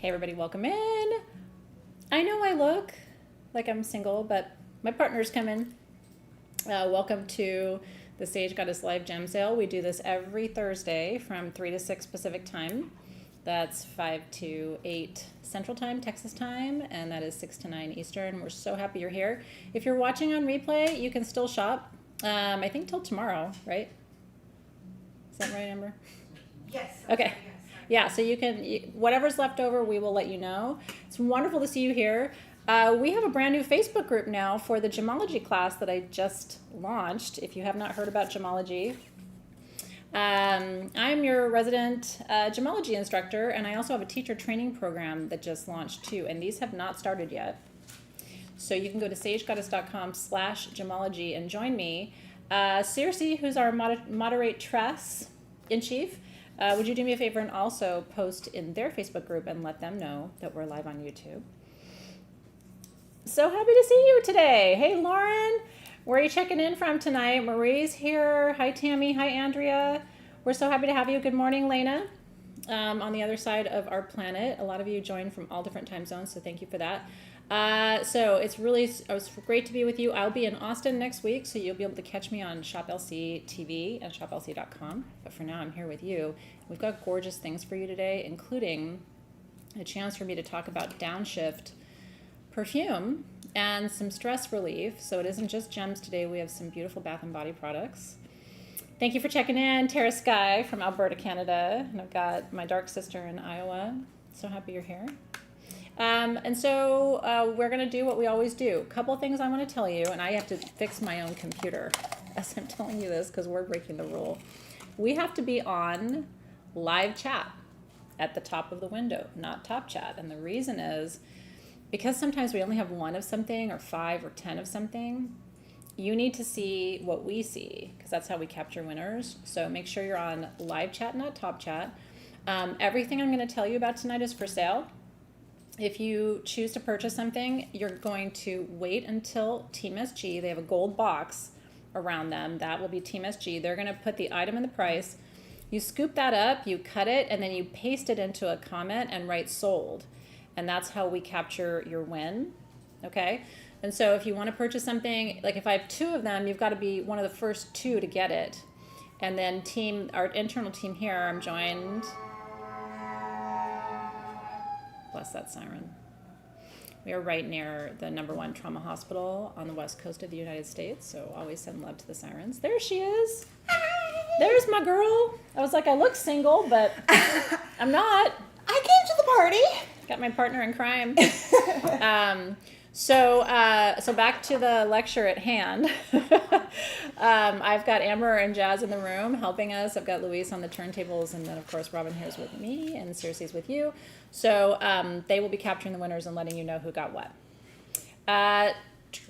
Hey everybody, welcome in. I know I look like I'm single, but my partner's coming. Welcome to the Sage Goddess Live Gem Sale. We do this every Thursday from 3 to 6 Pacific Time. That's 5 to 8 Central Time, Texas Time, and that is 6 to 9 Eastern. We're so happy you're here. If you're watching on replay, you can still shop. I think till tomorrow, right? Is that right, Amber? Yes. Okay. Yeah, so you can, whatever's left over, we will let you know. It's wonderful to see you here. We have a brand new Facebook group now for the gemology class that I just launched. If you have not heard about gemology, I'm your resident gemology instructor, and I also have a teacher training program that just launched too, and these have not started yet. So you can go to sagegoddess.com/gemology and join me. Circe, who's our moderatress in chief, would you do me a favor and also post in their Facebook group and let them know that we're live on YouTube? So happy to see you today. Hey, Lauren, where are you checking in from tonight? Marie's here. Hi, Tammy. Hi, Andrea. We're so happy to have you. Good morning, Lena. On the other side of our planet. A lot of you joined from all different time zones, so thank you for that. So it's great to be with you. I'll be in Austin next week, so you'll be able to catch me on Shop LC TV and shoplc.com. But for now, I'm here with you. We've got gorgeous things for you today, including a chance for me to talk about downshift perfume and some stress relief. So it isn't just gems today. We have some beautiful bath and body products. Thank you for checking in, Tara Sky from Alberta, Canada. And I've got my dark sister in Iowa. So happy you're here. And so we're going to do what we always do. A couple things I want to tell you, and I have to fix my own computer as I'm telling you this because we're breaking the rule. We have to be on live chat at the top of the window, not top chat. And the reason is because sometimes we only have one of something or 5 or 10 of something. You need to see what we see because that's how we capture winners. So make sure you're on live chat, not top chat. Everything I'm going to tell you about tonight is for sale. If you choose to purchase something, you're going to wait until Team SG. They have a gold box around them. That will be Team SG. They're going to put the item in the price. You scoop that up, you cut it, and then you paste it into a comment and write sold. And that's how we capture your win. Okay? And so if you want to purchase something, like if I have 2 of them, you've got to be one of the first 2 to get it. And then our internal team here, I'm joined. Bless that siren. We are right near the #1 trauma hospital on the west coast of the United States, so always send love to the sirens. There she is. Hi. There's my girl. I was like, I look single, but I'm not. I came to the party. Got my partner in crime. So back to the lecture at hand. I've got Amber and Jazz in the room helping us. I've got Luis on the turntables, and then of course Robin here is with me, and Circe's with you. So they will be capturing the winners and letting you know who got what.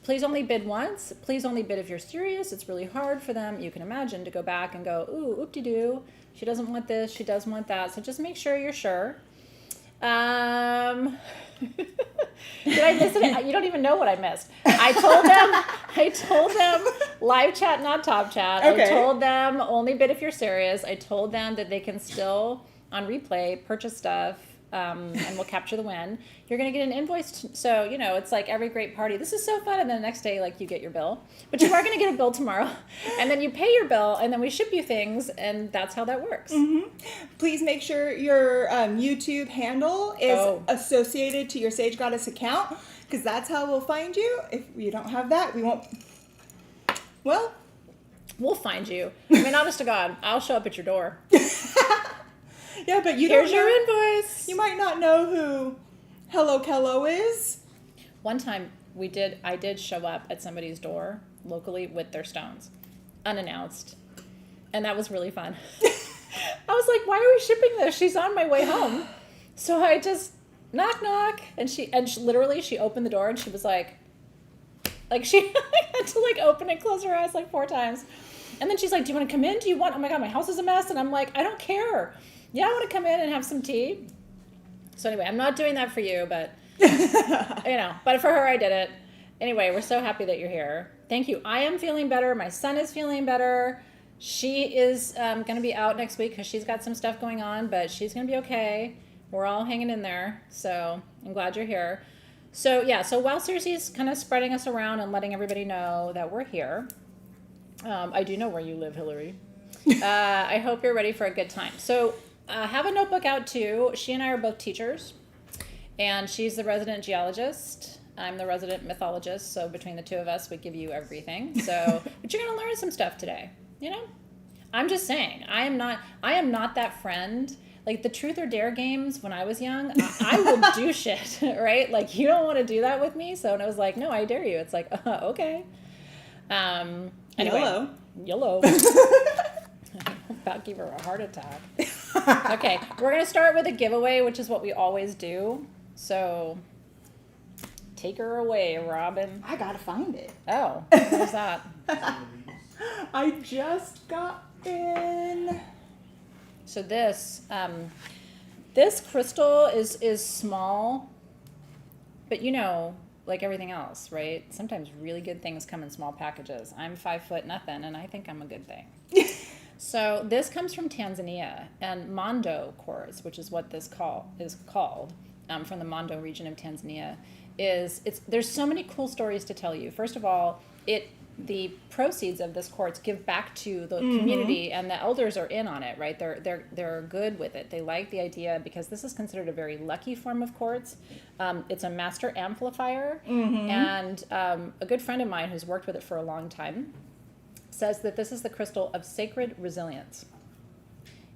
Please only bid once. Please only bid if you're serious. It's really hard for them, you can imagine, to go back and go, ooh, oop-de-doo. She doesn't want this. She does want that. So just make sure you're sure. Did I miss it? You don't even know what I missed. I told them live chat, not top chat. Okay. I told them only bid if you're serious. I told them that they can still, on replay, purchase stuff, and we'll capture the win. You're going to get an invoice. So, it's like every great party. This is so fun. And then the next day, you get your bill. But you are going to get a bill tomorrow. And then you pay your bill, and then we ship you things, and that's how that works. Mm-hmm. Please make sure your YouTube handle is associated to your Sage Goddess account, because that's how we'll find you. If you don't have that, we won't. Well, we'll find you. I mean, honest to God, I'll show up at your door. Yeah, but here's your invoice. You might not know who Hello Kello is. One time I did show up at somebody's door locally with their stones, unannounced, and that was really fun. I was like, "Why are we shipping this? She's on my way home." So I just knock, and she literally opened the door and she was like she had to open and close her eyes 4 times, and then she's like, "Do you want to come in? Do you want? Oh my God, my house is a mess," and I'm like, "I don't care. Yeah, I want to come in and have some tea." So anyway, I'm not doing that for you, but, but for her, I did it. Anyway, we're so happy that you're here. Thank you. I am feeling better. My son is feeling better. She is going to be out next week because she's got some stuff going on, but she's going to be okay. We're all hanging in there. So I'm glad you're here. So yeah, so while Circe's kind of spreading us around and letting everybody know that we're here, I do know where you live, Hillary. I hope you're ready for a good time. So have a notebook out too. She and I are both teachers, and she's the resident geologist. I'm the resident mythologist. So between the two of us, we give you everything. So, but you're gonna learn some stuff today. You know, I'm just saying. I am not that friend. Like the truth or dare games when I was young, I will do shit, right? Like you don't want to do that with me. So and I was like, no, I dare you. It's like, okay. Anyway, YOLO. About to give her a heart attack. Okay, we're going to start with a giveaway, which is what we always do. So take her away, Robin. I gotta find it. Oh, where's that? I just got in. So this crystal is small, but you know, like everything else, right? Sometimes really good things come in small packages. I'm 5 foot nothing, and I think I'm a good thing. So this comes from Tanzania, and Mondo quartz, which is what this is called, from the Mondo region of Tanzania, there's so many cool stories to tell you. First of all, the proceeds of this quartz give back to the community, and the elders are in on it, right? They're good with it. They like the idea because this is considered a very lucky form of quartz. It's a master amplifier, and a good friend of mine who's worked with it for a long time says that this is the crystal of sacred resilience.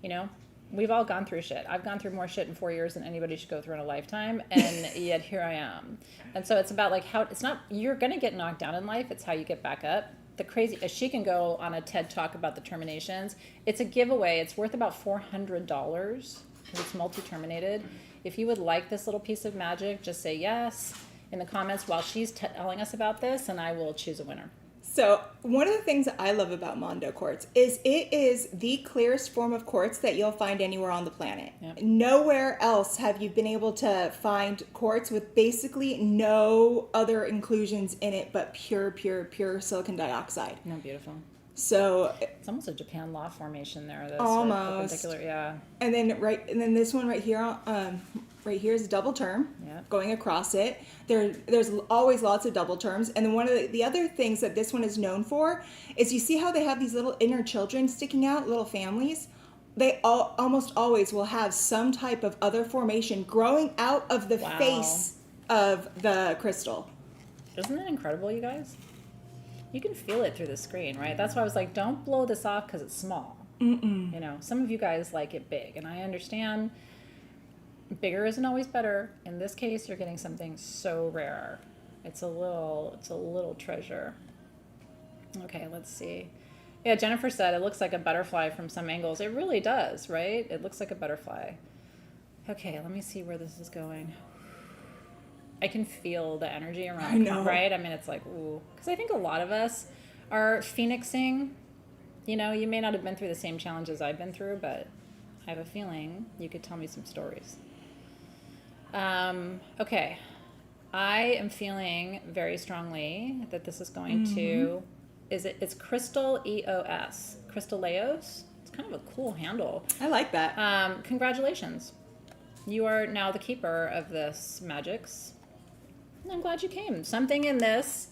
You know, we've all gone through shit. I've gone through more shit in 4 years than anybody should go through in a lifetime, and yet here I am. And so it's about like how it's not you're gonna get knocked down in life. It's how you get back up. She can go on a TED talk about the terminations. It's a giveaway. It's worth about $400 because it's multi-terminated. If you would like this little piece of magic, just say yes in the comments while she's telling us about this, and I will choose a winner. So one of the things that I love about Mondo quartz is it is the clearest form of quartz that you'll find anywhere on the planet. Yep. Nowhere else have you been able to find quartz with basically no other inclusions in it but pure silicon dioxide. No, beautiful. So it's almost a Japan law formation there. That's almost. Perpendicular, yeah. And then this one right here, right here is a double term going across it. There's always lots of double terms. And then one of the other things that this one is known for is you see how they have these little inner children sticking out, little families? They almost always will have some type of other formation growing out of the face of the crystal. Isn't that incredible, you guys? You can feel it through the screen, right? That's why I was like, don't blow this off because it's small. You know, some of you guys like it big, and I understand bigger isn't always better. In this case, you're getting something so rare. It's a little treasure. Okay, let's see. Yeah, Jennifer said it looks like a butterfly from some angles. It really does, right? It looks like a butterfly. Okay, let me see where this is going. I can feel the energy around, right? I mean, it's like, ooh. Because I think a lot of us are phoenixing. You know, you may not have been through the same challenges I've been through, but I have a feeling you could tell me some stories. Okay. I am feeling very strongly that this is going to, it's Crystal EOS, Crystal Leos. It's kind of a cool handle. I like that. Congratulations. You are now the keeper of this magics. I'm glad you came. Something in this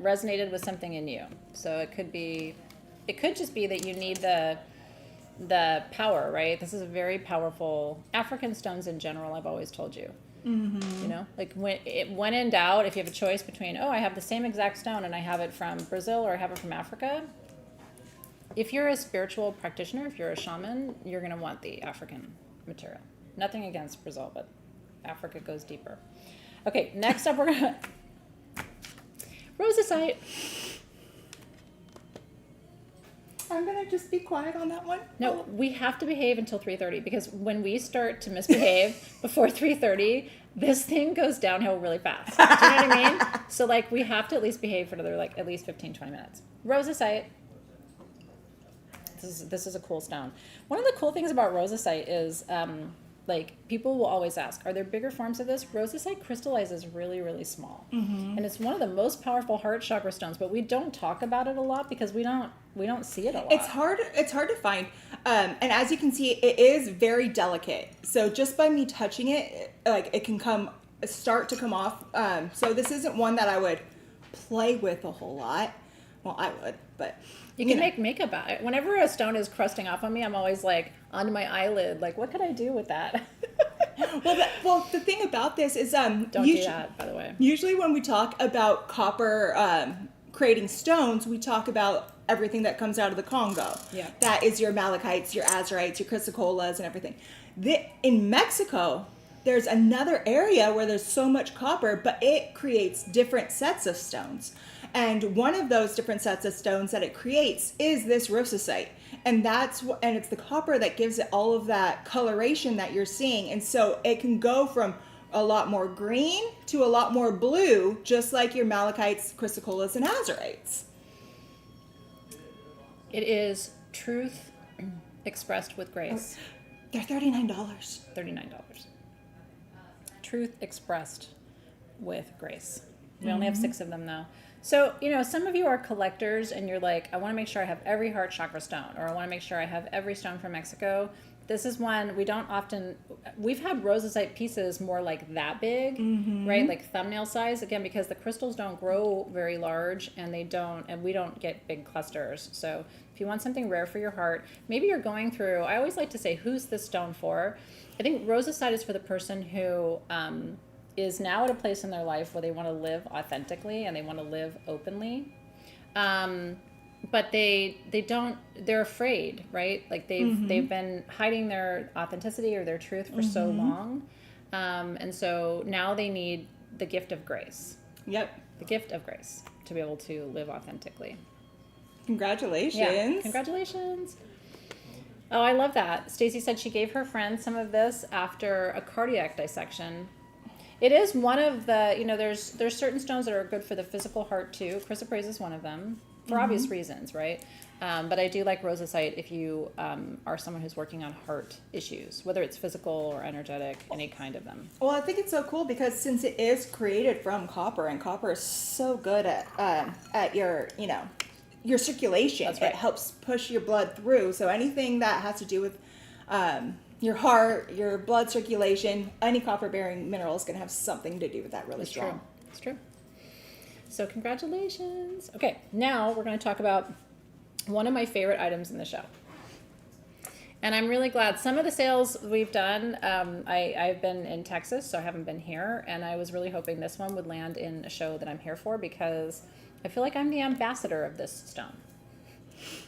resonated with something in you. So it could just be that you need the power, right? This is a very powerful, African stones in general, I've always told you. You know, like when in doubt, if you have a choice between, I have the same exact stone and I have it from Brazil or I have it from Africa. If you're a spiritual practitioner, if you're a shaman, you're going to want the African material. Nothing against Brazil, but Africa goes deeper. Okay, next up we're going to... Rosacite. I'm going to just be quiet on that one. No, we have to behave until 3:30 because when we start to misbehave before 3:30, this thing goes downhill really fast. Do you know what I mean? So, like, we have to at least behave for another, like, at least 15, 20 minutes. Rosacite. This is a cool stone. One of the cool things about rosacite is... like, people will always ask, are there bigger forms of this? Rosacite crystallizes really, really small. And it's one of the most powerful heart chakra stones, but we don't talk about it a lot because we don't see it a lot. It's hard to find. And as you can see, it is very delicate. So just by me touching it, like it can start to come off. So this isn't one that I would play with a whole lot. Well, I would, but you can make makeup out. Whenever a stone is crusting off on me, I'm always like on my eyelid, like what could I do with that? Well, the thing about this is, don't do that, by the way. Usually when we talk about copper creating stones, we talk about everything that comes out of the Congo. Yeah. That is your malachites, your azurites, your chrysocolas, and everything. In Mexico, there's another area where there's so much copper, but it creates different sets of stones. And one of those different sets of stones that it creates is this rosacite. And it's the copper that gives it all of that coloration that you're seeing. And so it can go from a lot more green to a lot more blue, just like your malachites, chrysocolas, and azurites. It is truth expressed with grace. They're $39. $39. Truth expressed with grace. We only have 6 of them though. So, some of you are collectors and you're like, I want to make sure I have every heart chakra stone, or I want to make sure I have every stone from Mexico. This is one we've had rosacite pieces more like that big, right? Like thumbnail size, again, because the crystals don't grow very large and we don't get big clusters. So if you want something rare for your heart, maybe you're going through, I always like to say, who's this stone for? I think rosacite is for the person who, is now at a place in their life where they want to live authentically and they want to live openly. But they're afraid, right? Like they've been hiding their authenticity or their truth for so long. And so now they need the gift of grace. Yep. The gift of grace to be able to live authentically. Congratulations. Yeah. Congratulations. Oh, I love that. Stacy said she gave her friend some of this after a cardiac dissection. It is one of the, there's certain stones that are good for the physical heart too. Chrysoprase is one of them for obvious reasons, right? But I do like rosacite if you are someone who's working on heart issues, whether it's physical or energetic, any kind of them. Well, I think it's so cool because since it is created from copper, and copper is so good at your, your circulation. That's right. It helps push your blood through. So anything that has to do with your heart, your blood circulation, any copper-bearing mineral is going to have something to do with that really strong. It's true. So congratulations. Okay, now we're going to talk about one of my favorite items in the show. And I'm really glad. Some of the sales we've done, I've been in Texas, so I haven't been here. And I was really hoping this one would land in a show that I'm here for because I feel like I'm the ambassador of this stone.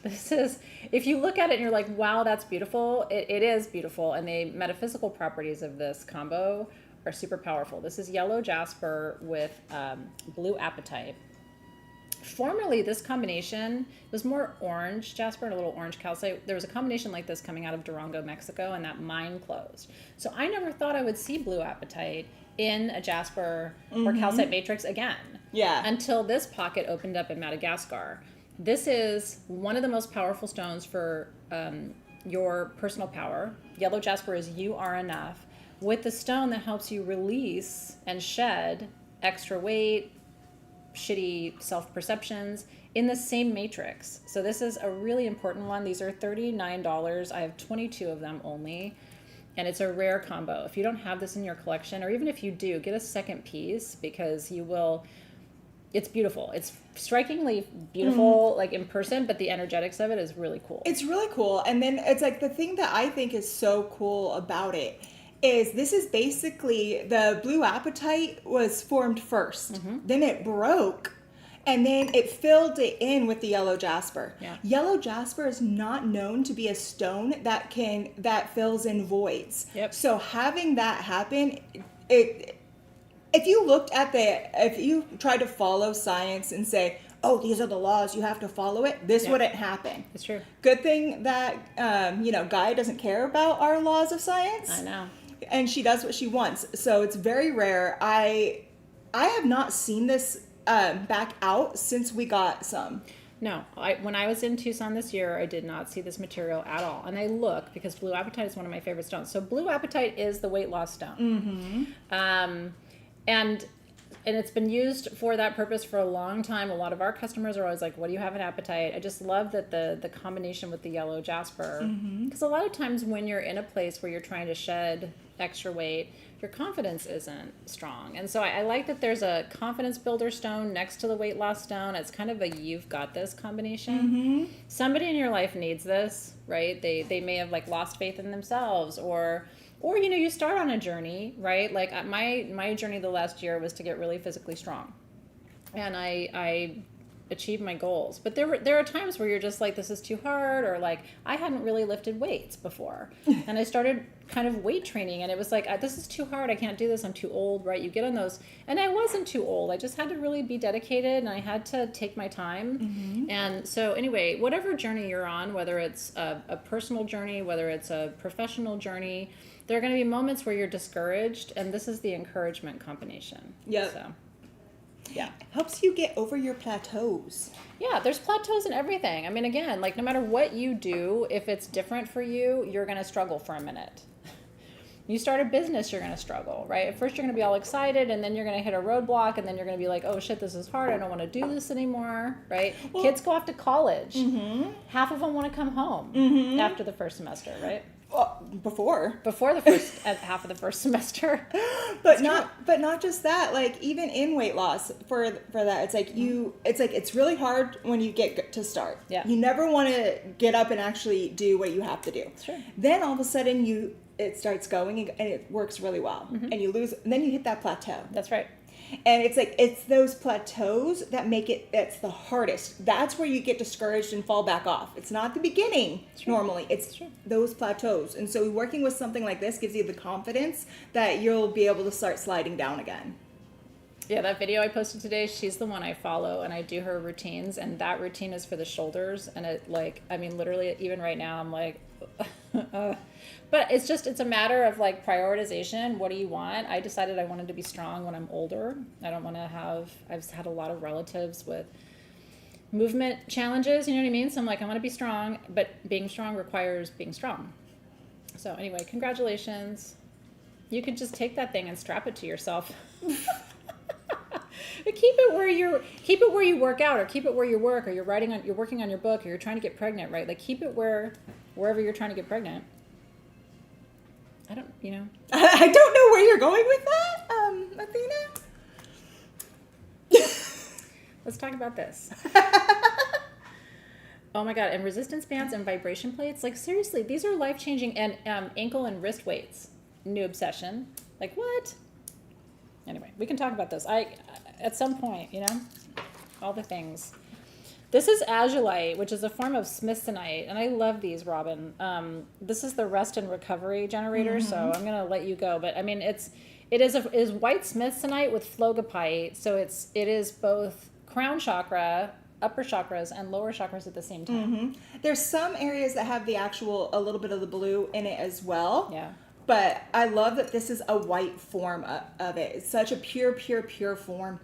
This is, if you look at it and you're like, wow, that's beautiful, it is beautiful. And the metaphysical properties of this combo are super powerful. This is yellow jasper with blue apatite. Formerly, this combination was more orange jasper and a little orange calcite. There was a combination like this coming out of Durango, Mexico, and that mine closed. So I never thought I would see blue apatite in a jasper or calcite matrix again. Yeah. Until this pocket opened up in Madagascar. This is one of the most powerful stones for your personal power. Yellow jasper is you are enough. With the stone that helps you release and shed extra weight, shitty self-perceptions in the same matrix. So this is a really important one. These are $39. I have 22 of them only. And it's a rare combo. If you don't have this in your collection, or even if you do, get a second piece because you will... It's beautiful. It's strikingly beautiful, like in person, but the energetics of it is really cool. It's really cool. And then it's like the thing that I think is so cool about it is this is basically the blue apatite was formed first. Then it broke and then it filled it in with the yellow jasper. Yeah. Yellow jasper is not known to be a stone that fills in voids. Yep. So having that happen, if you tried to follow science and say, oh, these are the laws, you have to follow it, this wouldn't happen. It's true. Good thing that, Gaia doesn't care about our laws of science. I know. And she does what she wants. So it's very rare. I have not seen this back out since we got some. No, when I was in Tucson this year, I did not see this material at all. And I look because blue apatite is one of my favorite stones. So blue apatite is the weight loss stone. And and it's been used for that purpose for a long time. A lot of our customers are always like, what do you have an appetite? I just love that the combination with the yellow jasper, because a lot of times when you're in a place where you're trying to shed extra weight, your confidence isn't strong. And so I like that there's a confidence builder stone next to the weight loss stone. It's kind of a you've got this combination. Somebody in your life needs this, right? They may have like lost faith in themselves, or you know, you start on a journey, right? Like my journey the last year was to get really physically strong, and I achieved my goals. But there are times where you're just like, this is too hard, or like I hadn't really lifted weights before, and I started kind of weight training, and it was like, this is too hard. I can't do this. I'm too old, right? You get on those, and I wasn't too old. I just had to really be dedicated, and I had to take my time. And so anyway, whatever journey you're on, whether it's a personal journey, whether it's a professional journey, there are going to be moments where you're discouraged, and this is the encouragement combination. Yep. So, yeah. Helps you get over your plateaus. Yeah, there's plateaus in everything. I mean, again, like no matter what you do, if it's different for you, you're going to struggle for a minute. You start a business, you're going to struggle, right? At first you're going to be all excited, and then you're going to hit a roadblock, and then you're going to be like, oh shit, this is hard. I don't want to do this anymore, right? Well, kids go off to college. Half of them want to come home after the first semester, right? Well, before the first half of the first semester. But not just that, like even in weight loss for that, it's like it's really hard when you get to start. Yeah. You never want to get up and actually do what you have to do. Sure. Then all of a sudden it starts going and it works really well, and and then you hit that plateau. That's right. And it's those plateaus that make it's the hardest. That's where you get discouraged and fall back off. It's not the beginning normally. It's those plateaus. And so working with something like this gives you the confidence that you'll be able to start sliding down again. Yeah, that video I posted today, she's the one I follow, and I do her routines, and that routine is for the shoulders. And it literally even right now I'm like, but it's a matter of like prioritization. What do you want? I decided I wanted to be strong when I'm older. I don't want to I've had a lot of relatives with movement challenges, you know what I mean? So I'm like, I want to be strong, but being strong requires being strong. So anyway, congratulations. You could just take that thing and strap it to yourself. Keep it where you work out, or keep it where you work, or you're working on your book, or you're trying to get pregnant, right? Like keep it wherever you're trying to get pregnant. I don't know where you're going with that, Athena. Let's talk about this. Oh my God, and resistance bands and vibration plates. Like seriously, these are life-changing, and ankle and wrist weights. New obsession. Like what? Anyway, we can talk about this. At some point, all the things. This is azulite, which is a form of smithsonite, and I love these, Robin. This is the rest and recovery generator, so I'm gonna let you go. But I mean, it is white smithsonite with phlogopite, so it is both crown chakra, upper chakras, and lower chakras at the same time. There's some areas that have a little bit of the blue in it as well. Yeah. But I love that this is a white form of it. It's such a pure form.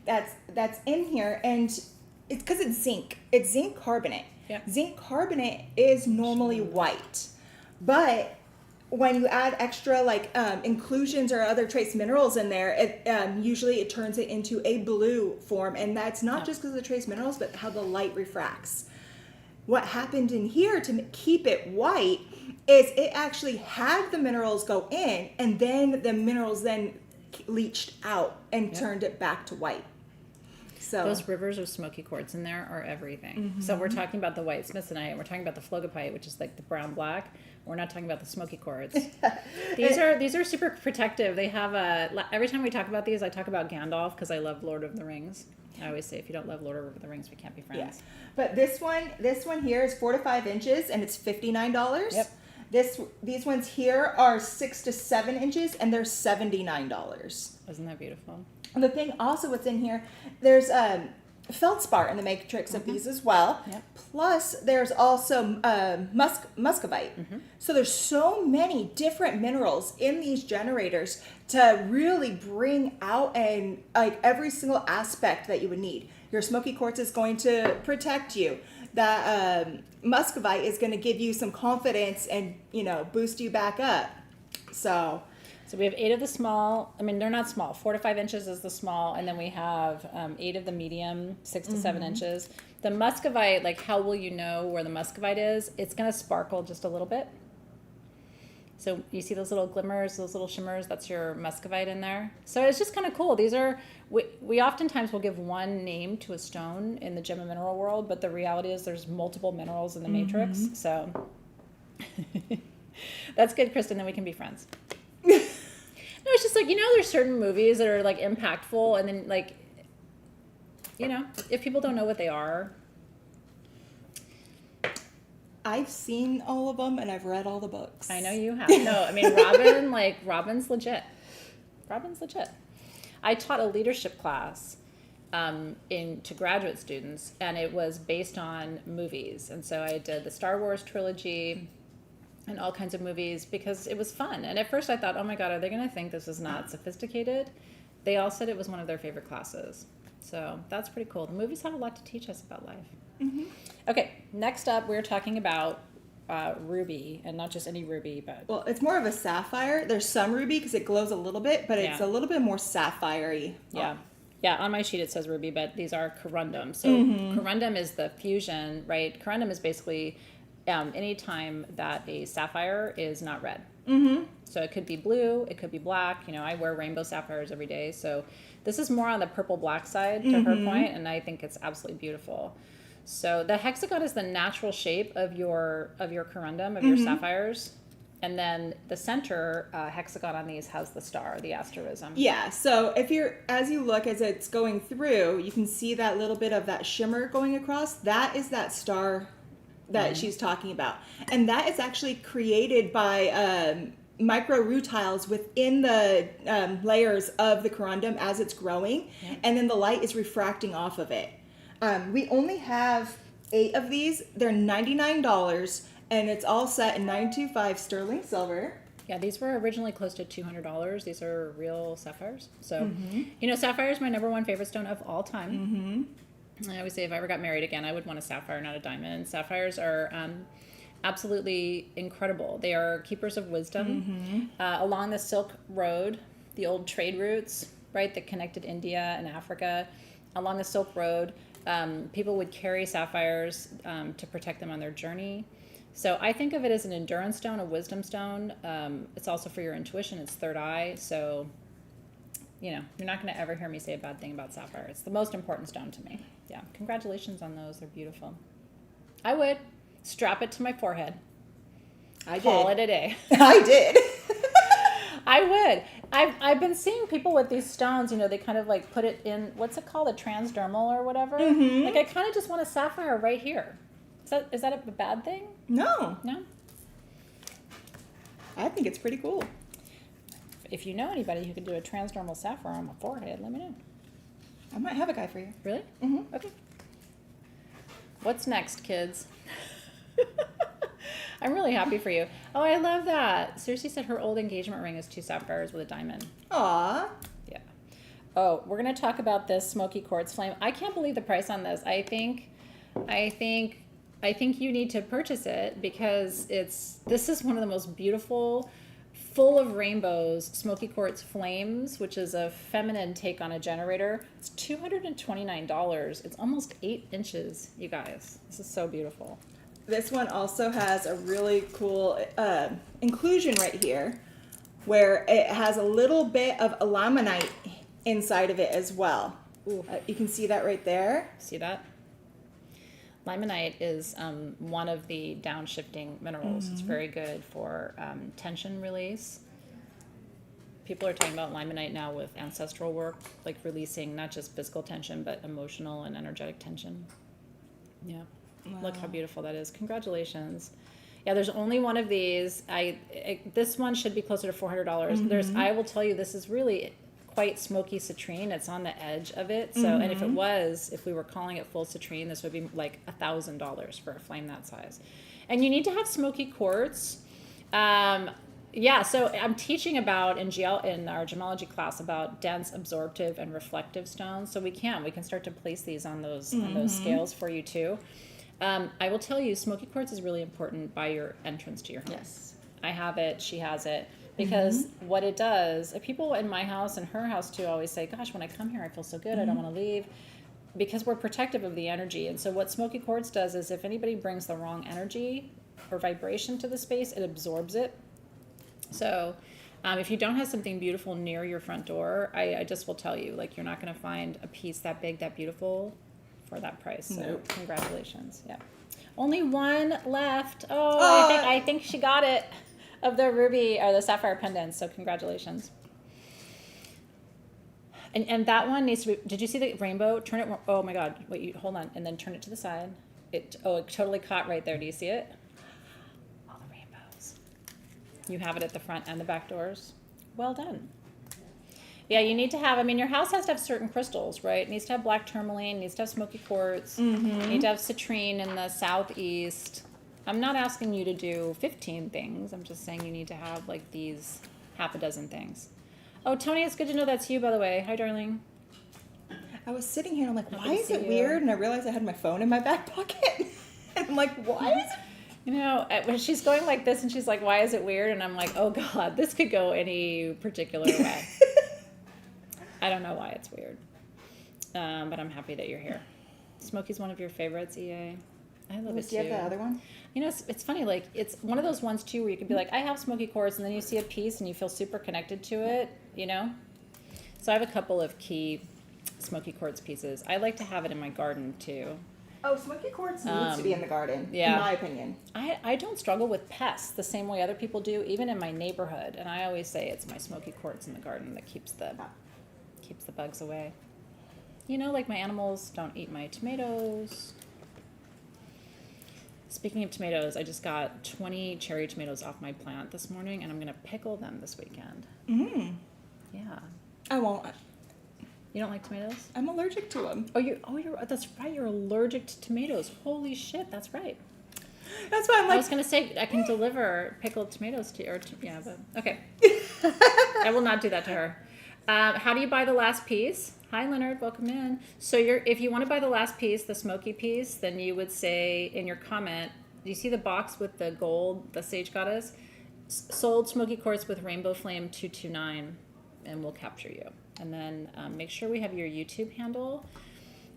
That's in here, and it's because it's zinc. It's zinc carbonate. Yeah. Zinc carbonate is normally white, but when you add extra inclusions or other trace minerals in there, usually it turns it into a blue form, and that's not just because of the trace minerals, but how the light refracts. What happened in here to keep it white is it actually had the minerals go in, and then the minerals then leached out and turned it back to white. So those rivers of smoky quartz in there are everything. So we're talking about the white smithsonite, and we're talking about the phlogopite, which is like the brown black. We're not talking about the smoky quartz. These are super protective. They have every time we talk about these, I talk about Gandalf because I love Lord of the Rings. I always say, if you don't love Lord of the Rings, we can't be friends. Yeah. But this one here is 4 to 5 inches, and it's $59. Yep. These ones here are 6 to 7 inches, and they're $79. Isn't that beautiful? And the thing also what's in here, there's feldspar in the matrix of these as well. Yep. Plus, there's also muscovite. So there's so many different minerals in these generators to really bring out and like every single aspect that you would need. Your smoky quartz is going to protect you. That muscovite is going to give you some confidence and, boost you back up. So So we have 8 of the small. I mean, they're not small. 4 to 5 inches is the small, and then we have 8 of the medium, 6 to 7 inches. The muscovite, like, how will you know where the muscovite is? It's going to sparkle just a little bit. So you see those little glimmers, those little shimmers, that's your muscovite in there. So it's just kind of cool. These are, we oftentimes will give one name to a stone in the gem and mineral world, but the reality is there's multiple minerals in the matrix. So that's good, Kristen, then we can be friends. No, it's just like, there's certain movies that are like impactful, and then like, if people don't know what they are. I've seen all of them and I've read all the books. I know you have. No, I mean, Robin's legit. Robin's legit. I taught a leadership class to graduate students, and it was based on movies. And so I did the Star Wars trilogy and all kinds of movies because it was fun. And at first I thought, oh my God, are they going to think this is not sophisticated? They all said it was one of their favorite classes. So that's pretty cool. The movies have a lot to teach us about life. Mm-hmm. Okay, next up we're talking about ruby, and not just any ruby, but... Well, it's more of a sapphire. There's some ruby because it glows a little bit, but it's a little bit more sapphire-y. Yeah. Yeah, on my sheet it says ruby, but these are corundum. So corundum is the fusion, right? Corundum is basically any time that a sapphire is not red. Mm-hmm. So it could be blue, it could be black. I wear rainbow sapphires every day. So this is more on the purple-black side, to her point, and I think it's absolutely beautiful. So the hexagon is the natural shape of your corundum, of your sapphires. And then the center hexagon on these has the star, the asterism. Yeah, so as it's going through, you can see that little bit of that shimmer going across. That is that star that she's talking about. And that is actually created by micro rutiles within the layers of the corundum as it's growing. Yeah. And then the light is refracting off of it. We only have 8 of these. They're $99, and it's all set in 925 sterling silver. Yeah, these were originally close to $200. These are real sapphires. So, sapphire is my number 1 favorite stone of all time. I always say if I ever got married again, I would want a sapphire, not a diamond. Sapphires are absolutely incredible. They are keepers of wisdom. Along the Silk Road, the old trade routes, right, that connected India and Africa, along the Silk Road, people would carry sapphires to protect them on their journey. So I think of it as an endurance stone, a wisdom stone. It's also for your intuition. It's third eye. So, you're not going to ever hear me say a bad thing about sapphire. It's the most important stone to me. Yeah. Congratulations on those. They're beautiful. I would strap it to my forehead. Call it a day. I did. I would. I've been seeing people with these stones, they kind of like put it in, what's it called, a transdermal or whatever? Like I kind of just want a sapphire right here. Is that a bad thing? No. No? I think it's pretty cool. If you know anybody who could do a transdermal sapphire on my forehead, let me know. I might have a guy for you. Really? Mm-hmm. Okay. What's next, kids? I'm really happy for you. Oh, I love that. Cersei said her old engagement ring is 2 sapphires with a diamond. Aw. Yeah. Oh, we're going to talk about this smoky quartz flame. I can't believe the price on this. I think you need to purchase it because this is one of the most beautiful, full of rainbows, smoky quartz flames, which is a feminine take on a generator. It's $229. It's almost 8 inches, you guys. This is so beautiful. This one also has a really cool inclusion right here where it has a little bit of alamanite inside of it as well. You can see that right there. See that? Limonite is one of the downshifting minerals. It's very good for tension release. People are talking about limonite now with ancestral work, like releasing not just physical tension, but emotional and energetic tension. Yeah. Wow. Look how beautiful that is. Congratulations. Yeah, there's only one of these. This one should be closer to $400. I will tell you, this is really quite smoky citrine. It's on the edge of it. So, and if we were calling it full citrine, this would be like $1,000 for a flame that size. And you need to have smoky quartz. So I'm teaching about in our gemology class about dense, absorptive, and reflective stones. So we can start to place these on those scales for you too. I will tell you, smoky quartz is really important by your entrance to your home. Yes. I have it. She has it. because what it does, people in my house and her house too always say, gosh, when I come here, I feel so good. I don't want to leave, because we're protective of the energy. And so what smoky quartz does is if anybody brings the wrong energy or vibration to the space, it absorbs it. So if you don't have something beautiful near your front door, I just will tell you, like, you're not going to find a piece that big, that beautiful for that price. So congratulations. Yeah. Only one left. Oh, I think she got it, of the ruby or the sapphire pendants. So congratulations. And that one needs to be, did you see the rainbow? Turn it, oh my God, wait, hold on. And then turn it to the side. It totally caught right there. Do you see it? All the rainbows. You have it at the front and the back doors. Well done. Yeah, you need to have, I mean, your house has to have certain crystals, right? It needs to have black tourmaline, needs to have smoky quartz, you need to have citrine in the southeast. I'm not asking you to do 15 things. I'm just saying you need to have like these half a dozen things. Oh, Tony, it's good to know that's you, by the way. Hi, darling. I was sitting here and I'm like, why is it weird? And I realized I had my phone in my back pocket. And I'm like, why is it? You know, when she's going like this and she's like, why is it weird? And I'm like, oh God, this could go any particular way. I don't know why it's weird, but I'm happy that you're here. Smoky's one of your favorites, EA. I love it too. Do you have the other one? You know, it's funny, like, it's one of those ones too where you could be like, I have smoky quartz, and then you see a piece and you feel super connected to it, you know? So I have a couple of key smoky quartz pieces. I like to have it in my garden too. Oh, smoky quartz needs to be in the garden, in my opinion. I don't struggle with pests the same way other people do, even in my neighborhood. And I always say it's my smoky quartz in the garden that keeps the bugs away. You know, like my animals don't eat my tomatoes. Speaking of tomatoes, I just got 20 cherry tomatoes off my plant this morning, and I'm going to pickle them this weekend. Yeah. I won't. You don't like tomatoes? I'm allergic to them. That's right. You're allergic to tomatoes. Holy shit, that's right. That's why I'm like. I was going to say I can deliver pickled tomatoes to you. Yeah, but okay. I will not do that to her. How do you buy the last piece? Hi, Leonard. Welcome in. So if you want to buy the last piece, the smoky piece, then you would say in your comment, do you see the box with the gold, the Sage Goddess? Sold smoky quartz with rainbow flame 229, and we'll capture you. And then make sure we have your YouTube handle.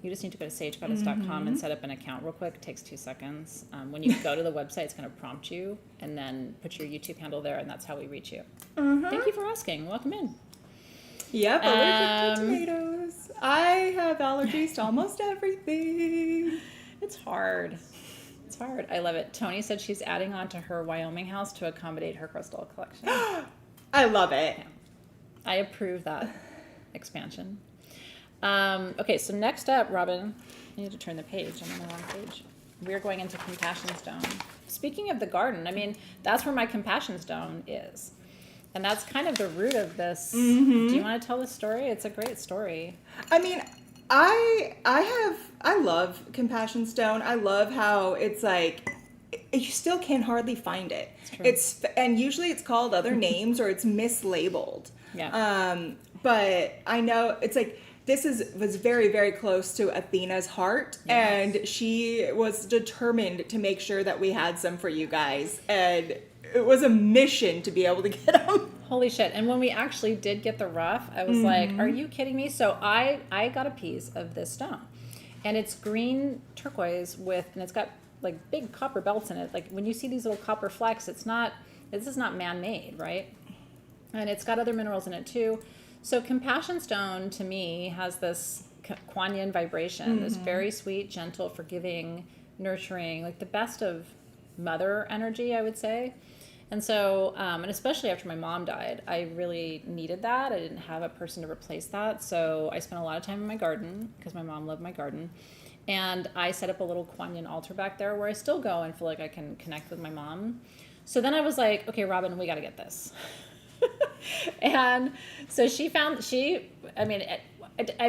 You just need to go to sagegoddess.com and set up an account real quick. It takes 2 seconds. When you go to the website, it's going to prompt you, and then put your YouTube handle there, and that's how we reach you. Thank you for asking. Welcome in. Yep, allergic to tomatoes. I have allergies to almost everything. It's hard. It's hard. I love it. Tony said she's adding on to her Wyoming house to accommodate her crystal collection. I love it. Yeah. I approve that expansion. Okay, so next up, Robin, I need to turn the page. I'm on the wrong page. We're going into Compassion Stone. Speaking of the garden, I mean, that's where my Compassion Stone is. And that's kind of the root of this. Do you want to tell the story? It's a great story. I mean, I love Compassion Stone. I love how it's like, you still can hardly find it. And usually it's called other names or it's mislabeled. Yeah. But I know it's like, was very, very close to Athena's heart. Yes. And she was determined to make sure that we had some for you guys. And it was a mission to be able to get them. Holy shit. And when we actually did get the rough, I was like, are you kidding me? So I got a piece of this stone. And it's green turquoise and it's got like big copper belts in it. Like when you see these little copper flecks, this is not man-made, right? And it's got other minerals in it too. So Compassion Stone to me has this Kuan Yin vibration, this very sweet, gentle, forgiving, nurturing, like the best of mother energy, I would say. And so, and especially after my mom died, I really needed that. I didn't have a person to replace that. So I spent a lot of time in my garden because my mom loved my garden. And I set up a little Kuan Yin altar back there where I still go and feel like I can connect with my mom. So then I was like, okay, Robin, we got to get this. And so I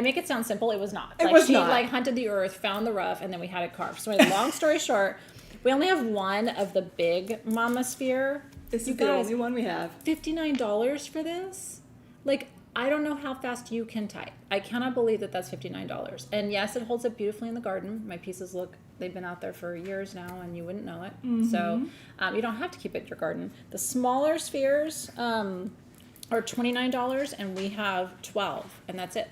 make it sound simple. It was not. She hunted the earth, found the rough, and then we had it carved. So long story short, we only have one of the big mama sphere. This is the only one we have. $59 for this? Like, I don't know how fast you can type. I cannot believe that that's $59. And yes, it holds up beautifully in the garden. My pieces they've been out there for years now, and you wouldn't know it. So you don't have to keep it in your garden. The smaller spheres are $29, and we have 12, and that's it.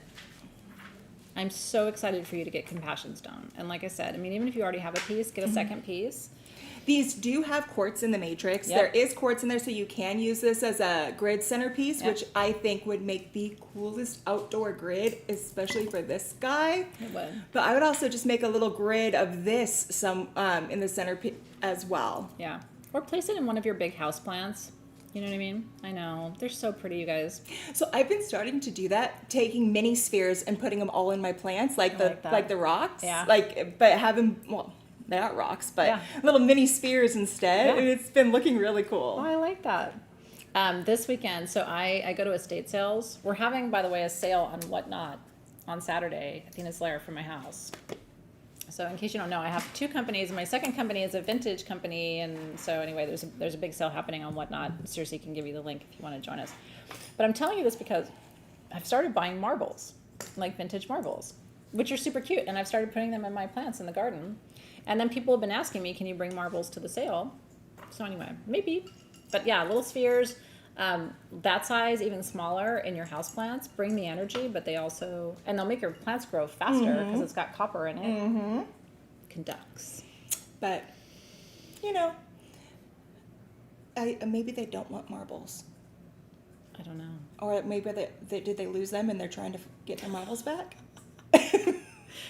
I'm so excited for you to get Compassion Stone. And like I said, I mean, even if you already have a piece, get a second piece. These do have quartz in the matrix. Yep. There is quartz in there, so you can use this as a grid centerpiece, Yep. which I think would make the coolest outdoor grid, especially for this guy. It would. But I would also just make a little grid of this in the center as well. Yeah. Or place it in one of your big house plants. You know what I mean? I know. They're so pretty, you guys. So I've been starting to do that, taking mini spheres and putting them all in my plants, like the rocks. Yeah. But having, well, they're not rocks, but little mini spheres instead. Yeah. And it's been looking really cool. Oh, I like that. This weekend, so I go to estate sales. We're having, by the way, a sale on Whatnot on Saturday, Athena's Lair, from my house. So in case you don't know, I have two companies. My second company is a vintage company, and so anyway, there's a big sale happening on Whatnot. Seriously, can give you the link if you want to join us. But I'm telling you this because I've started buying marbles, like vintage marbles, which are super cute, and I've started putting them in my plants in the garden. And then people have been asking me, can you bring marbles to the sale? So anyway, maybe. But yeah, little spheres, that size, even smaller in your house plants, bring the energy, but they also, and they'll make your plants grow faster because it's got copper in it. Conducts. But, maybe they don't want marbles. I don't know. Or maybe did they lose them and they're trying to get their marbles back?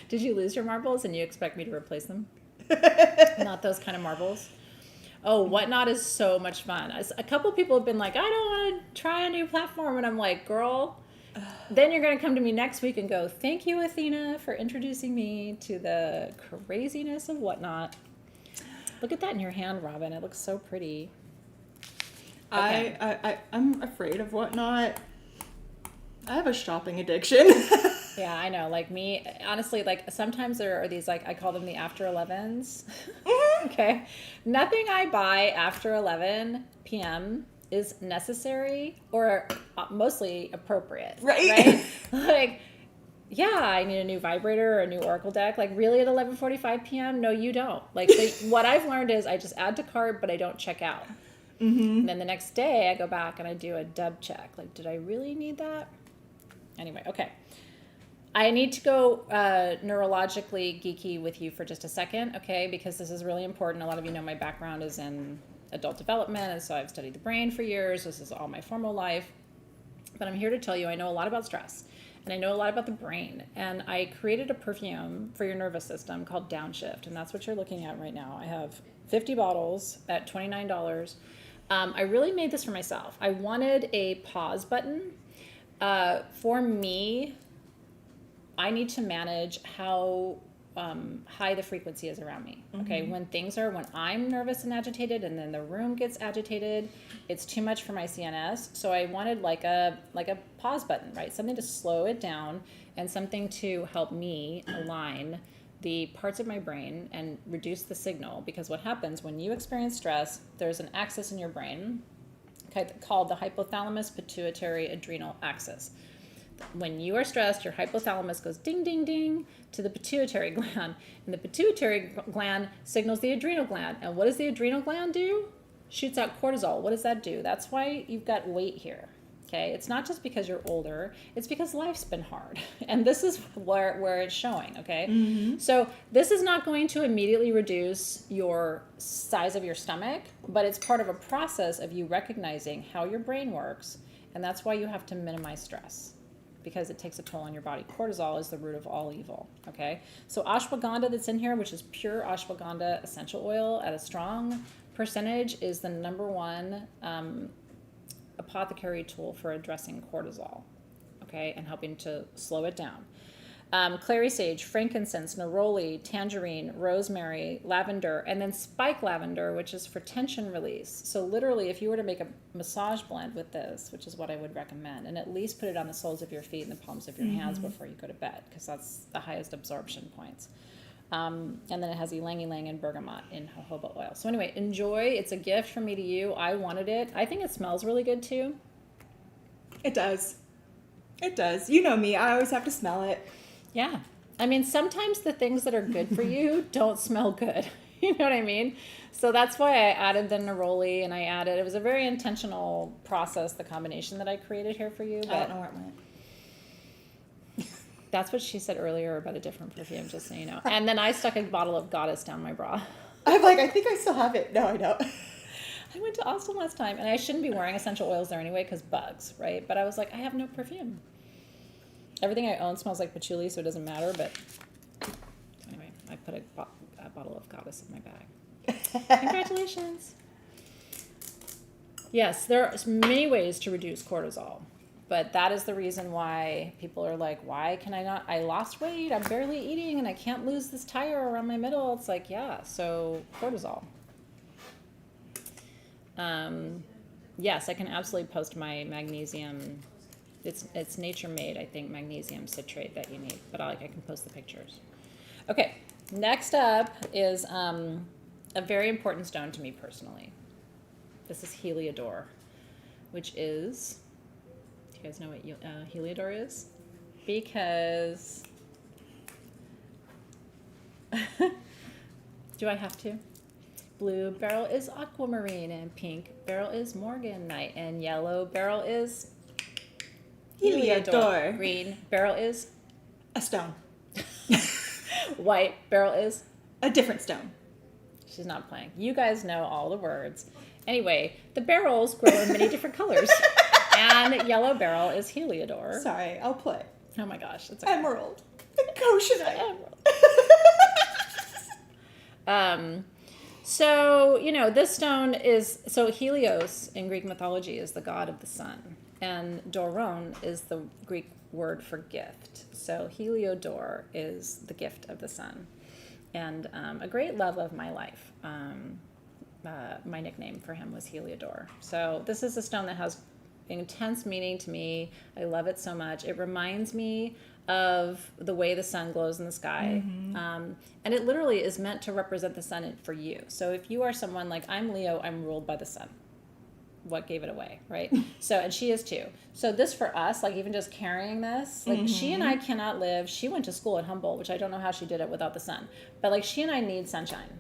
Did you lose your marbles and you expect me to replace them? Not those kind of marbles. Oh, Whatnot is so much fun. A couple people have been like, I don't want to try a new platform. And I'm like, girl, then you're going to come to me next week and go, thank you, Athena, for introducing me to the craziness of Whatnot. Look at that in your hand, Robin. It looks so pretty. Okay. I'm afraid of Whatnot. I have a shopping addiction. Yeah, I know. Like me, honestly, like sometimes there are these, like, I call them the after 11s. Okay. Nothing I buy after 11 p.m. is necessary or mostly appropriate. Right? Like, yeah, I need a new vibrator or a new Oracle deck. Like, really at 11:45 p.m.? No, you don't. Like, what I've learned is I just add to cart, but I don't check out. And then the next day I go back and I do a dub check. Like, did I really need that? Anyway, okay. I need to go neurologically geeky with you for just a second, okay? Because this is really important. A lot of you know my background is in adult development, and so I've studied the brain for years. This is all my formal life. But I'm here to tell you I know a lot about stress, and I know a lot about the brain. And I created a perfume for your nervous system called Downshift, and that's what you're looking at right now. I have 50 bottles at $29. I really made this for myself. I wanted a pause button. For me, I need to manage how high the frequency is around me. Okay, when I'm nervous and agitated, and then the room gets agitated, it's too much for my CNS. So I wanted like a pause button, right? Something to slow it down and something to help me align the parts of my brain and reduce the signal. Because what happens when you experience stress, there's an axis in your brain called the hypothalamus pituitary adrenal axis. When you are stressed, your hypothalamus goes ding, ding, ding to the pituitary gland. And the pituitary gland signals the adrenal gland. And what does the adrenal gland do? Shoots out cortisol. What does that do? That's why you've got weight here. Okay, it's not just because you're older, it's because life's been hard. And this is where it's showing, okay? So this is not going to immediately reduce your size of your stomach, but it's part of a process of you recognizing how your brain works. And that's why you have to minimize stress, because it takes a toll on your body. Cortisol is the root of all evil, okay? So ashwagandha that's in here, which is pure ashwagandha essential oil at a strong percentage, is the number one apothecary tool for addressing cortisol, okay, and helping to slow it down. Clary sage, frankincense, neroli, tangerine, rosemary, lavender, and then spike lavender, which is for tension release. So literally, if you were to make a massage blend with this, which is what I would recommend, and at least put it on the soles of your feet and the palms of your hands before you go to bed, because that's the highest absorption points. And then it has ylang ylang and bergamot in jojoba oil. So anyway, enjoy. It's a gift from me to you. I wanted it. I think it smells really good too. It does. It does. You know me. I always have to smell it. Yeah. I mean, sometimes the things that are good for you don't smell good. You know what I mean? So that's why I added the neroli, and it was a very intentional process, the combination that I created here for you. But I don't know where it went. that's what she said earlier about a different perfume, just so you know. And then I stuck a bottle of Goddess down my bra. I'm like, I think I still have it. No, I don't. I went to Austin last time, and I shouldn't be wearing essential oils there anyway because bugs, right? But I was like, I have no perfume. Everything I own smells like patchouli, so it doesn't matter. But anyway, I put a bottle of Goddess in my bag. Congratulations. Yes, there are many ways to reduce cortisol, but that is the reason why people are like, why can I not? I lost weight, I'm barely eating, and I can't lose this tire around my middle. It's like, yeah, so cortisol. Yes, I can absolutely post my magnesium. It's nature made, I think, magnesium citrate that you need, but I can post the pictures. Okay, next up is a very important stone to me personally. This is Heliodor, which is, do you guys know what Heliodor is? Because, do I have to? Blue beryl is aquamarine, and pink beryl is morganite, and yellow beryl is Heliodor. Green beryl is A stone. white beryl is A different stone. She's not playing. You guys know all the words. Anyway, the barrels grow in many different colors, and yellow beryl is Heliodor. Sorry, I'll play. Oh my gosh, it's okay. Emerald. Goshenite. Emerald. So, this stone is, so Helios in Greek mythology is the god of the sun, and doron is the Greek word for gift. So Heliodor is the gift of the sun, and a great love of my life. My nickname for him was Heliodor. So this is a stone that has intense meaning to me. I love it so much. It reminds me of the way the sun glows in the sky. And it literally is meant to represent the sun for you. So if you are someone like, I'm Leo, I'm ruled by the sun. What gave it away, right? So, and she is too. So this for us, like even just carrying this, like she and I cannot live. She went to school at Humboldt, which I don't know how she did it without the sun. But like she and I need sunshine.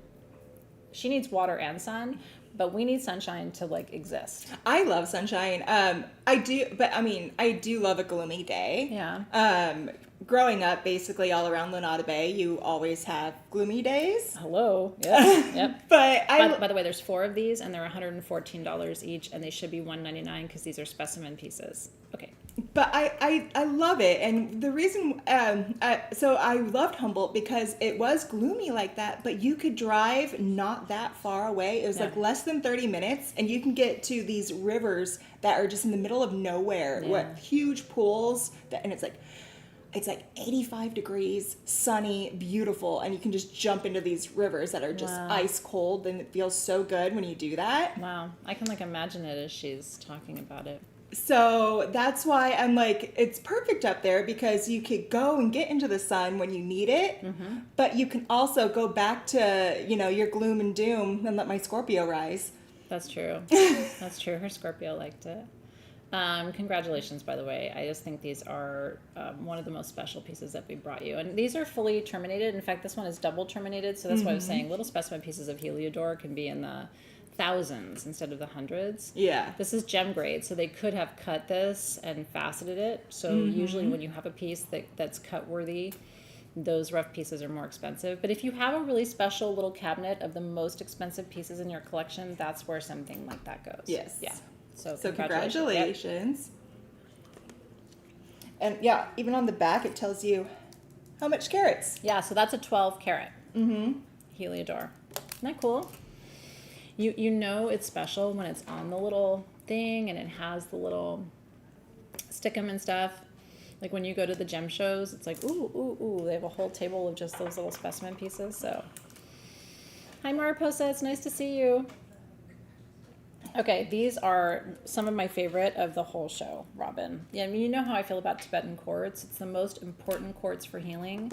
She needs water and sun, but we need sunshine to like exist. I love sunshine. I do love a gloomy day. Yeah. Growing up, basically all around Lenata Bay, you always have gloomy days. Hello. Yep. Yep. But by the way, there's 4 of these, and they're $114 each, and they should be $199 because these are specimen pieces. Okay. But I love it, and the reason so I loved Humboldt because it was gloomy like that, but you could drive not that far away. It was like less than 30 minutes, and you can get to these rivers that are just in the middle of nowhere with huge pools, and it's like 85 degrees, sunny, beautiful, and you can just jump into these rivers that are just ice cold, and it feels so good when you do that. Wow. I can like imagine it as she's talking about it. So that's why I'm like, it's perfect up there because you could go and get into the sun when you need it, but you can also go back to, your gloom and doom and let my Scorpio rise. That's true. That's true. Her Scorpio liked it. Congratulations, by the way. I just think these are one of the most special pieces that we brought you. And these are fully terminated. In fact, this one is double terminated. So that's why I was saying little specimen pieces of Heliodor can be in the thousands instead of the hundreds. Yeah. This is gem grade, so they could have cut this and faceted it. So usually when you have a piece that's cut worthy, those rough pieces are more expensive. But if you have a really special little cabinet of the most expensive pieces in your collection, that's where something like that goes. Yes. Yeah. So congratulations. Yep. And yeah, even on the back it tells you how much carats. Yeah, so that's a 12 carat. Heliodor. Isn't that cool? You know it's special when it's on the little thing and it has the little stickum and stuff. Like when you go to the gem shows, it's like, ooh, they have a whole table of just those little specimen pieces. So, hi Mariposa, it's nice to see you. Okay, these are some of my favorite of the whole show, Robin. Yeah, I mean, you know how I feel about Tibetan quartz. It's the most important quartz for healing.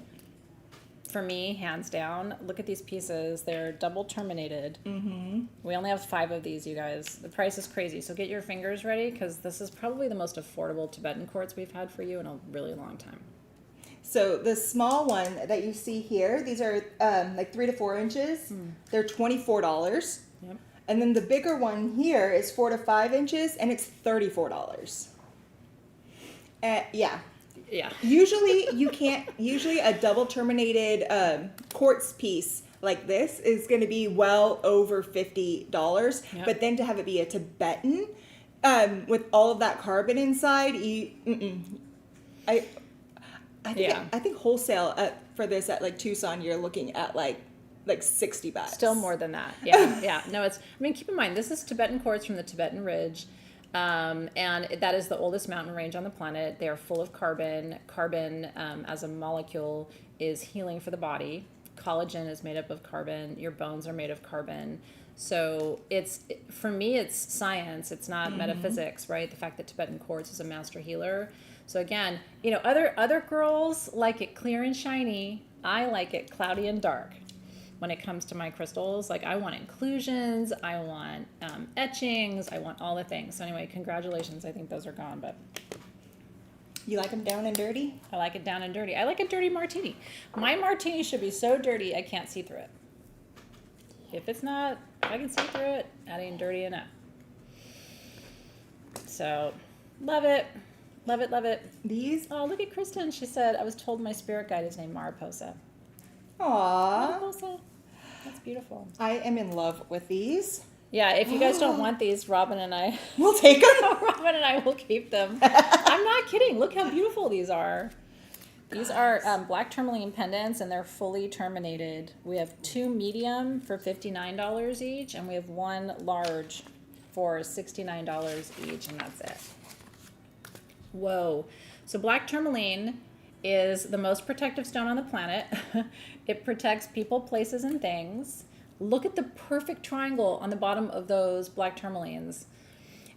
for me, hands down. Look at these pieces. They're double terminated. Mm-hmm. We only have 5 of these, you guys. The price is crazy. So get your fingers ready because this is probably the most affordable Tibetan quartz we've had for you in a really long time. So the small one that you see here, these are like 3 to 4 inches. They're $24. Yep. And then the bigger one here is 4 to 5 inches, and it's $34. Yeah. Yeah. Usually you can't. Usually a double terminated quartz piece like this is going to be well over $50. Yep. But then to have it be a Tibetan with all of that carbon inside, I think wholesale for this at like Tucson, you're looking at like $60. Still more than that. Yeah. Yeah. No, keep in mind, this is Tibetan quartz from the Tibetan Ridge. And that is the oldest mountain range on the planet. They are full of carbon. Carbon, as a molecule, is healing for the body. Collagen is made up of carbon. Your bones are made of carbon. So for me, it's science. It's not metaphysics, right? The fact that Tibetan quartz is a master healer. So again, other girls like it clear and shiny. I like it cloudy and dark. When it comes to my crystals, like I want inclusions, I want etchings, I want all the things. So anyway, congratulations. I think those are gone, but you like them down and dirty? I like it down and dirty. I like a dirty martini. My martini should be so dirty I can't see through it. If it's not, if I can see through it, that ain't dirty enough. So, love it. Love it, love it. These? Oh, look at Kristen. She said, I was told my spirit guide is named Mariposa. Aww. Mariposa. That's beautiful. I am in love with these. Yeah, if you guys don't want these, Robin and I... We'll take them. Robin and I will keep them. I'm not kidding. Look how beautiful these are. These are black tourmaline pendants, and they're fully terminated. We have 2 medium for $59 each, and we have 1 large for $69 each, and that's it. Whoa. So black tourmaline is the most protective stone on the planet. It protects people, places, and things. Look at the perfect triangle on the bottom of those black tourmalines.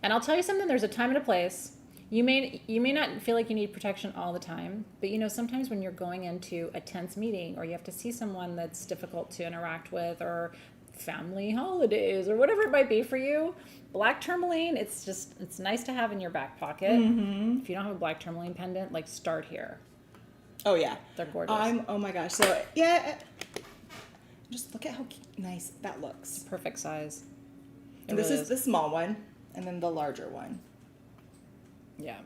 And I'll tell you something, there's a time and a place. You may not feel like you need protection all the time, but sometimes when you're going into a tense meeting or you have to see someone that's difficult to interact with or family holidays or whatever it might be for you, black tourmaline, it's nice to have in your back pocket. Mm-hmm. If you don't have a black tourmaline pendant, start here. Oh yeah, they're gorgeous. Oh my gosh. So yeah, just look at how nice that looks. Perfect size. And this is the small one, and then the larger one. Yeah,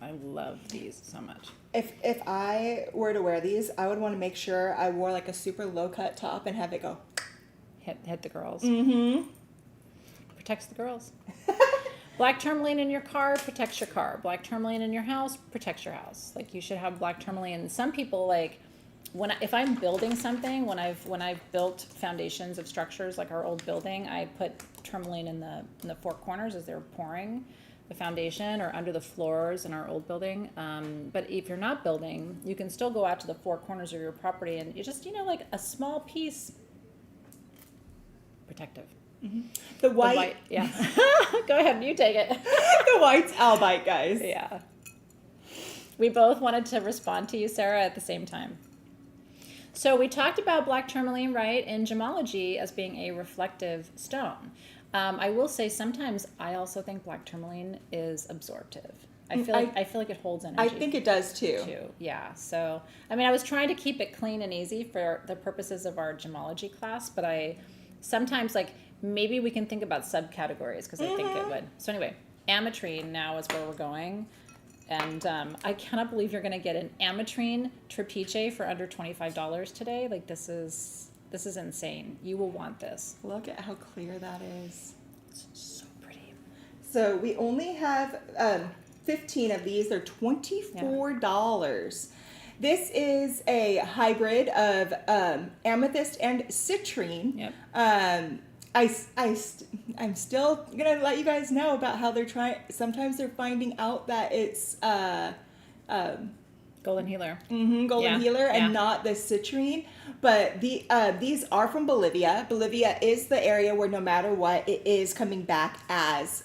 I love these so much. If I were to wear these, I would want to make sure I wore a super low cut top and have it go hit the girls. Mm-hmm. Protects the girls. Black tourmaline in your car protects your car. Black tourmaline in your house protects your house. You should have black tourmaline. Some people if I'm building something, when I've built foundations of structures like our old building, I put tourmaline in the 4 corners as they're pouring the foundation or under the floors in our old building. But if you're not building, you can still go out to the 4 corners of your property and you just a small piece protective. Mm-hmm. The white, yeah. Go ahead, you take it. The white's albite, guys. Yeah. We both wanted to respond to you, Sarah, at the same time. So we talked about black tourmaline, right, in gemology as being a reflective stone. I will say sometimes I also think black tourmaline is absorptive. I feel like it holds energy. I think it does too. Yeah. So I was trying to keep it clean and easy for the purposes of our gemology class, but I sometimes maybe we can think about subcategories because I think it would. So anyway, ametrine now is where we're going. And I cannot believe you're going to get an ametrine trapeche for under $25 today. This is insane. You will want this. Look at how clear that is. It's so pretty. So we only have 15 of these. They're $24. Yeah. This is a hybrid of amethyst and citrine. Yep. I'm still gonna let you guys know about how they're trying. Sometimes they're finding out that it's golden healer. Mm-hmm, golden healer, and not the citrine. But these are from Bolivia. Bolivia is the area where no matter what, it is coming back as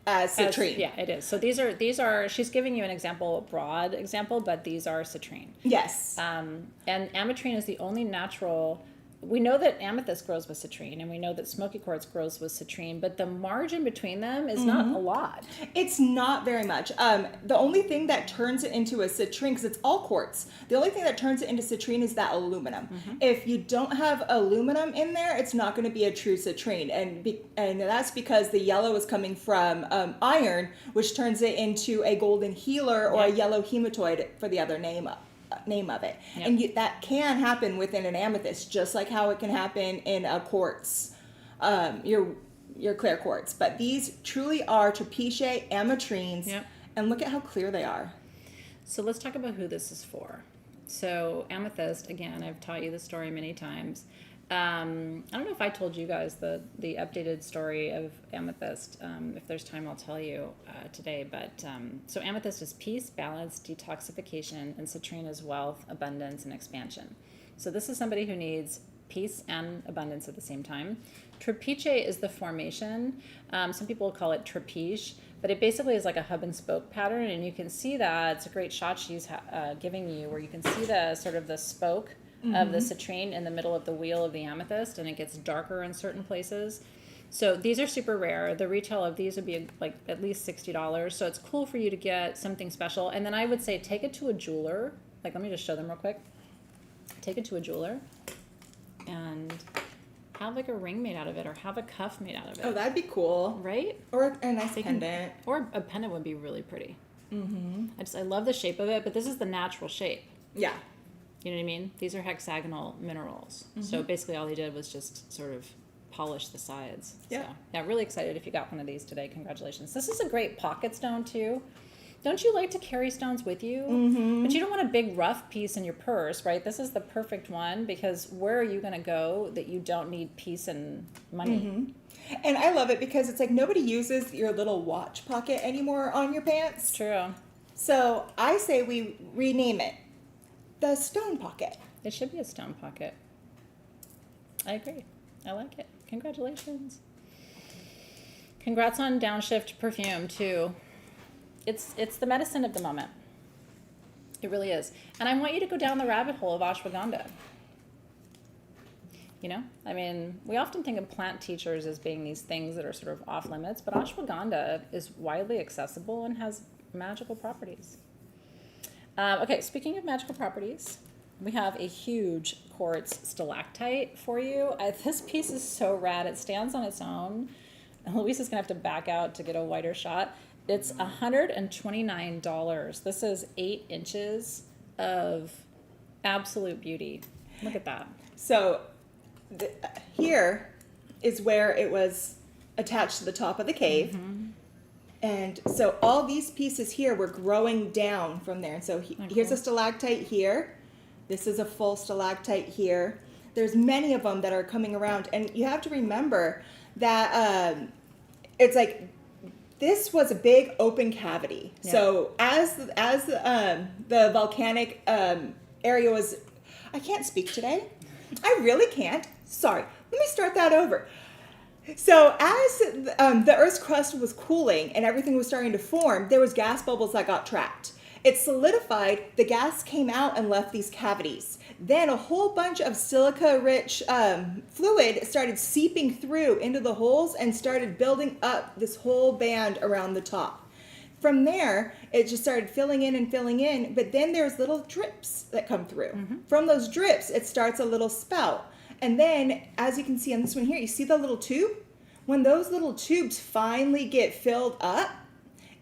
as citrine. Yeah, it is. So these are she's giving you an example, a broad example, but these are citrine. Yes. And ametrine is the only natural. We know that amethyst grows with citrine, and we know that smoky quartz grows with citrine, but the margin between them is not a lot. It's not very much. The only thing that turns it into a citrine, because it's all quartz, the only thing that turns it into citrine is that aluminum. If you don't have aluminum in there, it's not going to be a true citrine, and that's because the yellow is coming from iron, which turns it into a golden healer or a yellow hematoid for the other name of it. Yep. And that can happen within an amethyst, just like how it can happen in a quartz, your clear quartz. But these truly are trapezium ametrines. Yep. And look at how clear they are. So let's talk about who this is for. So amethyst, again, I've taught you the story many times. I don't know if I told you guys the updated story of amethyst. If there's time, I'll tell you today. But so amethyst is peace, balance, detoxification, and citrine is wealth, abundance, and expansion. So this is somebody who needs peace and abundance at the same time. Trapezium is the formation. Some people call it trapeze, but it basically is like a hub and spoke pattern, and you can see that. It's a great shot she's giving you, where you can see the sort of the spoke of the citrine in the middle of the wheel of the amethyst, and it gets darker in certain places. So these are super rare. The retail of these would be like at least $60. So it's cool for you to get something special. And then I would say take it to a jeweler. Like, let me just show them real quick. Take it to a jeweler and have like a ring made out of it, or have a cuff made out of it. Oh, that'd be cool. Right? Or a nice pendant. Or a pendant would be really pretty. I love the shape of it, but this is the natural shape. Yeah. You know what I mean? These are hexagonal minerals. So basically all they did was just sort of polish the sides. Yeah. So, yeah, really excited if you got one of these today. Congratulations. This is a great pocket stone too. Don't you like to carry stones with you? But you don't want a big rough piece in your purse, right? This is the perfect one, because where are you going to go that you don't need peace and money? And I love it because it's like nobody uses your little watch pocket anymore on your pants. It's true. So I say we rename it the stone pocket. It should be a stone pocket. I agree. I like it. Congratulations. Congrats on Downshift perfume too. It's the medicine of the moment. It really is. And I want you to go down the rabbit hole of ashwagandha. You know, I mean, we often think of plant teachers as being these things that are sort of off limits, but ashwagandha is widely accessible and has magical properties. Okay, speaking of magical properties, we have a huge quartz stalactite for you. This piece is so rad. It stands on its own. And Luis is going to have to back out to get a wider shot. It's $129. This is 8 inches of absolute beauty. Look at that. So here is where it was attached to the top of the cave. And so all these pieces here were growing down from there. And so here's a stalactite here. This is a full stalactite here. There's many of them that are coming around. And you have to remember that it's like this was a big open cavity. Yeah. So as the volcanic area was, I can't speak today. I really can't. Sorry. Let me start that over. So as the Earth's crust was cooling and everything was starting to form, there was gas bubbles that got trapped. It solidified, the gas came out and left these cavities. Then a whole bunch of silica-rich fluid started seeping through into the holes and started building up this whole band around the top. From there, it just started filling in, but then there's little drips that come through. From those drips, it starts a little spout. And then, as you can see on this one here, you see the little tube? When those little tubes finally get filled up,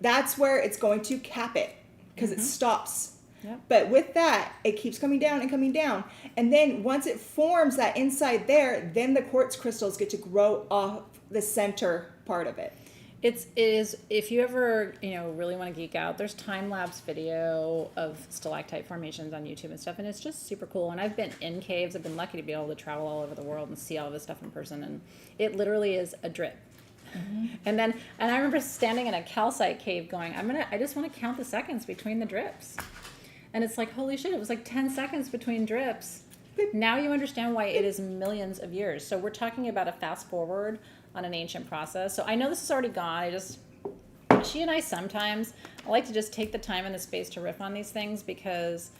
that's where it's going to cap it, because it stops. Yep. But with that, it keeps coming down and coming down. And then once it forms that inside there, then the quartz crystals get to grow off the center part of it. It is, if you ever, really want to geek out, there's time-lapse video of stalactite formations on YouTube and stuff, and it's just super cool. And I've been in caves. I've been lucky to be able to travel all over the world and see all this stuff in person, and it literally is a drip. And I remember standing in a calcite cave going, I just want to count the seconds between the drips. And it's like, holy shit, it was like 10 seconds between drips. Now you understand why it is millions of years. So we're talking about a fast forward on an ancient process. So I know this is already gone. she and I sometimes, I like to just take the time and the space to riff on these things because,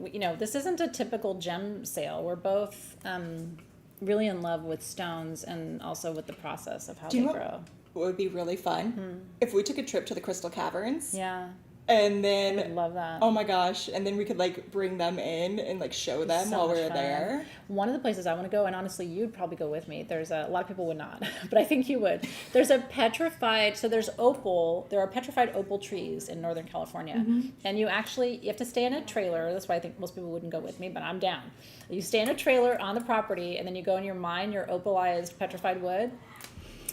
you know, this isn't a typical gem sale. We're both really in love with stones and also with the process of how they grow. What would be really fun if we took a trip to the Crystal Caverns. Yeah. And then I would love that. Oh my gosh. And then we could like bring them in and like show them while we were there. One of the places I want to go, and honestly you'd probably go with me, there's a lot of people would not, but I think you would. There's a petrified, so there are petrified opal trees in Northern California. And you have to stay in a trailer. That's why I think most people wouldn't go with me, but I'm down. You stay in a trailer on the property and then you go and you mine your opalized petrified wood.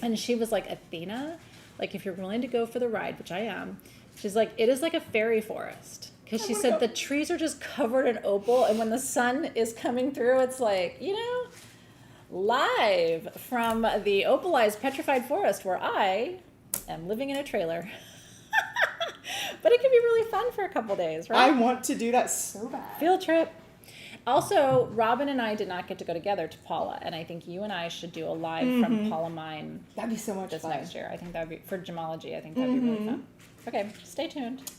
And she was like, Athena, like if you're willing to go for the ride, which I am, she's like, it is like a fairy forest. Because she said the trees are just covered in opal. And when the sun is coming through, it's like, you know, live from the opalized petrified forest where I am living in a trailer. But it could be really fun for a couple days, right? I want to do that so bad. Field trip. Also, Robin and I did not get to go together to Paula, and I think you and I should do a live from Paula Mine. That'd be so much fun. Next year. I think that'd be, for gemology, I think that'd be really fun. Okay, stay tuned.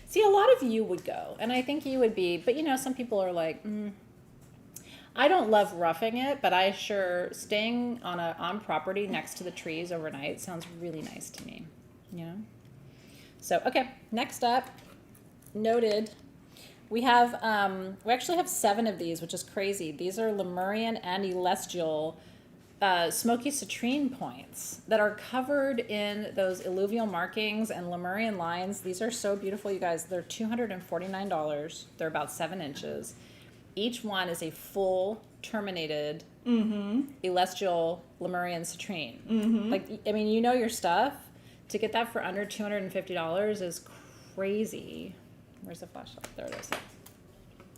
See, a lot of you would go, and I think you would be, but you know, some people are like, I don't love roughing it, but I sure, staying on property next to the trees overnight sounds really nice to me, you know? So, okay, next up, noted. We actually have 7 of these, which is crazy. These are Lemurian and Celestial smoky citrine points that are covered in those alluvial markings and Lemurian lines. These are so beautiful, you guys. They're $249. They're about 7 inches. Each one is a full terminated Celestial Lemurian citrine. Like, I mean, you know your stuff. To get that for under $250 is crazy. Where's the flashlight? There it is.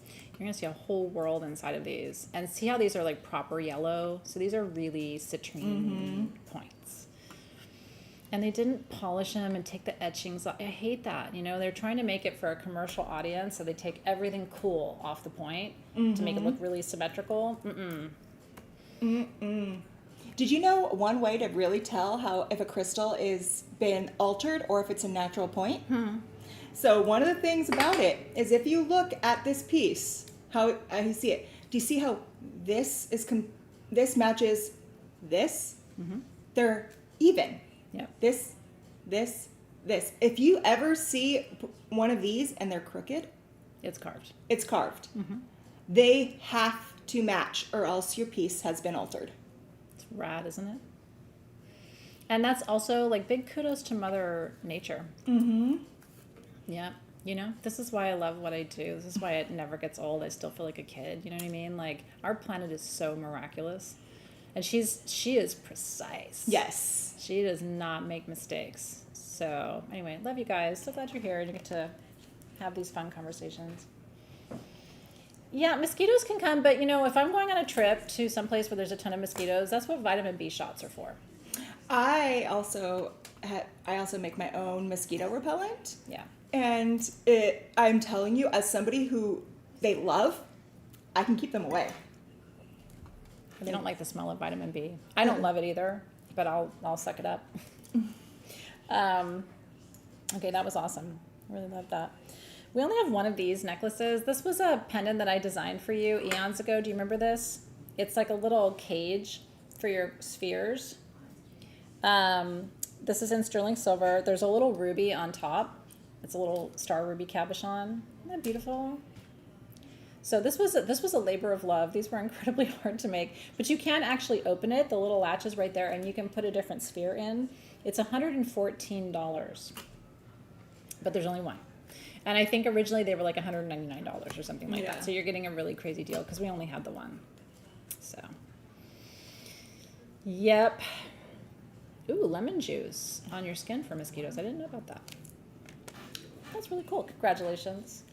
You're going to see a whole world inside of these. And see how these are like proper yellow? So these are really citrine points. And they didn't polish them and take the etchings off. I hate that. You know, they're trying to make it for a commercial audience, so they take everything cool off the point to make it look really symmetrical. Did you know one way to really tell how if a crystal is been altered or if it's a natural point? So one of the things about it is if you look at this piece, how you see it. Do you see how this matches this? They're even. Yeah. This. If you ever see one of these and they're crooked, It's carved. It's carved. They have to match or else your piece has been altered. It's rad, isn't it? And that's also like big kudos to Mother Nature. Yeah. You know, this is why I love what I do. This is why it never gets old. I still feel like a kid. You know what I mean? Like, our planet is so miraculous. And she is precise. Yes. She does not make mistakes. So, anyway, love you guys. So glad you're here and you get to have these fun conversations. Yeah, mosquitoes can come, but, you know, if I'm going on a trip to someplace where there's a ton of mosquitoes, that's what vitamin B shots are for. I also make my own mosquito repellent. Yeah. And I'm telling you, as somebody who they love, I can keep them away. They don't like the smell of vitamin B. I don't love it either, but I'll suck it up. Okay, that was awesome. Really love that. We only have one of these necklaces. This was a pendant that I designed for you eons ago. Do you remember this? It's like a little cage for your spheres. This is in sterling silver. There's a little ruby on top. It's a little star ruby cabochon. Isn't that beautiful? So this was a labor of love. These were incredibly hard to make, but you can actually open it. The little latch is right there, and you can put a different sphere in. It's $114, but there's only one. And I think originally they were like $199 or something like that. So you're getting a really crazy deal because we only had the one. So, yep. Ooh, lemon juice on your skin for mosquitoes. I didn't know about that. That's really cool. Congratulations.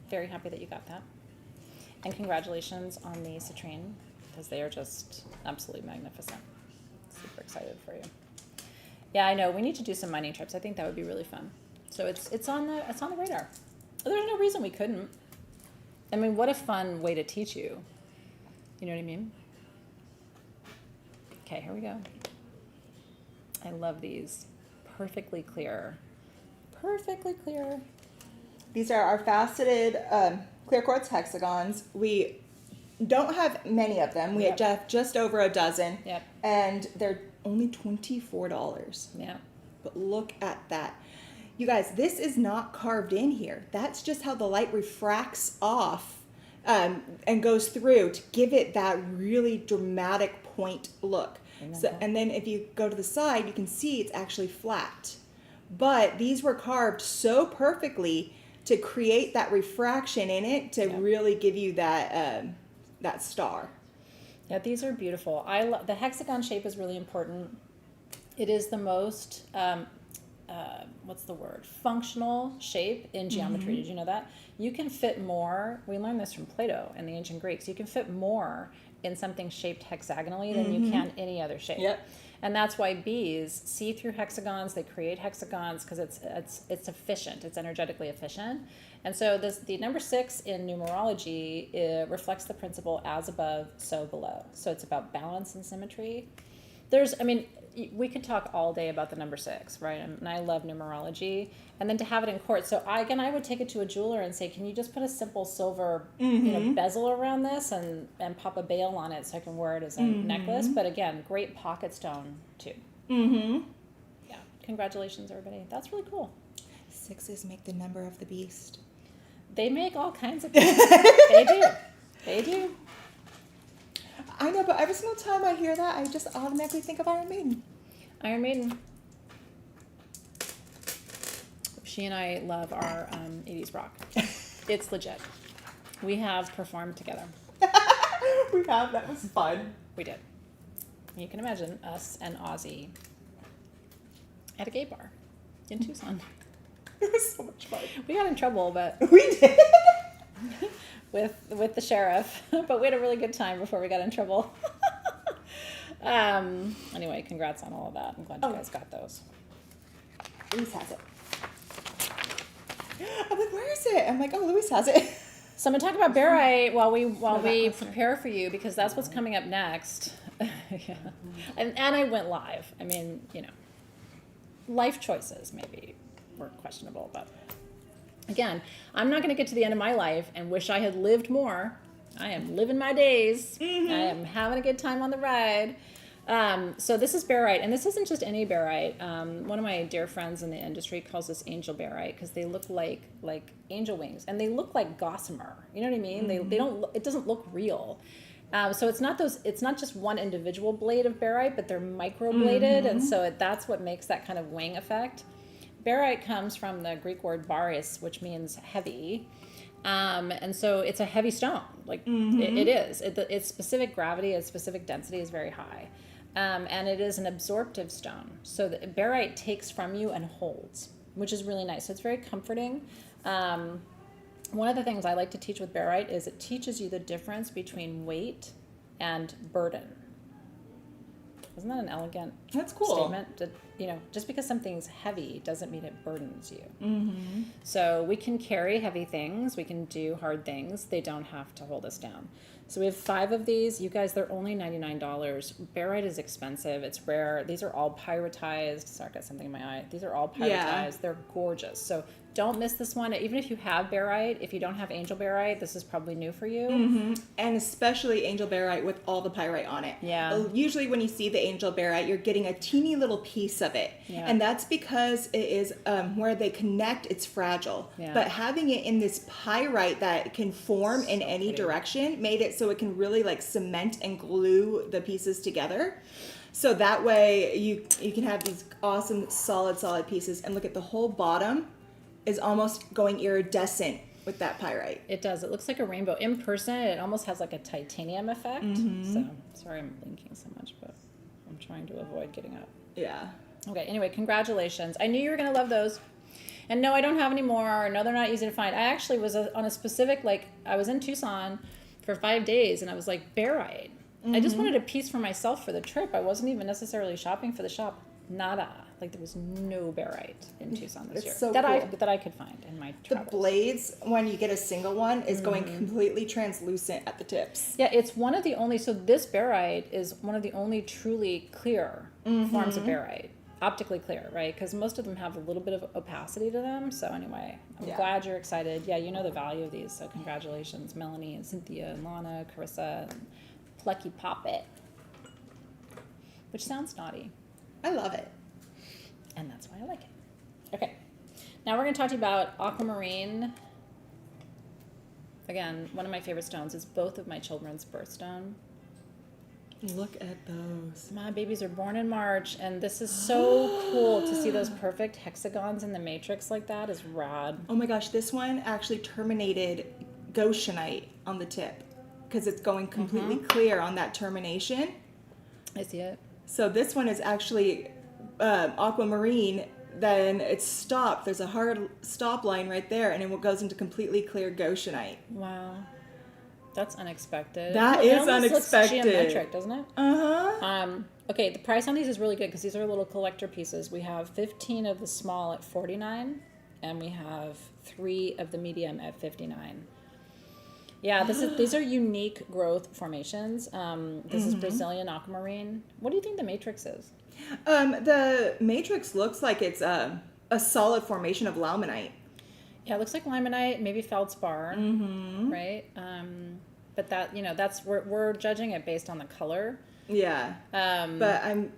Very happy that you got that. And congratulations on the citrine because they are just absolutely magnificent. Super excited for you. Yeah, I know. We need to do some mining trips. I think that would be really fun. So it's on the radar. There's no reason we couldn't. I mean, what a fun way to teach you. You know what I mean? Okay, here we go. I love these perfectly clear. Perfectly clear. These are our faceted clear quartz hexagons. We don't have many of them. We have just over a dozen. Yep. And they're only $24. Yeah. But look at that. You guys, this is not carved in here. That's just how the light refracts off and goes through to give it that really dramatic point look. So, and then if you go to the side, you can see it's actually flat. But these were carved so perfectly to create that refraction in it to really give you that that star. Yeah, these are beautiful. The hexagon shape is really important. It is the most what's the word? Functional shape in geometry. Did you know that? You can fit more. We learned this from Plato and the ancient Greeks. You can fit more in something shaped hexagonally than you can any other shape. Yep. And that's why bees see through hexagons. They create hexagons because it's efficient. It's energetically efficient. And so the number 6 in numerology, it reflects the principle as above, so below. So it's about balance and symmetry. We could talk all day about the number 6, right? And I love numerology. And then to have it in quartz. So I would take it to a jeweler and say, can you just put a simple silver bezel around this and pop a bail on it so I can wear it as a necklace? But again, great pocket stone too. Yeah. Congratulations, everybody. That's really cool. 6s make the number of the beast. They make all kinds of things. They do. They do. I know, but every single time I hear that, I just automatically think of Iron Maiden. Iron Maiden. She and I love our 80s rock. It's legit. We have performed together. We have. That was fun. We did. You can imagine us and Ozzy at a gay bar in Tucson. It was so much fun. We got in trouble, but We did. with the sheriff, but we had a really good time before we got in trouble. Anyway, congrats on all of that. I'm glad you guys got those. Luis has it. I'm like, where is it? I'm like, oh, Luis has it. So I'm gonna talk about barite while we prepare for you, because that's what's coming up next. Yeah. And I went live. I mean, life choices maybe were questionable, but again, I'm not going to get to the end of my life and wish I had lived more. I am living my days. I am having a good time on the ride. So this is barite, and this isn't just any barite. One of my dear friends in the industry calls this angel barite because they look like angel wings, and they look like gossamer. You know what I mean? They don't. It doesn't look real. So it's not just one individual blade of barite, but they're microbladed, and so that's what makes that kind of wing effect. Barite comes from the Greek word baris, which means heavy. And so it's a heavy stone. It is. Its specific gravity, its specific density is very high. And it is an absorptive stone. So the barite takes from you and holds, which is really nice. So it's very comforting. One of the things I like to teach with barite is it teaches you the difference between weight and burden. Isn't that an elegant That's cool. statement? Just because something's heavy doesn't mean it burdens you. So we can carry heavy things. We can do hard things. They don't have to hold us down. So we have 5 of these. You guys, they're only $99. Barite is expensive. It's rare. These are all pyritized. Sorry, I got something in my eye. These are all pyritized. Yeah. They're gorgeous. So don't miss this one. Even if you have barite, if you don't have angel barite, this is probably new for you. And especially angel barite with all the pyrite on it. Yeah. Usually when you see the angel barite, you're getting a teeny little piece of it. Yeah. And that's because it is where they connect, it's fragile. Yeah. But having it in this pyrite that can form in any direction made it so it can really cement and glue the pieces together. So that way you can have these awesome solid pieces. And look at the whole bottom is almost going iridescent with that pyrite. It does. It looks like a rainbow. In person, it almost has like a titanium effect. So, sorry I'm blinking so much, but I'm trying to avoid getting up. Yeah. Okay, anyway, congratulations. I knew you were going to love those. And no, I don't have any more. No, they're not easy to find. I actually was on a specific, I was in Tucson for 5 days, and I was like, barite. I just wanted a piece for myself for the trip. I wasn't even necessarily shopping for the shop. Nada. There was no barite in Tucson this year so that cool. I could find in my travels. The blades, when you get a single one, is going completely translucent at the tips. Yeah, it's one of the only. So this barite is one of the only truly clear forms of barite. optically clear, right? Because most of them have a little bit of opacity to them. So anyway, I'm Yeah. glad you're excited. Yeah, you know the value of these. So congratulations, Melanie and Cynthia and Lana, Carissa, and Plucky Poppet, which sounds naughty. I love it. And that's why I like it. Okay. Now we're going to talk to you about aquamarine. Again, one of my favorite stones is both of my children's birthstone. Look at those. My babies are born in March, and this is so cool to see those perfect hexagons in the matrix like that is rad. Oh my gosh, this one actually terminated goshenite on the tip because it's going completely clear on that termination. I see it. So this one is actually aquamarine, then it's stopped. There's a hard stop line right there, and it goes into completely clear goshenite. Wow. That's unexpected. That It is almost looks unexpected. geometric, doesn't it? Uh-huh. Okay, the price on these is really good because these are little collector pieces. We have 15 of the small at $49, and we have 3 of the medium at $59. Yeah, these are unique growth formations. This is Brazilian aquamarine. What do you think the matrix is? The matrix looks like it's a solid formation of laumanite. Yeah, it looks like limonite, maybe feldspar, right? But that, that's we're judging it based on the color. Yeah. But I'm.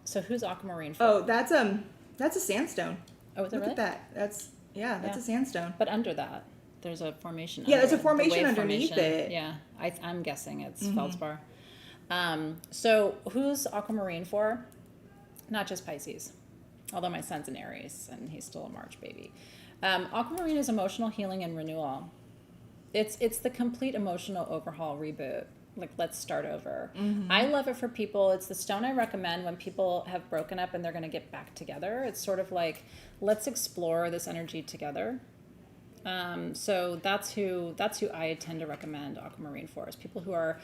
So who's aquamarine for? Oh, that's a sandstone. Oh, is it Look really? at that. That's a sandstone. But under that, there's a formation. Yeah, there's a the formation wave underneath formation. it. Yeah, I'm guessing it's feldspar. So who's aquamarine for? Not just Pisces, although my son's an Aries and he's still a March baby. Aquamarine is emotional healing and renewal. It's the complete emotional overhaul reboot. Like, let's start over. I love it for people. It's the stone I recommend when people have broken up and they're going to get back together. It's sort of like, let's explore this energy together. So that's who I tend to recommend aquamarine for, is people who are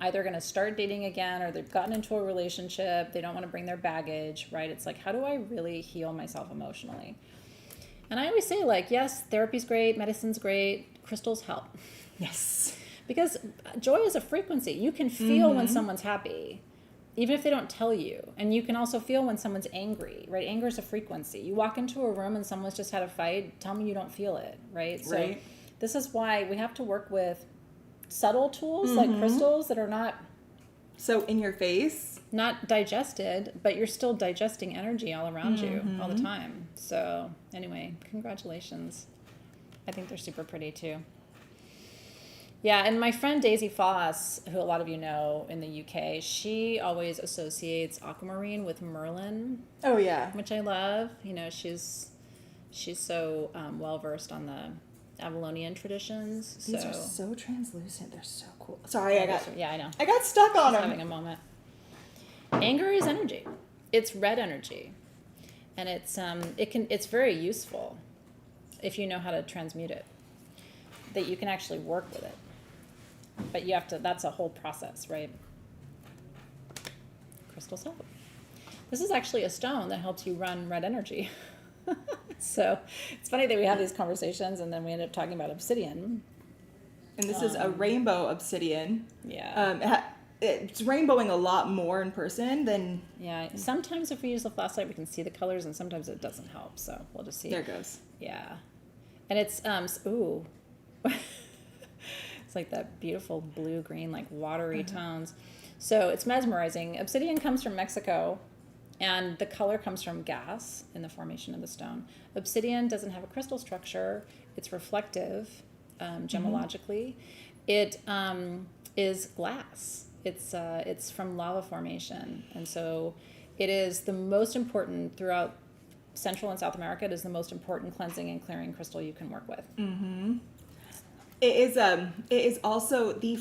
either going to start dating again, or they've gotten into a relationship. They don't want to bring their baggage, right? It's like, how do I really heal myself emotionally? And I always say, like, yes, therapy's great, medicine's great, crystals help. Yes. Because joy is a frequency. You can feel when someone's happy, even if they don't tell you. And you can also feel when someone's angry, right? Anger is a frequency. You walk into a room and someone's just had a fight, tell me you don't feel it, right? So this is why we have to work with subtle tools like crystals that are not so in your face, not digested, but you're still digesting energy all around you all the time. So anyway, congratulations. I think they're super pretty too. Yeah, and my friend Daisy Foss, who a lot of you know in the UK, she always associates aquamarine with Merlin. Oh yeah, which I love. She's so well versed on the Avalonian traditions. These are so translucent. They're so cool. Sorry, I know. I got stuck on them. Having a moment. Anger is energy. It's red energy, and it's very useful if you know how to transmute it. That you can actually work with it. But you have to, that's a whole process, right? Crystal soap. This is actually a stone that helps you run red energy. So it's funny that we have these conversations and then we end up talking about obsidian. And this is a rainbow obsidian. Yeah. It's rainbowing a lot more in person than... Yeah. Sometimes if we use the flashlight, we can see the colors, and sometimes it doesn't help. So we'll just see. There it goes. Yeah. And it's, ooh. It's like that beautiful blue-green, like watery tones. So it's mesmerizing. Obsidian comes from Mexico, and the color comes from gas in the formation of the stone. Obsidian doesn't have a crystal structure. It's reflective, gemologically. It is glass. It's from lava formation. And so it is the most important throughout Central and South America. It is the most important cleansing and clearing crystal you can work with. It is also the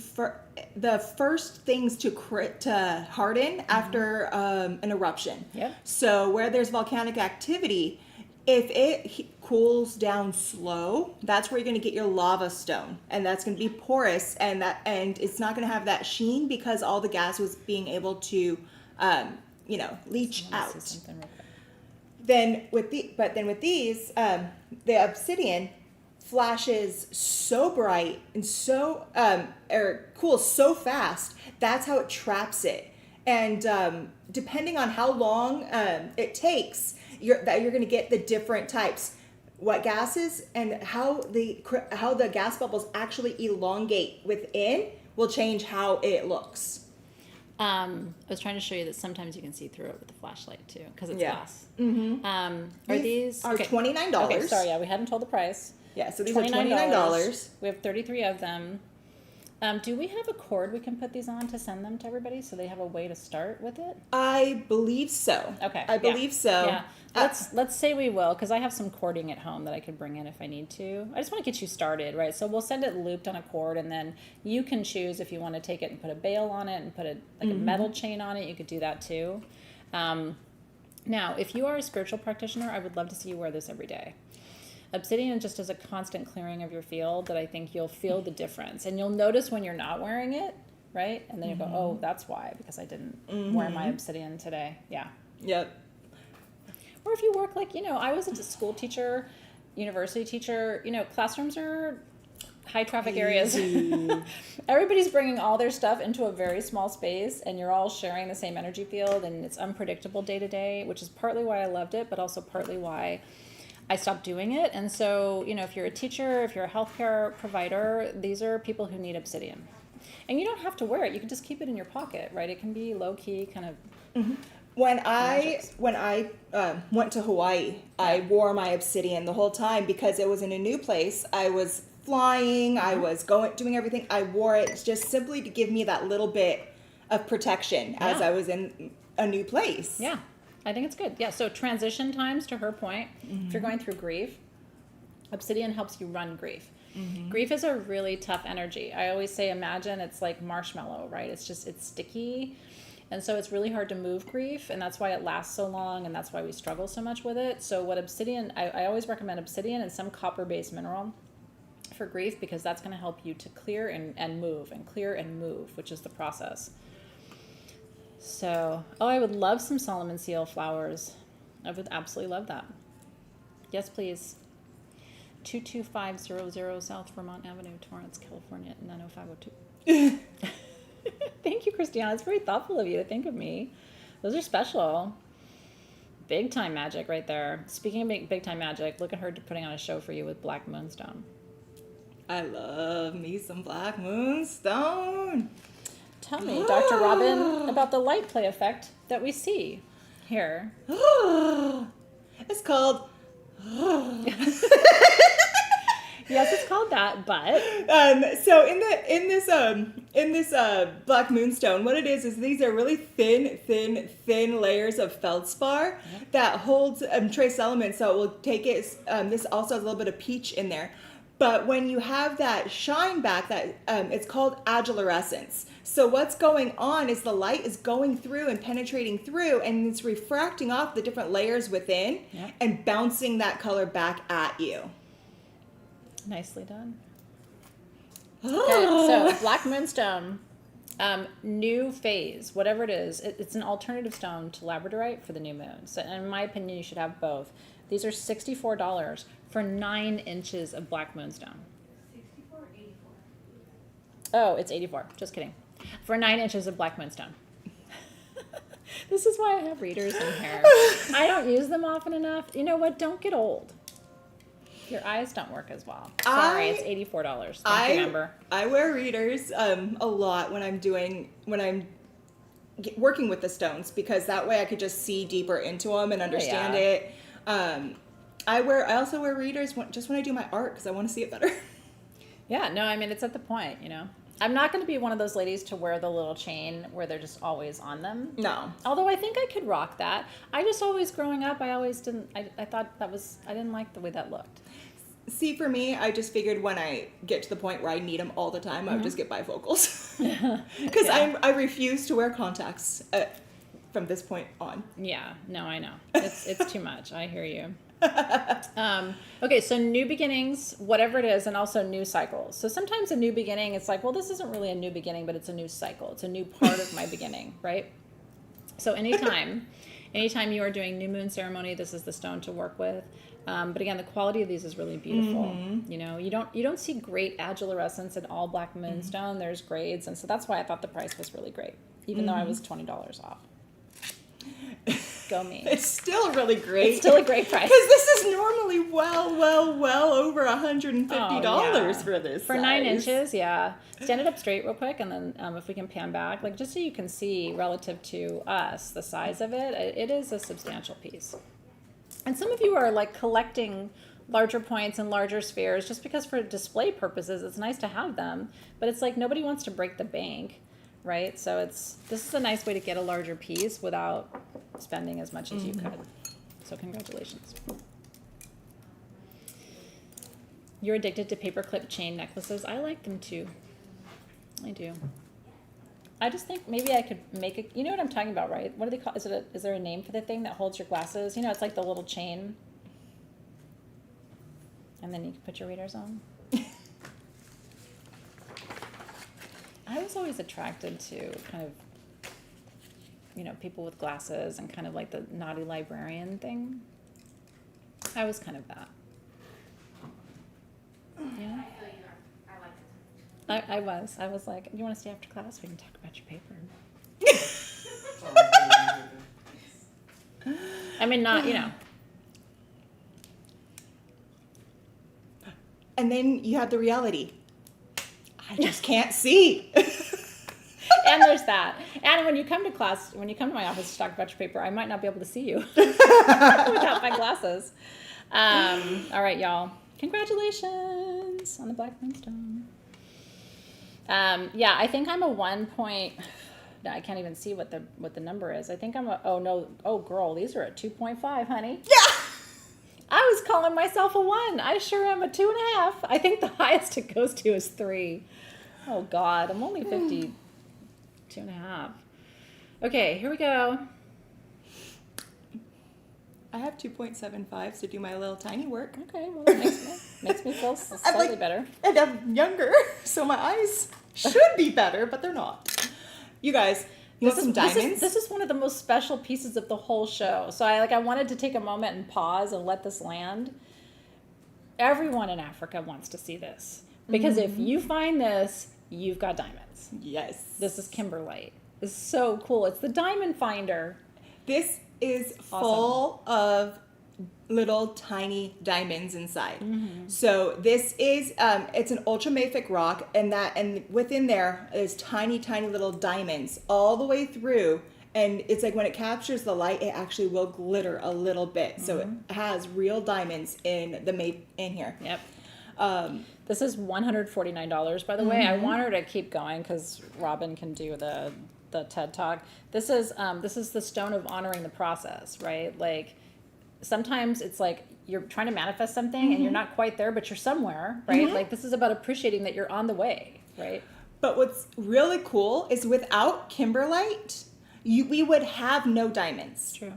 first things to harden after an eruption. Yep. So where there's volcanic activity, if it cools down slow, that's where you're going to get your lava stone, and that's going to be porous, and it's not going to have that sheen because all the gas was being able to, leach out. Then with these, the obsidian flashes so bright and so cools so fast. That's how it traps it, And depending on how long it takes, you're going to get the different types, what gases, and how the gas bubbles actually elongate within will change how it looks. I was trying to show you that sometimes you can see through it with the flashlight too, because it's Yeah. glass. Mm-hmm. These are $29. Okay, sorry, yeah, we hadn't told the price. Yeah, so these are $29. We have 33 of them. Do we have a cord we can put these on to send them to everybody so they have a way to start with it? I believe so. Okay. I believe so. Yeah. Let's say we will, because I have some cording at home that I could bring in if I need to. I just want to get you started, right? So we'll send it looped on a cord, and then you can choose if you want to take it and put a bail on it and put a metal chain on it. You could do that too. Now, if you are a spiritual practitioner, I would love to see you wear this every day. Obsidian just does a constant clearing of your field that I think you'll feel the difference. And you'll notice when you're not wearing it, right? And then you go, oh, that's why, because I didn't wear my obsidian today. Yeah. Yep. Or if you work like, I was a school teacher, university teacher, classrooms are high traffic areas. Everybody's bringing all their stuff into a very small space, and you're all sharing the same energy field, and it's unpredictable day to day, which is partly why I loved it, but also partly why I stopped doing it. And so, if you're a teacher, if you're a healthcare provider, these are people who need obsidian. And you don't have to wear it. You can just keep it in your pocket, right? It can be low key, kind of. Mm-hmm. When I went to Hawaii, I wore my obsidian the whole time because it was in a new place. I was flying. I was doing everything. I wore it just simply to give me that little bit of protection as I was in a new place. Yeah. I think it's good. Yeah. So transition times, to her point, if you're going through grief, obsidian helps you run grief. Grief is a really tough energy. I always say, imagine it's like marshmallow, right? It's sticky. And so it's really hard to move grief. And that's why it lasts so long. And that's why we struggle so much with it. So what obsidian, I always recommend obsidian and some copper-based mineral for grief, because that's going to help you to clear and move, and clear and move, which is the process. So, I would love some Solomon seal flowers. I would absolutely love that. Yes, please. 22500 South Vermont Avenue, Torrance, California, 90502. Thank you, Christiana. It's very thoughtful of you to think of me. Those are special. Big time magic right there. Speaking of big time magic, look at her putting on a show for you with Black Moonstone. I love me some Black Moonstone. Tell me, Dr. Robin, about the light play effect that we see here. It's called... Yes, it's called that, but... So in this Black Moonstone, what it is these are really thin layers of feldspar that holds trace elements. So it will take it... this also has a little bit of peach in there. But when you have that shine back, that it's called agilurescence. So what's going on is the light is going through and penetrating through, and it's refracting off the different layers within and bouncing that color back at you. Nicely done. Okay, so Black Moonstone, new phase, whatever it is, it's an alternative stone to labradorite for the new moon. So in my opinion, you should have both. These are $64 for 9 inches of Black Moonstone. 64 or 84? Oh, it's 84. Just kidding. For 9 inches of Black Moonstone. This is why I have readers in here. I don't use them often enough. You know what? Don't get old. Your eyes don't work as well. Sorry, it's $84. Thank you, Amber. I wear readers a lot when I'm working with the stones, because that way I could just see deeper into them and understand it. I also wear readers just when I do my art, because I want to see it better. Yeah, no, I mean, it's at the point, I'm not going to be one of those ladies to wear the little chain where they're just always on them. No. Although I think I could rock that. I just always, growing up, I always didn't, I thought I didn't like the way that looked. See, for me, I just figured when I get to the point where I need them all the time, I would just get bifocals. Because I refuse to wear contacts from this point on. Yeah, no, I know. It's too much. I hear you. Okay, so new beginnings, whatever it is, and also new cycles. So sometimes a new beginning, it's like, well, this isn't really a new beginning, but it's a new cycle. It's a new part of my beginning, right? So anytime you are doing new moon ceremony, this is the stone to work with. But again, the quality of these is really beautiful. You know, you don't see great agilurescence in all black moonstone. There's grades, and so that's why I thought the price was really great, even though I was $20 off. Go me. It's still really great. It's still a great price. Because this is normally well over $150 for this For size. 9 inches, yeah. Stand it up straight real quick, and then if we can pan back, like just so you can see relative to us, the size of it, it is a substantial piece. And some of you are like collecting larger points and larger spheres just because for display purposes, it's nice to have them, but it's like nobody wants to break the bank, right? So this is a nice way to get a larger piece without spending as much as you could. So congratulations. You're addicted to paperclip chain necklaces. I like them too. I do. I just think maybe I could make it. You know what I'm talking about, right? What do they call? Is there a name for the thing that holds your glasses? You know, it's like the little chain, and then you can put your readers on. I was always attracted to kind of, you know, people with glasses and kind of like the naughty librarian thing. I was kind of that. Yeah. I was like, you want to stay after class? We can talk about your paper. I mean, not, you know. And then you have the reality. I just can't see. And there's that. And when you come to class, when you come to my office to talk about your paper, I might not be able to see you without my glasses. All right, y'all. Congratulations on the Black Moonstone. Yeah, I think I'm a 1 point. No, I can't even see what the number is. I think I'm a. Oh no. Oh girl, these are a 2.5, honey. Yeah. I was calling myself a 1. I sure am a 2.5. I think the highest it goes to is 3. Oh God, I'm only 52.5. Okay, here we go. I have 2.75 to do my little tiny work. Okay, well that makes me feel slightly better. And I'm younger, so my eyes should be better, but they're not. You guys, you want some diamonds? This is one of the most special pieces of the whole show. So I wanted to take a moment and pause and let this land. Everyone in Africa wants to see this. Because if you find this, you've got diamonds. Yes. This is kimberlite. This is so cool. It's the diamond finder. This is full of little tiny diamonds inside. So this is it's an ultramafic rock, and within there is tiny little diamonds all the way through, and it's like when it captures the light, it actually will glitter a little bit. So it has real diamonds in here. Yep. This is $149, by the way. I want her to keep going because Robin can do the TED Talk. This is the stone of honoring the process, right? Like sometimes it's like you're trying to manifest something and you're not quite there, but you're somewhere, right? Like this is about appreciating that you're on the way, right? But what's really cool is without kimberlite, we would have no diamonds. True.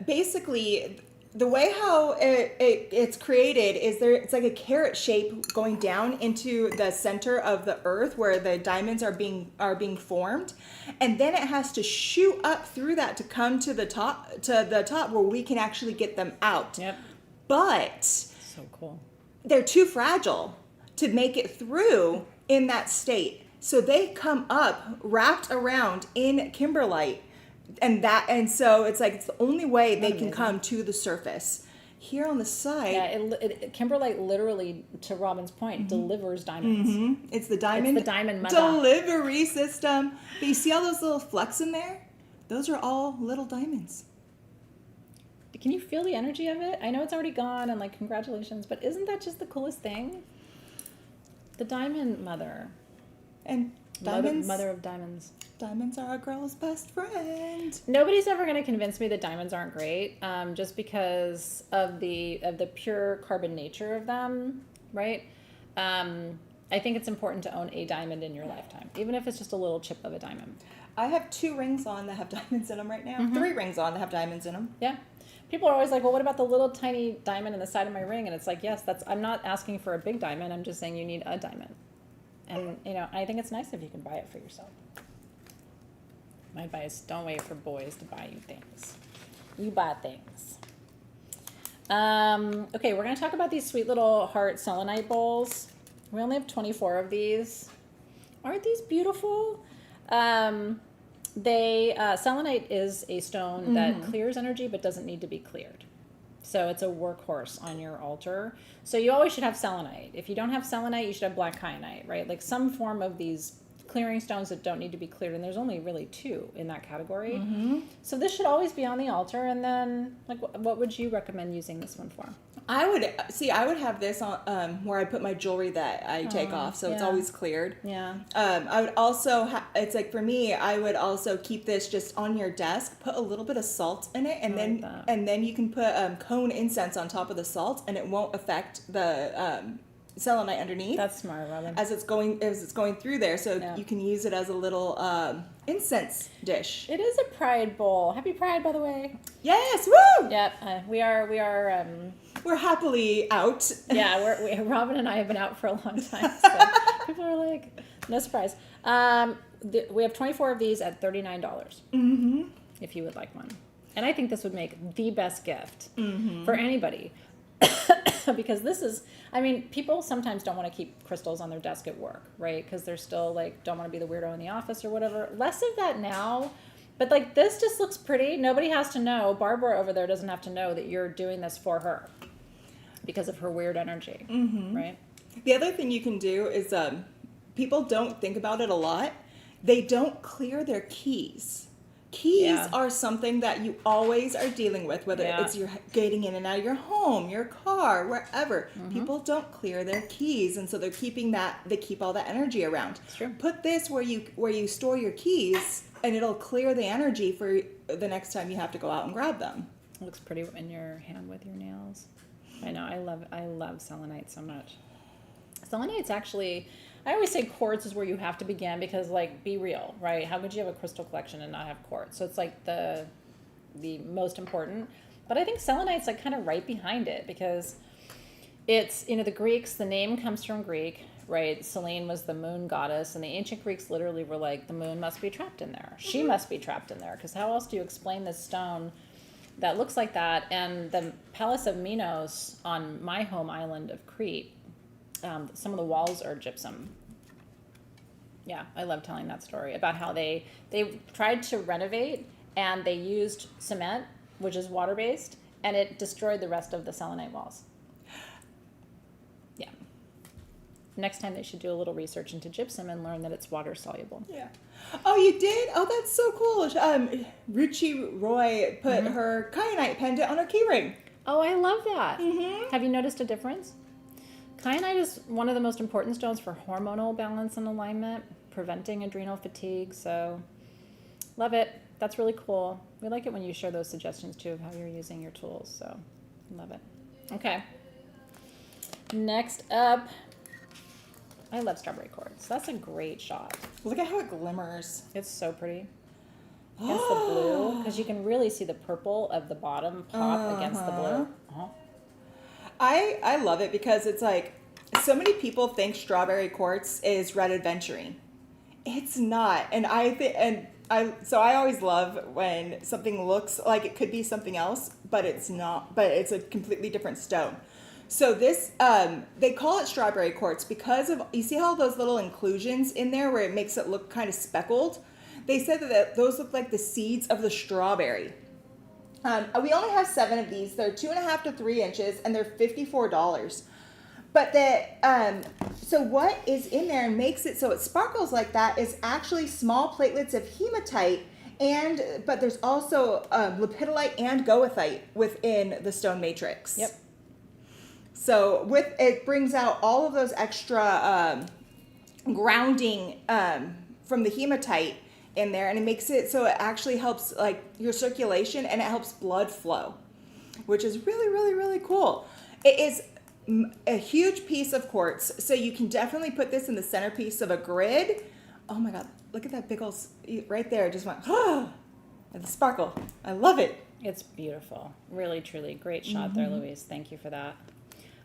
Basically, the way how it's created is it's like a carrot shape going down into the center of the earth where the diamonds are being formed, and then it has to shoot up through that to come to the top where we can actually get them out. Yep. But So cool. they're too fragile to make it through in that state, so they come up wrapped around in kimberlite. And so it's like it's the only way they can come to the surface. Here on the side, Yeah, kimberlite literally, to Robin's point, delivers diamonds. it's the diamond mother. delivery system. But you see all those little flecks in there? Those are all little diamonds. Can you feel the energy of it? I know it's already gone and like congratulations, but isn't that just the coolest thing? The diamond mother. And diamonds, Mother of diamonds. Diamonds are a girl's best friend. Nobody's ever going to convince me that diamonds aren't great, just because of the pure carbon nature of them, right? I think it's important to own a diamond in your lifetime, even if it's just a little chip of a diamond. I have 2 rings on that have diamonds in them right now. 3 rings on that have diamonds in them. Yeah. People are always like, well, what about the little tiny diamond in the side of my ring? And it's like, yes, I'm not asking for a big diamond. I'm just saying you need a diamond. And, I think it's nice if you can buy it for yourself. My advice, don't wait for boys to buy you things. You buy things. Okay, we're going to talk about these sweet little heart selenite bowls. We only have 24 of these. Aren't these beautiful? Selenite is a stone that clears energy but doesn't need to be cleared. So it's a workhorse on your altar. So you always should have selenite. If you don't have selenite, you should have black kyanite, right? Like some form of these clearing stones that don't need to be cleared, and there's only really 2 in that category. So this should always be on the altar. And then, like, what would you recommend using this one for? I would have this on where I put my jewelry that I take off, so it's always cleared. Yeah. I would also it's like for me, I would also keep this just on your desk, put a little bit of salt in it, and then you can put cone incense on top of the salt, and it won't affect the selenite underneath. That's smart, Robin. As it's going through there, so you can use it as a little incense dish. It is a Pride bowl. Happy Pride, by the way. Yes, woo! Yep, we are. We're happily out. Yeah, Robin and I have been out for a long time. So people are like, no surprise. We have 24 of these at $39. If you would like one, and I think this would make the best gift for anybody. Because this is, I mean, people sometimes don't want to keep crystals on their desk at work, right? Because they're still like, don't want to be the weirdo in the office or whatever. Less of that now, but like this just looks pretty. Nobody has to know. Barbara over there doesn't have to know that you're doing this for her because of her weird energy, right? The other thing you can do is, people don't think about it a lot. They don't clear their keys. Keys are something that you always are dealing with, whether it's you're getting in and out of your home, your car, wherever. People don't clear their keys, and so they keep all that energy around. That's true. Put this where you store your keys, and it'll clear the energy for the next time you have to go out and grab them. It looks pretty in your hand with your nails. I know, I love selenite so much. Selenite's actually, I always say quartz is where you have to begin because, like, be real, right? How could you have a crystal collection and not have quartz? So it's like the most important. But I think selenite's like kind of right behind it because it's, the Greeks, the name comes from Greek, right? Selene was the moon goddess, and the ancient Greeks literally were like, the moon must be trapped in there. She must be trapped in there, because how else do you explain this stone that looks like that? And the Palace of Minos on my home island of Crete, some of the walls are gypsum. Yeah, I love telling that story about how they tried to renovate and they used cement, which is water-based, and it destroyed the rest of the selenite walls. Yeah. Next time they should do a little research into gypsum and learn that it's water soluble. Yeah. Oh, you did? Oh, that's so cool. Ruchi Roy put her kyanite pendant on her keyring. Oh, I love that. Have you noticed a difference? Kyanite is one of the most important stones for hormonal balance and alignment, preventing adrenal fatigue. So, love it. That's really cool. We like it when you share those suggestions too of how you're using your tools. So, love it. Okay. Next up, I love strawberry quartz. That's a great shot. Look at how it glimmers. It's so pretty. Against the blue, because you can really see the purple of the bottom pop against the blue. I love it because it's like so many people think strawberry quartz is red adventuring. It's not, and I always love when something looks like it could be something else, but it's not. But it's a completely different stone. So this, they call it strawberry quartz because of, you see how those little inclusions in there where it makes it look kind of speckled? They said that those look like the seeds of the strawberry. We only have 7 of these. They're 2.5 to 3 inches, and they're $54. But so what is in there and makes it so it sparkles like that is actually small platelets of hematite, but there's also lepidolite and goethite within the stone matrix. Yep. So it brings out all of those extra grounding from the hematite in there, and it makes it so it actually helps like your circulation, and it helps blood flow, which is really, really, really cool. It is a huge piece of quartz, so you can definitely put this in the centerpiece of a grid. Oh my God, look at that big old, right there, it just went, and the sparkle. I love it. It's beautiful. Really, truly. Great shot there, Louise. Thank you for that.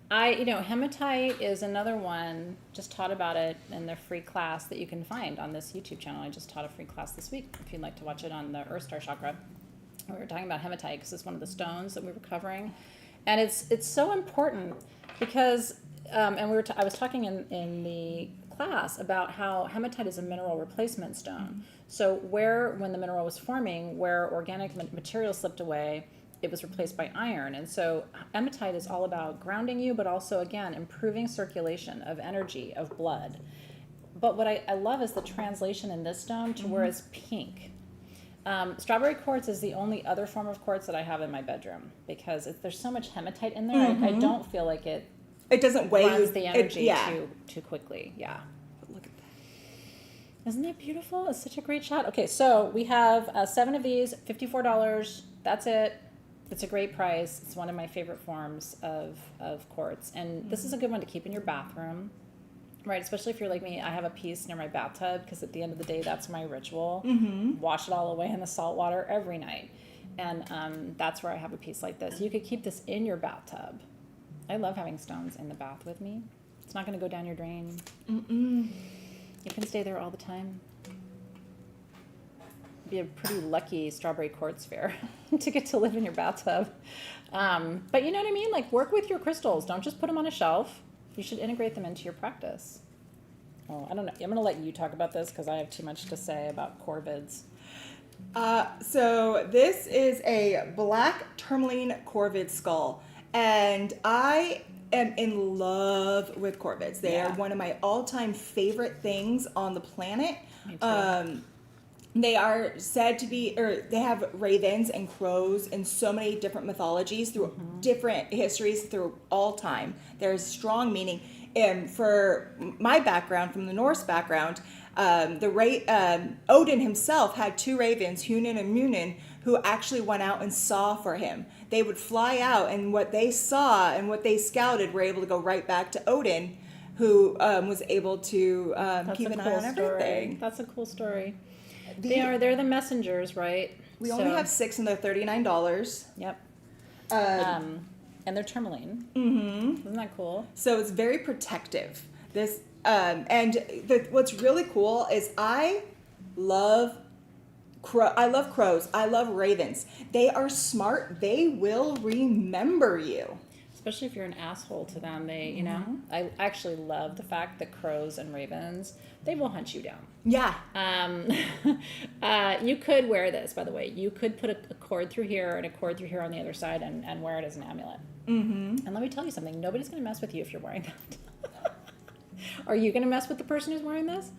Hematite is another one, just taught about it in the free class that you can find on this YouTube channel. I just taught a free class this week, if you'd like to watch it on the Earth Star Chakra. We were talking about hematite because it's one of the stones that we were covering. And it's so important because, and I was talking in the class about how hematite is a mineral replacement stone. So when the mineral was forming, where organic material slipped away, it was replaced by iron. And so hematite is all about grounding you, but also, again, improving circulation of energy, of blood. But what I love is the translation in this stone to where it's pink. Strawberry quartz is the only other form of quartz that I have in my bedroom because there's so much hematite in there. I don't feel like it doesn't weigh runs the energy yeah. too quickly. Yeah. Look at that. Isn't that beautiful? It's such a great shot. Okay, so we have 7 of these, $54. That's it. It's a great price. It's one of my favorite forms of quartz. And this is a good one to keep in your bathroom, right? Especially if you're like me. I have a piece near my bathtub because at the end of the day, that's my ritual. Wash it all away in the salt water every night. And that's where I have a piece like this. You could keep this in your bathtub. I love having stones in the bath with me. It's not going to go down your drain. It can stay there all the time. Be a pretty lucky strawberry quartz fair to get to live in your bathtub. But you know what I mean? Like, work with your crystals. Don't just put them on a shelf. You should integrate them into your practice. Oh, I don't know. I'm going to let you talk about this because I have too much to say about corvids. So this is a black tourmaline corvid skull. And I am in love with corvids. They are one of my all-time favorite things on the planet. Me too. They are said to be, or they have ravens and crows in so many different mythologies through different histories through all time. There's strong meaning. And for my background, from the Norse background, Odin himself had 2 ravens, Hunin and Munin, who actually went out and saw for him. They would fly out, and what they saw and what they scouted were able to go right back to Odin, who was able to keep an eye on everything. That's a cool story. They're the messengers, right? We only have 6 and they're $39. Yep. And they're tourmaline. Isn't that cool? So it's very protective. This what's really cool is I love crows. I love ravens. They are smart. They will remember you. Especially if you're an asshole to them. They, you know, I actually love the fact that crows and ravens, they will hunt you down. Yeah. You could wear this, by the way. You could put a cord through here and a cord through here on the other side and wear it as an amulet. And let me tell you something. Nobody's going to mess with you if you're wearing that. Are you going to mess with the person who's wearing this?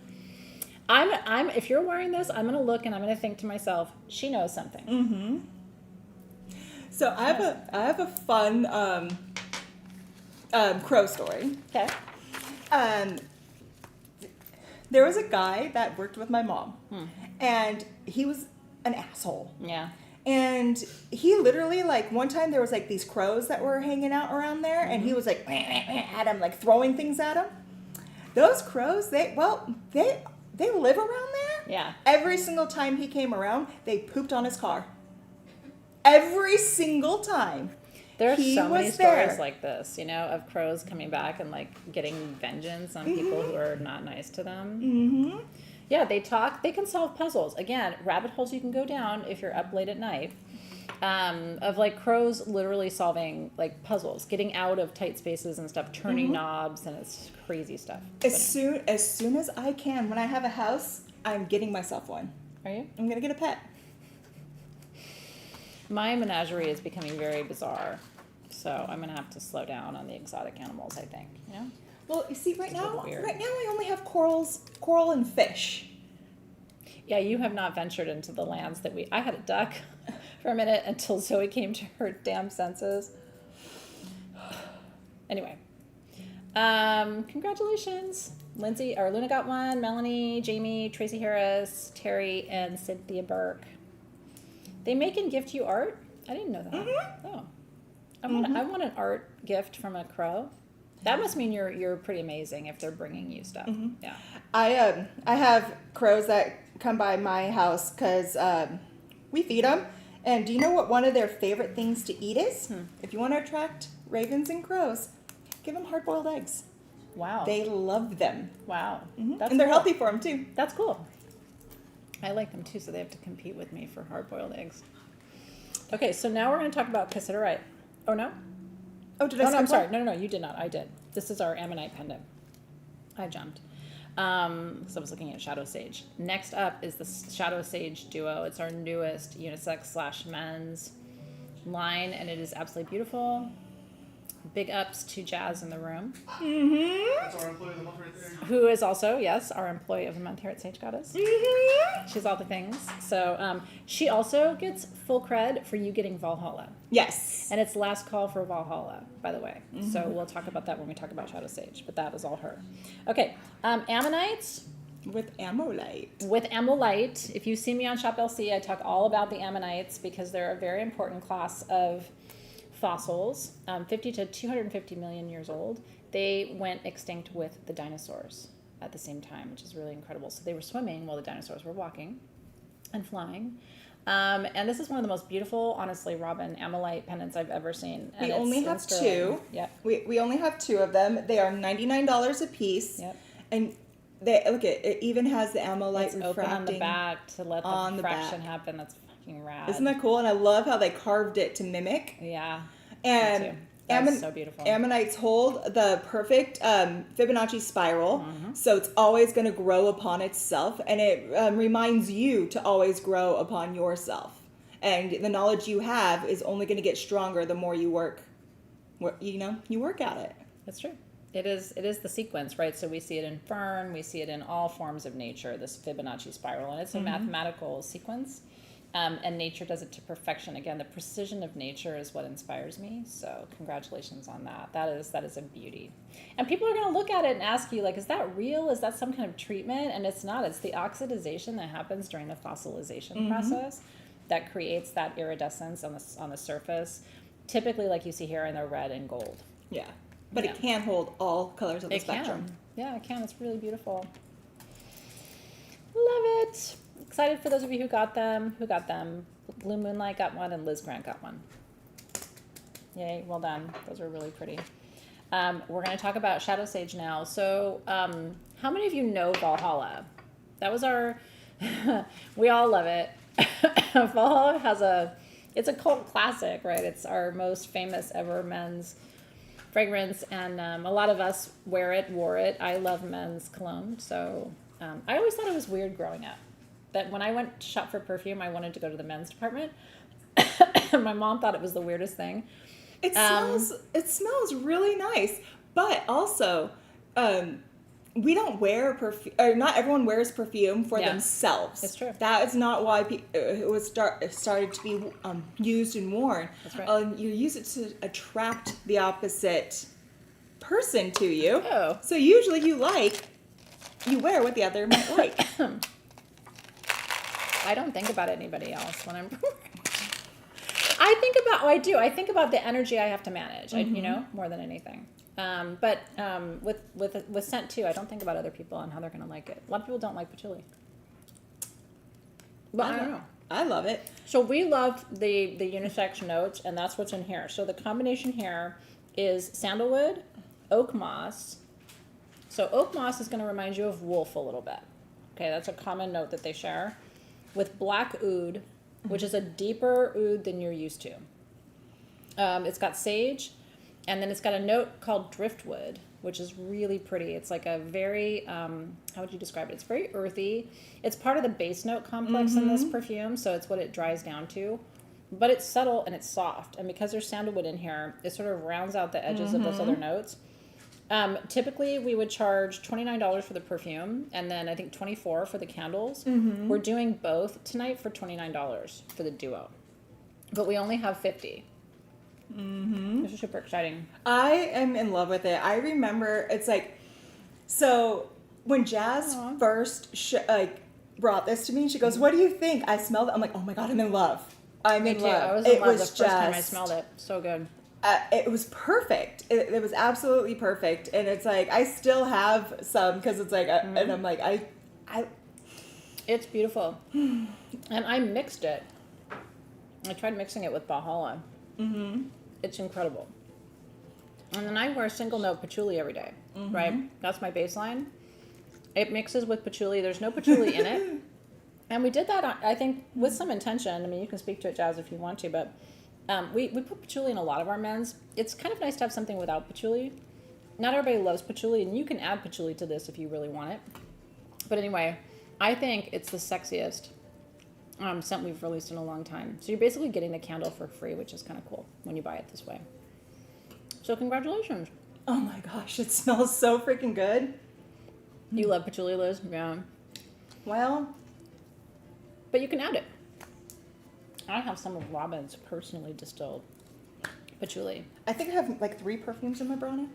If you're wearing this, I'm going to look and I'm going to think to myself, she knows something. So I have a fun crow story. Okay. There was a guy that worked with my mom, and he was an asshole. Yeah. And he literally, like, one time there was like these crows that were hanging out around there, and he was like at him, like throwing things at him. Those crows, they live around there. Yeah. Every single time he came around, they pooped on his car. Every single time. There are so many stories like this, you know, of crows coming back and like getting vengeance on people who are not nice to them. Yeah, they talk. They can solve puzzles. Again, rabbit holes you can go down if you're up late at night. Of like crows literally solving like puzzles, getting out of tight spaces and stuff, turning knobs, and it's crazy stuff. As soon as I can, when I have a house, I'm getting myself one. Are you? I'm gonna get a pet. My menagerie is becoming very bizarre, so I'm gonna have to slow down on the exotic animals, I think. You know? Well, you see, right now weird. I only have coral and fish. Yeah, you have not ventured into the lands that I had a duck for a minute until Zoe came to her damn senses. Anyway, congratulations. Luna got one, Melanie, Jamie, Tracy Harris, Terry, and Cynthia Burke. They make and gift you art? I didn't know that. Oh. I want an art gift from a crow. That must mean you're pretty amazing if they're bringing you stuff. Yeah. I have crows that come by my house because we feed them. And do you know what one of their favorite things to eat is? If you want to attract ravens and crows, give them hard-boiled eggs. Wow. They love them. Wow. And they're healthy for them, too. That's cool. I like them, too, so they have to compete with me for hard-boiled eggs. Okay, so now we're going to talk about cassiterite. Oh, no? Oh, did I Oh, no, I'm skip sorry. one? No, you did not. I did. This is our ammonite pendant. I jumped. Because I was looking at Shadow Sage. Next up is the Shadow Sage Duo. It's our newest unisex / men's line, and it is absolutely beautiful. Big ups to Jazz in the room. Mm-hmm. That's our employee of the month right there. Who is also, yes, our employee of the month here at Sage Goddess. Mm-hmm. She's all the things. So she also gets full cred for you getting Valhalla. Yes. And it's last call for Valhalla, by the way. So we'll talk about that when we talk about Shadow Sage, but that is all her. Okay, ammonites. With Amolite. With Amolite, if you see me on Shop LC, I talk all about the ammonites because they're a very important class of fossils, 50 to 250 million years old. They went extinct with the dinosaurs at the same time, which is really incredible. So they were swimming while the dinosaurs were walking and flying. And this is one of the most beautiful, honestly, Robin, Amolite pendants I've ever seen. And We it's only in have sterling. two. Yep. We only have two of them. They are $99 a piece. Yep. And they look at it even has the Amolite It's refracting open on the back to let the on the refraction back. happen. That's fucking rad. Isn't that cool? And I love how they carved it to mimic. Yeah. And Me too. That's so beautiful. Ammonites hold the perfect Fibonacci spiral, so it's always going to grow upon itself, and it reminds you to always grow upon yourself. And the knowledge you have is only going to get stronger the more you work. You work at it. That's true. It is the sequence, right? So we see it in fern, we see it in all forms of nature, this Fibonacci spiral, and it's a mathematical sequence. And nature does it to perfection. Again, the precision of nature is what inspires me. So congratulations on that. That is a beauty. And people are going to look at it and ask you, like, is that real? Is that some kind of treatment? And it's not. It's the oxidization that happens during the fossilization process that creates that iridescence on the surface. Typically, like you see here, in the red and gold. Yeah. But Yeah. it can hold all colors of the It spectrum. can. Yeah, it can. It's really beautiful. Love it. Excited for those of you who got them. Blue Moonlight got one and Liz Grant got one. Yay, well done. Those are really pretty. We're going to talk about Shadow Sage now. So how many of you know Valhalla? That was our... we all love it. Valhalla it's a cult classic, right? It's our most famous ever men's fragrance, and a lot of us wore it. I love men's cologne, so I always thought it was weird growing up that when I went to shop for perfume, I wanted to go to the men's department. My mom thought it was the weirdest thing. It smells really nice, but also we don't wear perfume, or not everyone wears perfume for themselves. It's true. That is not why it started to be used and worn. That's right. You use it to attract the opposite person to you. Oh. So usually you wear what the other might like. I don't think about anybody else when I'm... I do. I think about the energy I have to manage, more than anything. But with scent too, I don't think about other people and how they're going to like it. A lot of people don't like patchouli. But I don't know. I love it. So we love the unisex notes, and that's what's in here. So the combination here is sandalwood, oak moss. So oak moss is going to remind you of wolf a little bit. Okay, that's a common note that they share. With black oud, which is a deeper oud than you're used to. It's got sage, and then it's got a note called driftwood, which is really pretty. It's like a very, how would you describe it? It's very earthy. It's part of the base note complex in this perfume, so it's what it dries down to. But it's subtle and it's soft. And because there's sandalwood in here, it sort of rounds out the edges of those other notes. Typically, we would charge $29 for the perfume, and then I think $24 for the candles. We're doing both tonight for $29 for the duo. But we only have 50. This is super exciting. I am in love with it. I remember it's like, so when Jazz first brought this to me, she goes, "What do you think?" I smelled it. I'm like, "Oh my God, I'm in love. I'm in love." I was in love the first time I smelled it. So good. It was perfect. It was absolutely perfect. And it's like, I still have some because it's like, and I'm like, It's beautiful. And I mixed it. I tried mixing it with Valhalla. It's incredible. And then I wear a single note patchouli every day, right? That's my baseline. It mixes with patchouli. There's no patchouli in it. And we did that, I think, with some intention. I mean, you can speak to it, Jazz, if you want to, but We put patchouli in a lot of our mends. It's kind of nice to have something without patchouli. Not everybody loves patchouli, and you can add patchouli to this if you really want it. But anyway, I think it's the sexiest scent we've released in a long time. So you're basically getting the candle for free, which is kind of cool when you buy it this way. So congratulations. Oh my gosh, it smells so freaking good. You love patchouli, Liz? Yeah. Well, but you can add it. I have some of Robin's personally distilled patchouli. I think I have like 3 perfumes in my bra now.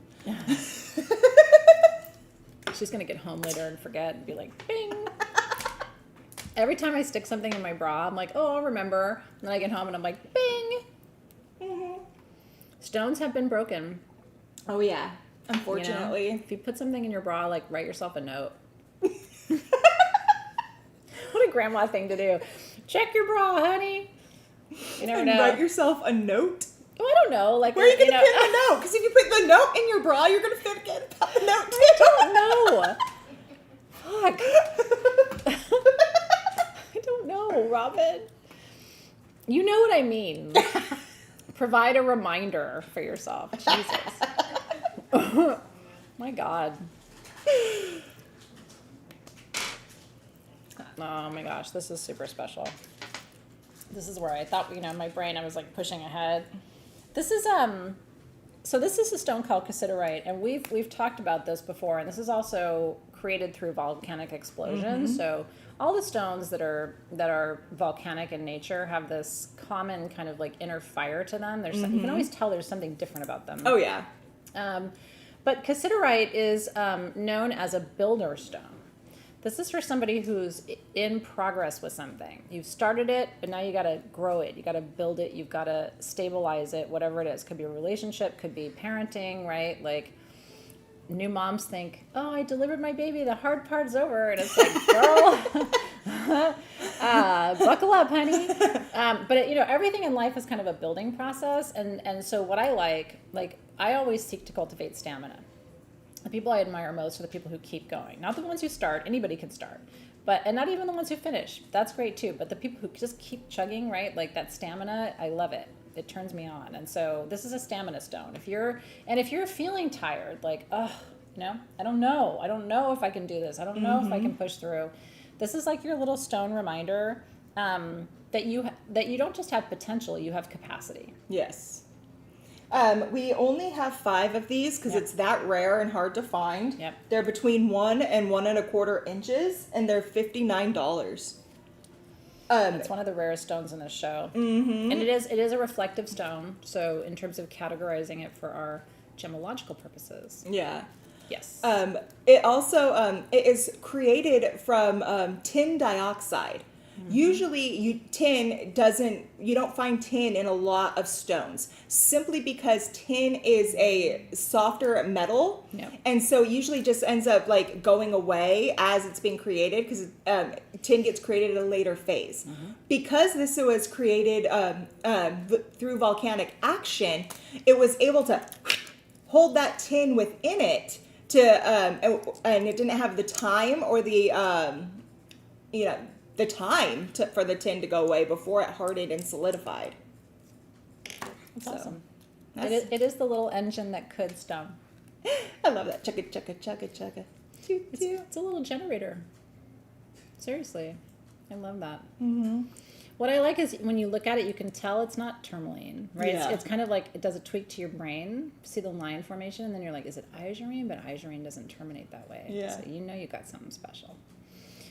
She's going to get home later and forget and be like, bing. Every time I stick something in my bra, I'm like, oh, I'll remember. And then I get home and I'm like, bing. Mm-hmm. Stones have been broken. Oh, yeah. Unfortunately. You know, if you put something in your bra, like write yourself a note. What a grandma thing to do. Check your bra, honey. You never know. Write yourself a note? Oh, I don't know. Like, where are you going to put the note? Because if you put the note in your bra, you're going to forget about the note too. I don't know. Fuck. I don't know, Robin. You know what I mean. Provide a reminder for yourself. Jesus. My God. Oh my gosh, this is super special. This is where I thought, my brain, I was like pushing ahead. This is so this is a stone called cassiterite, and we've talked about this before, and this is also created through volcanic explosions. Mm-hmm. So all the stones that are volcanic in nature have this common kind of like inner fire to them. There's you can always tell there's something different about them. Oh yeah. But cassiterite is known as a builder stone. This is for somebody who's in progress with something. You've started it, but now you got to grow it. You got to build it. You've got to stabilize it, whatever it is. Could be a relationship, could be parenting, right? Like new moms think, oh, I delivered my baby. The hard part's over. And it's like, girl, buckle up, honey. But everything in life is kind of a building process. And so what I like I always seek to cultivate stamina. The people I admire most are the people who keep going. Not the ones who start. Anybody can start. And not even the ones who finish. That's great too. But the people who just keep chugging, right? Like that stamina, I love it. It turns me on. And so this is a stamina stone. If you're feeling tired, like, oh, I don't know. I don't know if I can do this. I don't know if I can push through. This is like your little stone reminder that you don't just have potential, you have capacity. Yes. We only have 5 of these because it's that rare and hard to find. Yep. They're between 1 and 1 1/4 inches, and they're $59. It's one of the rarest stones in this show. Mm-hmm. And it is a reflective stone. So in terms of categorizing it for our gemological purposes. Yeah. Yes. It also it is created from tin dioxide. Mm-hmm. Usually you don't find tin in a lot of stones simply because tin is a softer metal. Yep. And so usually just ends up like going away as it's being created because tin gets created at a later phase. Mm-hmm. Because this was created through volcanic action, it was able to hold that tin within it and it didn't have the time or the time for the tin to go away before it hardened and solidified. That's awesome. It is the little engine that could stone. I love that. Chugga, chugga, chugga, chugga. It's a little generator. Seriously. I love that. Mm-hmm. What I like is when you look at it, you can tell it's not tourmaline, right? Yeah. It's kind of like it does a tweak to your brain. See the line formation, and then you're like, is it isurine? But isurine doesn't terminate that way. Yeah. So you got something special.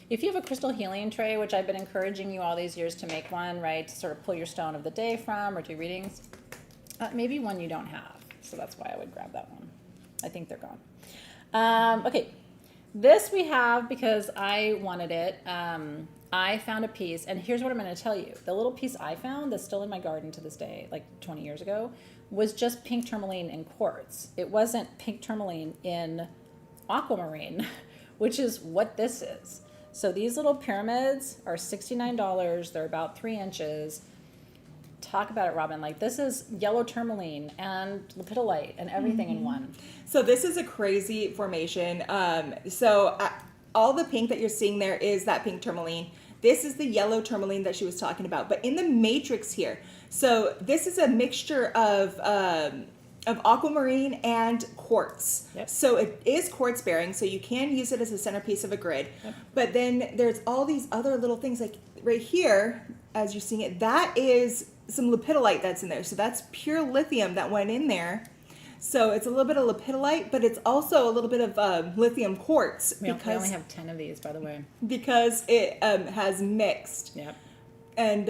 If you have a crystal healing tray, which I've been encouraging you all these years to make one, right, to sort of pull your stone of the day from or do readings, maybe one you don't have. So that's why I would grab that one. I think they're gone. Okay, this we have because I wanted it. I found a piece, and here's what I'm going to tell you. The little piece I found that's still in my garden to this day, like 20 years ago, was just pink tourmaline in quartz. It wasn't pink tourmaline in aquamarine, which is what this is. So these little pyramids are $69. They're about 3 inches. Talk about it, Robin. Like this is yellow tourmaline and lepidolite and everything in one. So this is a crazy formation. All the pink that you're seeing there is that pink tourmaline. This is the yellow tourmaline that she was talking about. But in the matrix here, so this is a mixture of aquamarine and quartz. Yep. So it is quartz bearing, so you can use it as a centerpiece of a grid. Yep. But then there's all these other little things, like right here, as you're seeing it, that is some lepidolite that's in there. So that's pure lithium that went in there. So it's a little bit of lepidolite, but it's also a little bit of lithium quartz. We only have 10 of these, by the way. Because it has mixed. Yep. And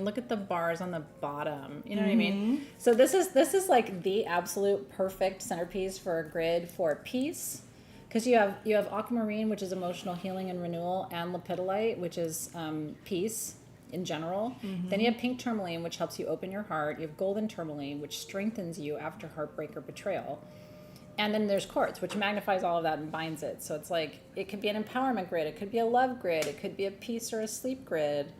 look at the bars on the bottom. You know what I mean? So this is like the absolute perfect centerpiece for a grid for peace, because you have aquamarine, which is emotional healing and renewal, and lepidolite, which is peace in general. Then you have pink tourmaline, which helps you open your heart. You have golden tourmaline, which strengthens you after heartbreak or betrayal. And then there's quartz, which magnifies all of that and binds it. So it's like, it could be an empowerment grid, it could be a love grid, it could be a peace or a sleep grid.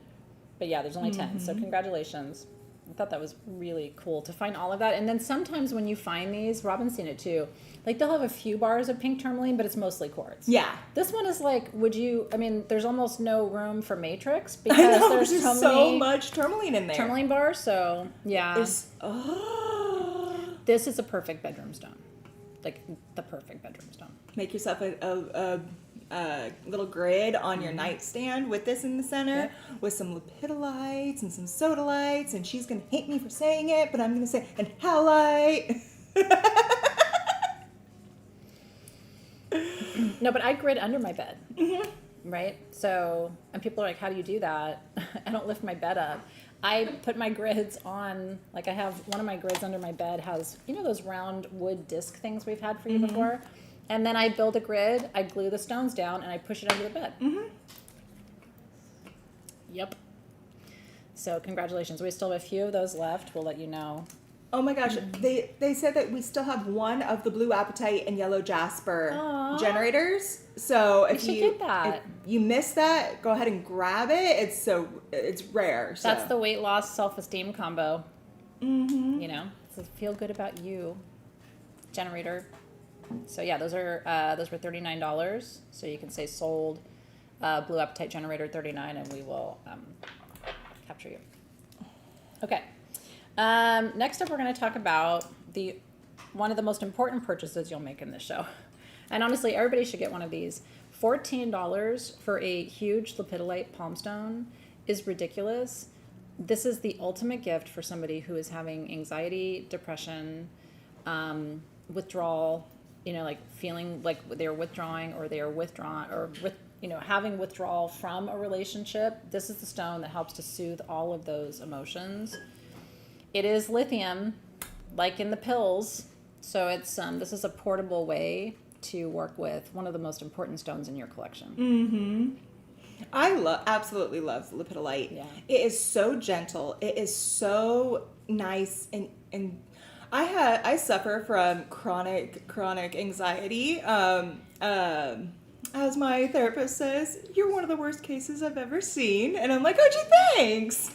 But yeah, there's only 10, so congratulations. I thought that was really cool to find all of that. And then sometimes when you find these, Robin's seen it too, like they'll have a few bars of pink tourmaline, but it's mostly quartz. Yeah. This one is like, there's almost no room for matrix I know, because there's so much tourmaline in there. Tourmaline bars, so yeah. This is a perfect bedroom stone. Like the perfect bedroom stone. Make yourself a little grid on your nightstand with this in the center, with some lepidolites and some sodalites, and she's going to hate me for saying it, but I'm going to say, and howlite. No, but I grid under my bed, right? So, and people are like, how do you do that? I don't lift my bed up. I put my grids on, like I have one of my grids under my bed has, those round wood disc things we've had for you before? And then I build a grid, I glue the stones down, and I push it under the bed. Yep. So congratulations. We still have a few of those left. We'll let you know. Oh my gosh, they said that we still have one of the blue apatite and yellow jasper generators. So if you miss that, go ahead and grab it. It's rare. So. That's the weight loss self-esteem combo. So feel good about you generator. So yeah, those were $39. So you can say sold blue apatite generator $39, and we will capture you. Okay. Next up, we're going to talk about one of the most important purchases you'll make in this show. And honestly, everybody should get one of these. $14 for a huge lepidolite palm stone is ridiculous. This is the ultimate gift for somebody who is having anxiety, depression, withdrawal, like feeling like they're withdrawing or they are withdrawn or having withdrawal from a relationship. This is the stone that helps to soothe all of those emotions. It is lithium, like in the pills, so it's this is a portable way to work with one of the most important stones in your collection. I absolutely love lepidolite. Yeah. It is so gentle. It is so nice, and I suffer from chronic anxiety. As my therapist says, you're one of the worst cases I've ever seen, and I'm like, oh, gee, thanks.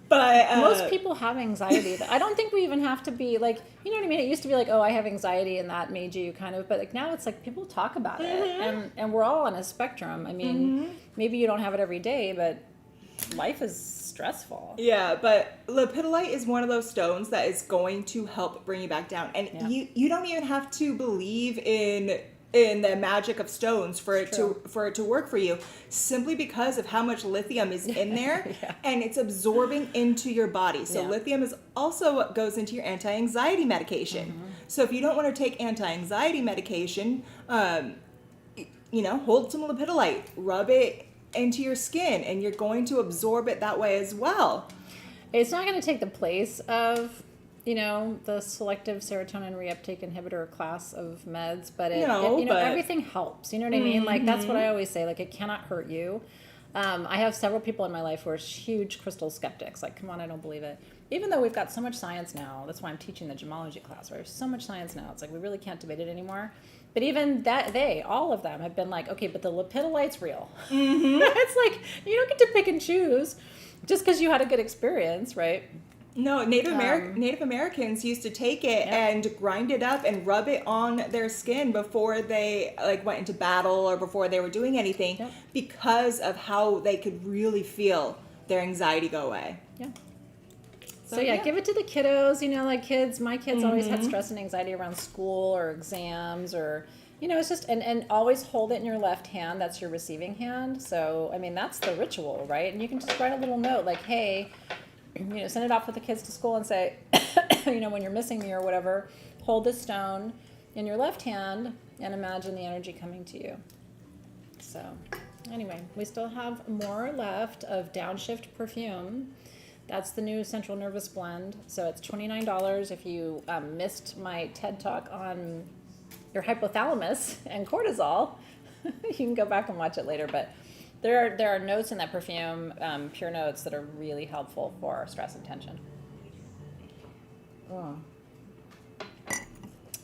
But most people have anxiety. I don't think we even have to be like, you know what I mean? It used to be like, oh, I have anxiety and that made you kind of, but like now it's like people talk about it and we're all on a spectrum. I mean, maybe you don't have it every day, but life is stressful. Yeah, but lepidolite is one of those stones that is going to help bring you back down. And you don't even have to believe in the magic of stones for it to work for you, simply because of how much lithium is in there and it's absorbing into your body. So lithium is also what goes into your anti-anxiety medication. So if you don't want to take anti-anxiety medication, hold some lepidolite, rub it into your skin, and you're going to absorb it that way as well. It's not going to take the place of the selective serotonin reuptake inhibitor class of meds, but everything helps. You know what I mean? Like, that's what I always say. Like, it cannot hurt you. I have several people in my life who are huge crystal skeptics. Like, come on, I don't believe it. Even though we've got so much science now, that's why I'm teaching the gemology class, where there's so much science now. It's like, we really can't debate it anymore. But even all of them have been like, okay, but the lepidolite's real. It's like, you don't get to pick and choose just because you had a good experience, right? No, Native Americans used to take it and grind it up and rub it on their skin before they like went into battle or before they were doing anything because of how they could really feel their anxiety go away. Yeah. So give it to the kiddos, like my kids always had stress and anxiety around school or exams or, it's just, and always hold it in your left hand. That's your receiving hand. So, I mean, that's the ritual, right? And you can just write a little note like, hey, send it off with the kids to school and say, when you're missing me or whatever, hold this stone in your left hand and imagine the energy coming to you. So anyway, we still have more left of Downshift perfume. That's the new central nervous blend. So it's $29 if you missed my TED talk on your hypothalamus and cortisol. You can go back and watch it later, but there are notes in that perfume, pure notes that are really helpful for stress and tension. Oh.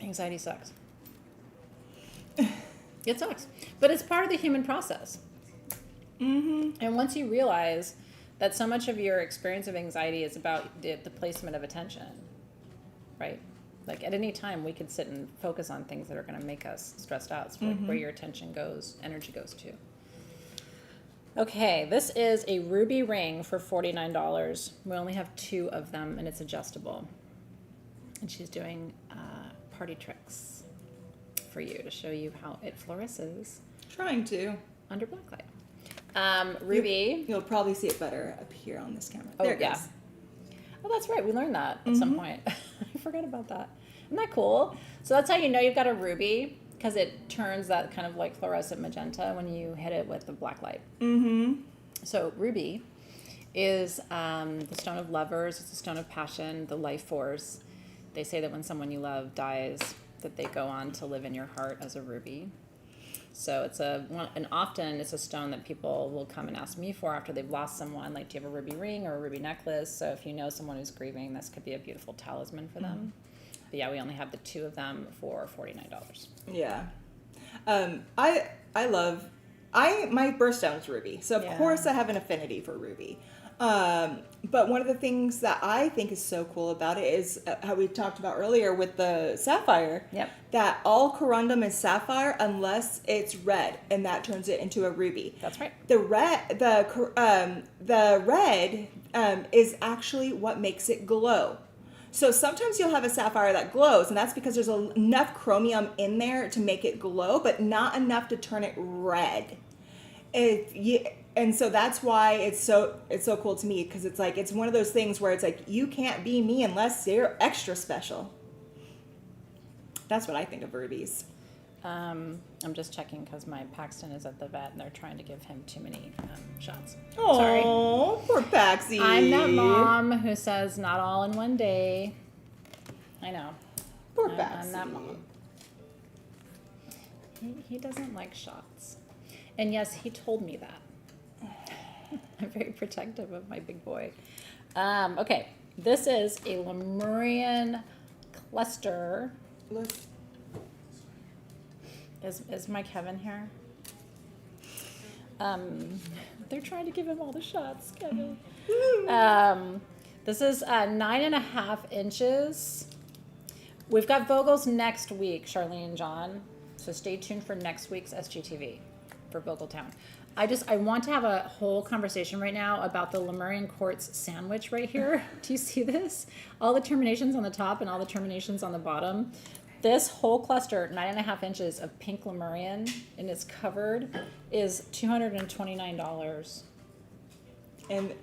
Anxiety sucks. It sucks, but it's part of the human process. Mm-hmm. And once you realize that so much of your experience of anxiety is about the placement of attention, right? Like at any time we could sit and focus on things that are going to make us stressed out. So where your attention goes, energy goes to. Okay, this is a ruby ring for $49. We only have 2 of them, and it's adjustable. And she's doing party tricks for you to show you how it fluoresces. Trying to. Under black light. Ruby. You'll probably see it better up here on this camera. Oh, there it yeah. goes. Oh, that's right. We learned that at some point. I forgot about that. Isn't that cool? So that's how you know you've got a ruby, because it turns that kind of like fluorescent magenta when you hit it with the black light. Mm-hmm. So ruby is the stone of lovers. It's the stone of passion, the life force. They say that when someone you love dies, that they go on to live in your heart as a ruby. So and often it's a stone that people will come and ask me for after they've lost someone. Like, do you have a ruby ring or a ruby necklace? So if you know someone who's grieving, this could be a beautiful talisman for them. But yeah, we only have the 2 of them for $49. Yeah. My birthstone is ruby. So of course I have an affinity for ruby. But one of the things that I think is so cool about it is how we talked about earlier with the sapphire. Yep. That all corundum is sapphire unless it's red, and that turns it into a ruby. That's right. The red is actually what makes it glow. So sometimes you'll have a sapphire that glows, and that's because there's enough chromium in there to make it glow, but not enough to turn it red. And so that's why it's so cool to me, because it's one of those things where it's like, you can't be me unless you're extra special. That's what I think of rubies. I'm just checking because my Paxton is at the vet and they're trying to give him too many shots. Oh, poor Paxie. I'm that mom who says not all in one day. I know. Poor Paxie. I'm that mom. He doesn't like shots. And yes, he told me that. I'm very protective of my big boy. Okay, this is a Lemurian cluster. Is Mike Kevin here? They're trying to give him all the shots, Kevin. This is 9.5 inches. We've got Vogel's next week, Charlene and John. So stay tuned for next week's SGTV for Vogeltown. I want to have a whole conversation right now about the Lemurian quartz sandwich right here. Do you see this? All the terminations on the top and all the terminations on the bottom. This whole cluster, 9.5 inches of pink Lemurian, and it's covered, is $229. And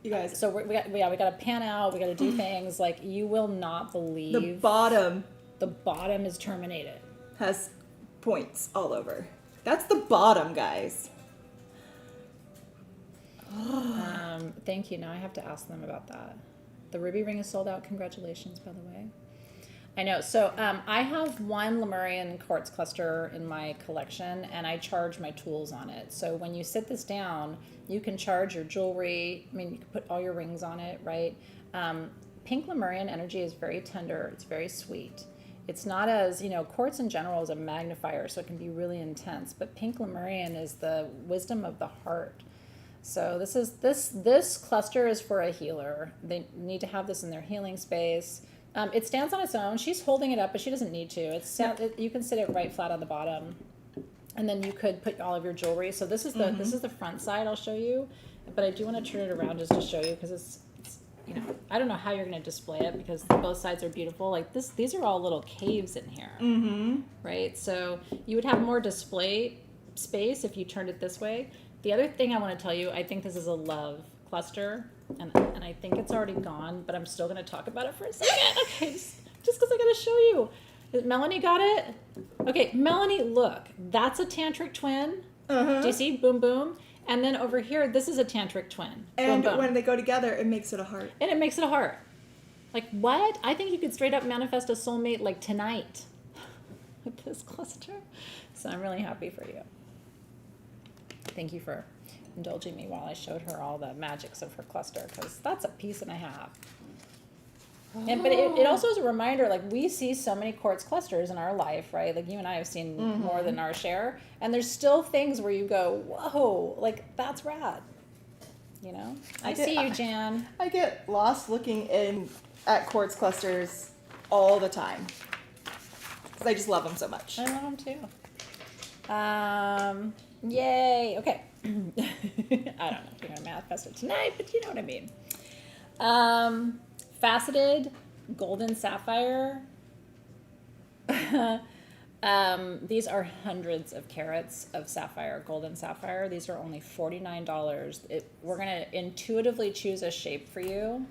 you guys, so we got to pan out. We got to do things like you will not believe. The bottom is terminated. Has points all over. That's the bottom, guys. Thank you. Now I have to ask them about that. The ruby ring is sold out. Congratulations, by the way. I know. So I have one Lemurian quartz cluster in my collection, and I charge my tools on it. So when you sit this down, you can charge your jewelry. I mean, you can put all your rings on it, right? Pink Lemurian energy is very tender. It's very sweet. It's not as, quartz in general is a magnifier, so it can be really intense. But pink Lemurian is the wisdom of the heart. So this cluster is for a healer. They need to have this in their healing space. It stands on its own. She's holding it up, but she doesn't need to. You can sit it right flat on the bottom, and then you could put all of your jewelry. So this is the front side. I'll show you, but I do want to turn it around just to show you because it's I don't know how you're going to display it because both sides are beautiful. Like these are all little caves in here, right? So you would have more display space if you turned it this way. The other thing I want to tell you, I think this is a love cluster, and I think it's already gone, but I'm still going to talk about it for a second. Okay, just because I got to show you. Melanie got it? Okay, Melanie, look, that's a tantric twin. Do you see? Boom, boom. And then over here, this is a tantric twin. And boom, boom. when they go together, it makes it a heart. And it makes it a heart. Like, what? I think you could straight up manifest a soulmate, like, tonight. With this cluster. So I'm really happy for you. Thank you for indulging me while I showed her all the magics of her cluster, because that's a piece and a half. And but it also is a reminder, like, we see so many quartz clusters in our life, right? Like, you and I have seen more than our share, and there's still things where you go, whoa, like, that's rad. You know? I see you, Jan. I get lost looking at quartz clusters all the time because I just love them so much. I love them too. Yay. Okay. I don't know if you're gonna manifest it tonight, but you know what I mean. Faceted golden sapphire. These are hundreds of carats of sapphire, golden sapphire. These are only $49. We're going to intuitively choose a shape for you.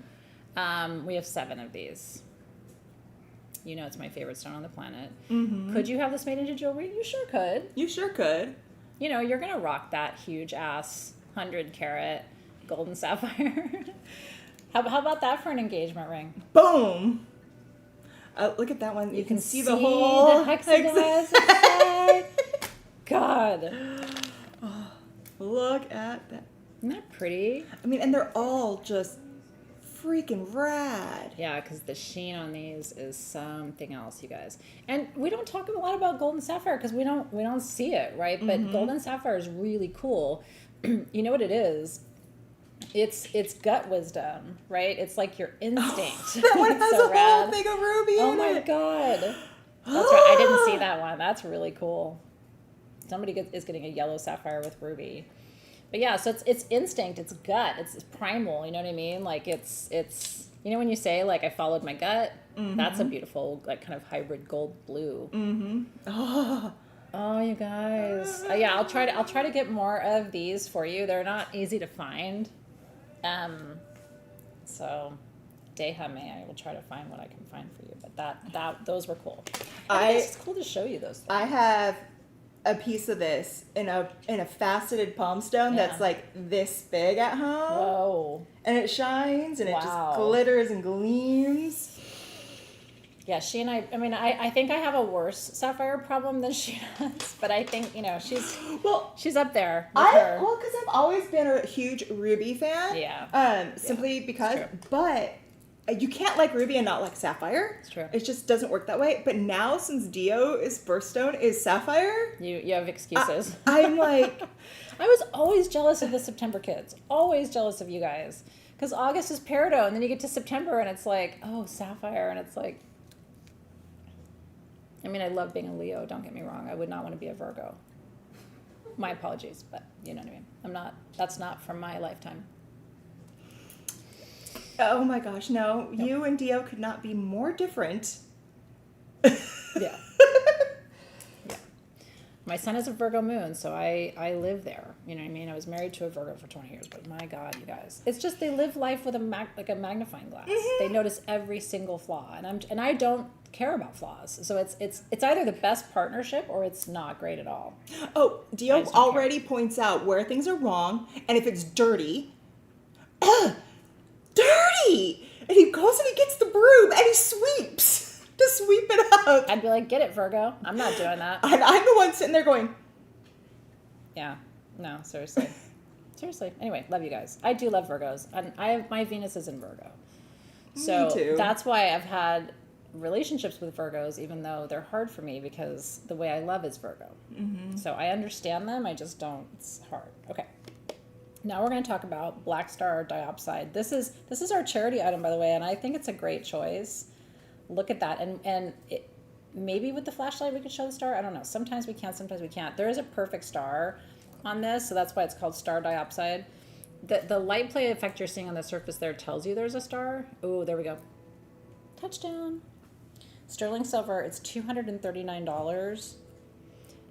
We have 7 of these. You know it's my favorite stone on the planet. Could you have this made into jewelry? You sure could. You sure could. You know, you're going to rock that huge ass 100 carat golden sapphire. How about that for an engagement ring? Boom. Look at that one. You can see the whole hexagons. God. Oh, look at that. Isn't that pretty? I mean, and they're all just freaking rad. Yeah, because the sheen on these is something else, you guys. And we don't talk a lot about golden sapphire because we don't see it, right? But golden sapphire is really cool. You know what it is? It's gut wisdom, right? It's like your instinct. That one has so a rad. whole thing of ruby in it. Oh my god. That's right. I didn't see that one. That's really cool. Somebody is getting a yellow sapphire with ruby. But yeah, so it's instinct, it's gut, it's primal, you know what I mean? Like it's you know when you say like I followed my gut? That's a beautiful like kind of hybrid gold blue. Oh, you guys. Yeah, I'll try to get more of these for you. They're not easy to find. So Déjame, I will try to find what I can find for you. But those were cool. It's cool to show you those things. I have a piece of this in a faceted palm stone that's like this big at home. Whoa. And it shines and it just glitters and gleams. Yeah, she and I mean, I think I have a worse sapphire problem than she does, but I think, you know, she's up there with her. Well, because I've always been a huge ruby fan. Yeah. Simply because, but you can't like ruby and not like sapphire. It's true. It just doesn't work that way. But now since Dio's birthstone is sapphire. You have excuses. I'm like. I was always jealous of the September kids. Always jealous of you guys. Because August is peridot, and then you get to September and it's like, oh, sapphire, and it's like. I mean, I love being a Leo, don't get me wrong. I would not want to be a Virgo. My apologies, but you know what I mean. That's not from my lifetime. Oh my gosh, no. Nope. You and Dio could not be more different. Yeah. My son is a Virgo moon, so I live there. You know what I mean? I was married to a Virgo for 20 years, but my God, you guys. It's just they live life with a magnifying glass. They notice every single flaw, and I don't care about flaws. So it's either the best partnership or it's not great at all. Oh, Dio already points out where things are wrong, and if it's dirty, dirty! And he goes and he gets the broom and he sweeps to sweep it up. I'd be like, get it, Virgo. I'm not doing that. And I'm the one sitting there going, yeah, no, seriously. Seriously. Anyway, love you guys. I do love Virgos. And my Venus is in Virgo. So me too. That's why I've had relationships with Virgos, even though they're hard for me because the way I love is Virgo. So I understand them. I just don't. It's hard. Okay. Now we're going to talk about Black Star Diopside. This is our charity item, by the way, and I think it's a great choice. Look at that, and maybe with the flashlight we could show the star. I don't know. Sometimes we can, sometimes we can't. There is a perfect star on this, so that's why it's called Star Diopside. The light play effect you're seeing on the surface there tells you there's a star. Oh, there we go. Touchdown. Sterling silver. It's $239.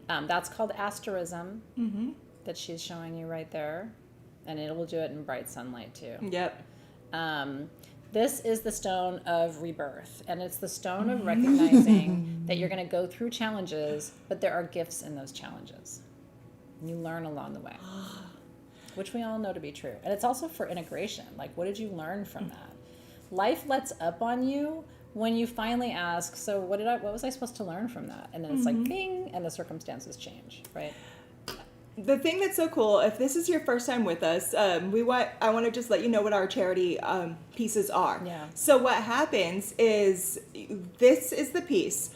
That's called asterism. Mm-hmm. That she's showing you right there. And it will do it in bright sunlight too. Yep. This is the stone of rebirth. And it's the stone of recognizing that you're going to go through challenges, but there are gifts in those challenges. And you learn along the way, which we all know to be true. And it's also for integration. Like, what did you learn from that? Life lets up on you when you finally ask, so what was I supposed to learn from that? And then it's like, bing, and the circumstances change, right? The thing that's so cool, if this is your first time with us, I want to just let you know what our charity pieces are. Yeah. So what happens is, this is the piece.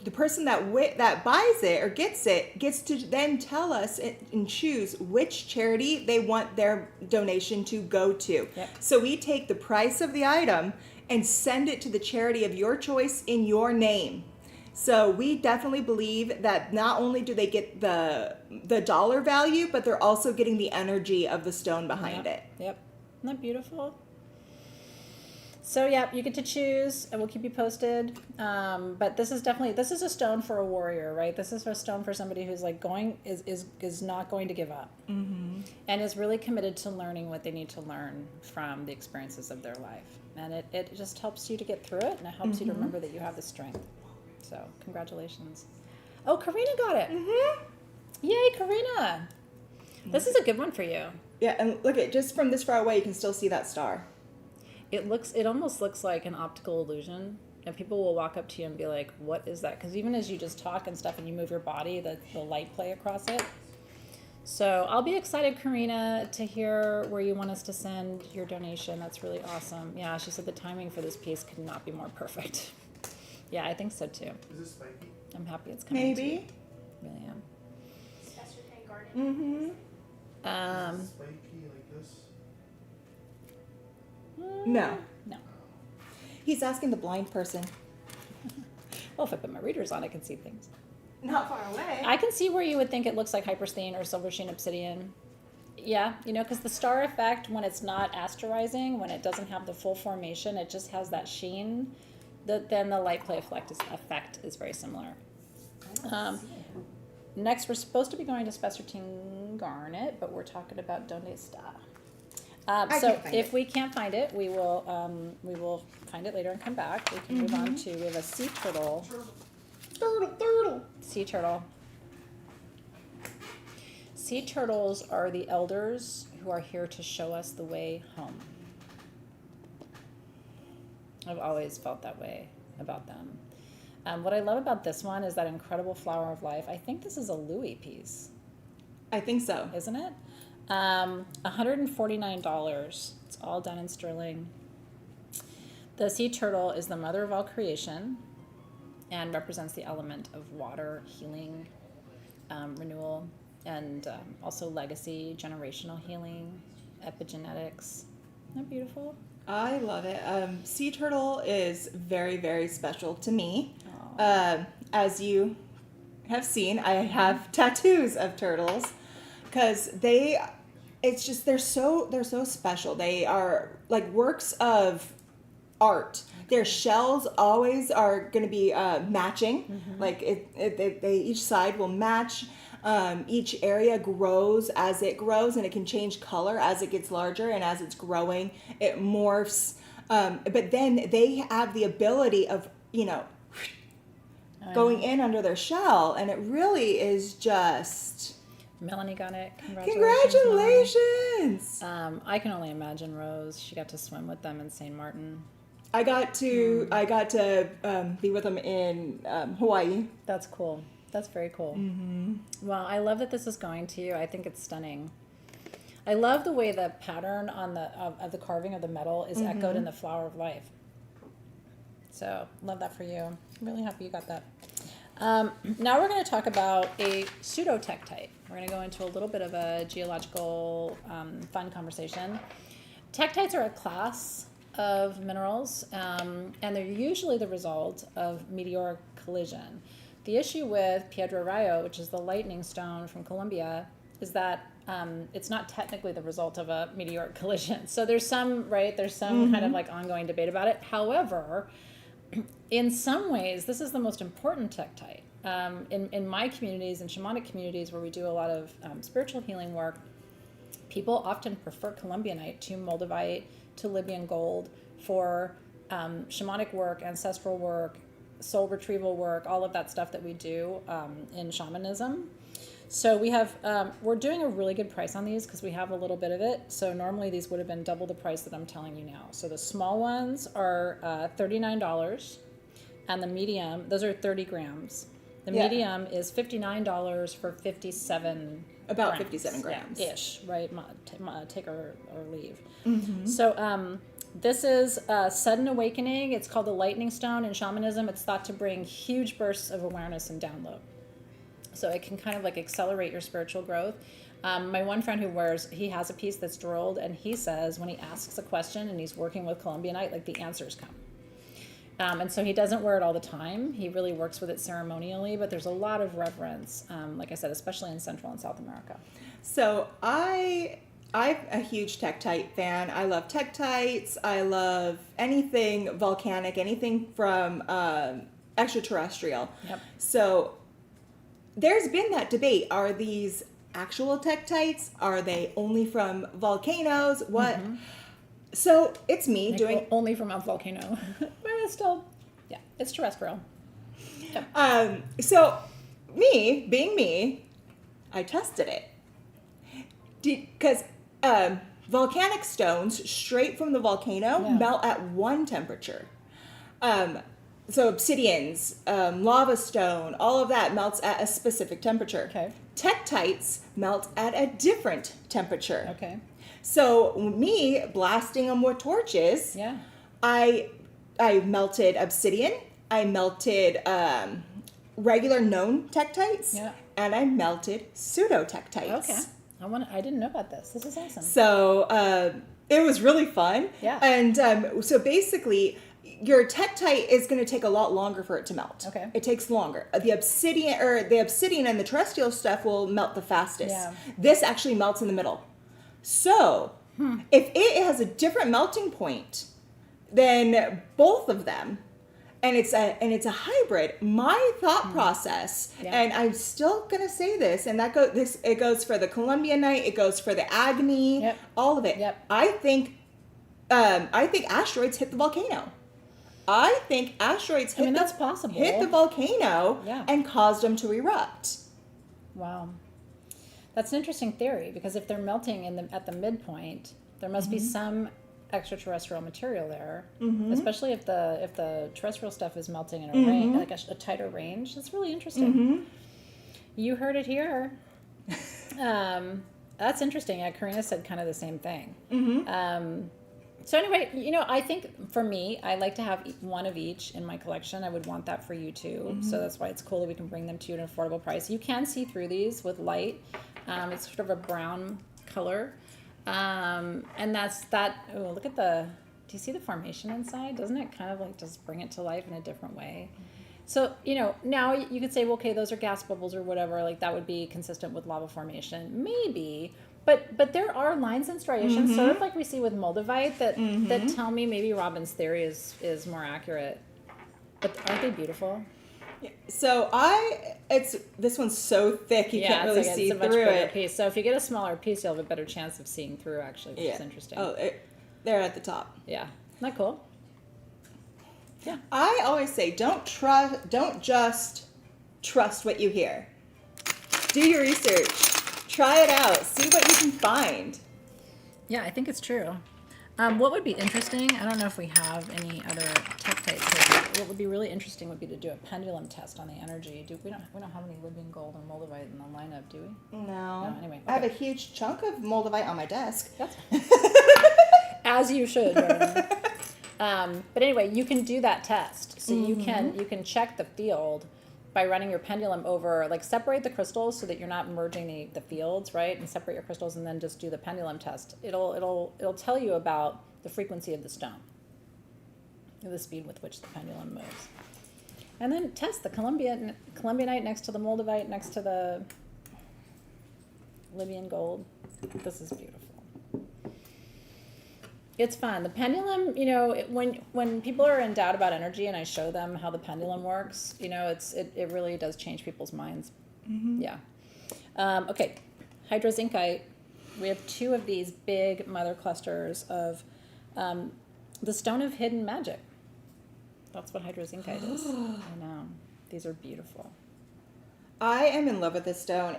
The person that buys it or gets to then tell us and choose which charity they want their donation to go to. Yep. So we take the price of the item and send it to the charity of your choice in your name. So we definitely believe that not only do they get the dollar value, but they're also getting the energy of the stone behind it. Yep. Isn't that beautiful? So yeah, you get to choose, and we'll keep you posted. But this is a stone for a warrior, right? This is a stone for somebody who's like is not going to give up, and is really committed to learning what they need to learn from the experiences of their life. And it just helps you to get through it, and it helps you to remember that you have the strength. So congratulations. Oh, Karina got it. Yay, Karina. This is a good one for you. Yeah, and look at just from this far away, you can still see that star. It almost looks like an optical illusion, and people will walk up to you and be like, what is that? Because even as you just talk and stuff and you move your body, the light play across it. So I'll be excited, Karina, to hear where you want us to send your donation. That's really awesome. Yeah, she said the timing for this piece could not be more perfect. Yeah, I think so too. Is this spiky? I'm happy it's coming. Maybe. Really am. Mm-hmm. Is this spiky like this? No. No. He's asking the blind person. Well, if I put my readers on, I can see things. Not far away. I can see where you would think it looks like hypersthene or silver sheen obsidian. Yeah, because the star effect, when it's not asterizing, when it doesn't have the full formation, it just has that sheen. Then the light play effect is very similar. Next, we're supposed to be going to Spessartine Garnet, but we're talking about Donde Sta. So if we can't find it, we will find it later and come back. We can move on to, we have a sea turtle. Turtle. Sea turtle. Sea turtles are the elders who are here to show us the way home. I've always felt that way about them. What I love about this one is that incredible flower of life. I think this is a Louis piece. I think so. Isn't it? $149. It's all done in sterling. The sea turtle is the mother of all creation and represents the element of water, healing, renewal, and also legacy, generational healing, epigenetics. Isn't that beautiful? I love it. Sea turtle is very, very special to me. As you have seen, I have tattoos of turtles because they're so special. They are like works of art. Their shells always are going to be matching. Like they each side will match. Each area grows as it grows, and it can change color as it gets larger, and as it's growing, it morphs. But then they have the ability of, going in under their shell, and it really is just... Melanie got it. Congratulations! I can only imagine Rose. She got to swim with them in St. Martin. I got to be with them in Hawaii. That's cool. That's very cool. Well, I love that this is going to you. I think it's stunning. I love the way the pattern on of the carving of the metal is echoed in the flower of life. So, love that for you. I'm really happy you got that. Now we're going to talk about a pseudo-tektite. We're going to go into a little bit of a geological fun conversation. Tektites are a class of minerals, and they're usually the result of meteoric collision. The issue with Piedra Rayo, which is the lightning stone from Colombia, is that it's not technically the result of a meteoric collision. So there's some kind of like ongoing debate about it. However, in some ways, this is the most important tektite. In my communities and shamanic communities where we do a lot of spiritual healing work, people often prefer Columbianite to Moldavite, to Libyan gold for shamanic work, ancestral work, soul retrieval work, all of that stuff that we do in shamanism. So we're doing a really good price on these because we have a little bit of it. So normally these would have been double the price that I'm telling you now. So the small ones are $39, and the medium, those are 30 grams. The medium is $59 for 57 About grams. 57 grams. Yeah, ish, right? Take or leave. So this is sudden awakening. It's called the lightning stone in shamanism. It's thought to bring huge bursts of awareness and download. So it can kind of like accelerate your spiritual growth. My one friend he has a piece that's drilled, and he says when he asks a question and he's working with Columbianite, like the answers come. And so he doesn't wear it all the time. He really works with it ceremonially, but there's a lot of reverence, like I said, especially in Central and South America. So I'm a huge tektite fan. I love tektites. I love anything volcanic, anything from extraterrestrial. Yep. So there's been that debate. Are these actual tektites? Are they only from volcanoes? What? So it's me doing only from a volcano. But it's still, it's terrestrial. Yeah. So me, being me, I tested it. Because volcanic stones straight from the volcano melt at one temperature. So obsidians, lava stone, all of that melts at a specific temperature. Okay. Tektites melt at a different temperature. Okay. So me blasting them with torches, I melted obsidian, I melted regular known tektites, and I melted pseudo-tektites. Okay. I didn't know about this. This is awesome. So it was really fun. Yeah. And so basically, your tektite is going to take a lot longer for it to melt. Okay. It takes longer. The obsidian and the terrestrial stuff will melt the fastest. Yeah. This actually melts in the middle. So if it has a different melting point than both of them, and it's a hybrid, my thought process, and I'm still gonna say this, and it goes for the Columbianite, it goes for the Agni, all of it. Yep. I think asteroids hit the volcano. I think asteroids that's possible. hit the volcano and caused them to erupt. Wow. That's an interesting theory, because if they're melting at the midpoint, there must be some extraterrestrial material there, especially if the terrestrial stuff is melting in a range, like a tighter range. That's really interesting. You heard it here. That's interesting. Yeah, Karina said kind of the same thing. So anyway, I think for me, I like to have one of each in my collection. I would want that for you too. So that's why it's cool that we can bring them to you at an affordable price. You can see through these with light. It's sort of a brown color. And that's that. Oh, look at do you see the formation inside? Doesn't it kind of like just bring it to life in a different way? So, now you could say, well, okay, those are gas bubbles or whatever. Like that would be consistent with lava formation. Maybe. But there are lines and striations, sort of like we see with Moldavite, that tell me maybe Robin's theory is more accurate. But aren't they beautiful? Yeah. So this one's so thick you can't really see it's a much through bigger it. piece. So if you get a smaller piece, you'll have a better chance of seeing through, actually, which is interesting. Oh, they're at the top. Yeah. Isn't that cool? Yeah. I always say don't just trust what you hear. Do your research. Try it out. See what you can find. Yeah, I think it's true. What would be interesting, I don't know if we have any other tektites here, but what would be really interesting would be to do a pendulum test on the energy. We don't have any Libyan gold or Moldavite in the lineup, do we? No. Anyway. Okay. I have a huge chunk of Moldavite on my desk. That's as you should. But anyway, you can do that test. So you can check the field by running your pendulum over, like separate the crystals so that you're not merging the fields, right? And separate your crystals and then just do the pendulum test. It'll tell you about the frequency of the stone, the speed with which the pendulum moves. And then test the Columbianite next to the Moldavite, next to the Libyan gold. This is beautiful. It's fun. The pendulum, when people are in doubt about energy and I show them how the pendulum works, it really does change people's minds. Mm-hmm. Yeah. Okay. Hydrozincite. We have 2 of these big mother clusters of the stone of hidden magic. That's what hydrozincite is. I know. These are beautiful. I am in love with this stone.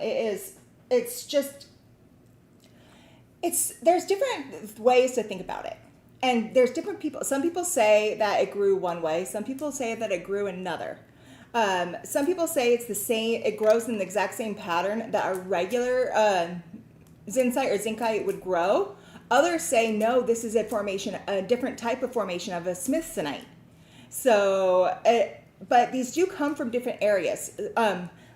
There's different ways to think about it. And there's different people. Some people say that it grew one way. Some people say that it grew another. Some people say it's the same, it grows in the exact same pattern that a regular zincite or zincite would grow. Others say, no, this is a different type of formation of a smithsonite. So, but these do come from different areas.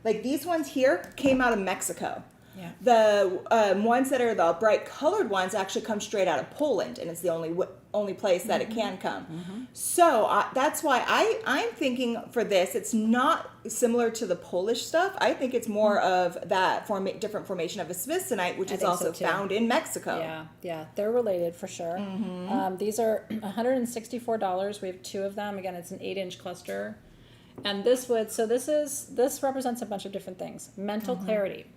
Like these ones here came out of Mexico. Yeah. The ones that are the bright colored ones actually come straight out of Poland, and it's the only place that it can come. Mm-hmm. So that's why I'm thinking for this, it's not similar to the Polish stuff. I think it's more of that different formation of a smithsonite, which is also found in Mexico. Yeah, they're related for sure. Mm-hmm. These are $164. We have 2 of them. Again, it's an 8-inch cluster, and this represents a bunch of different things: mental clarity,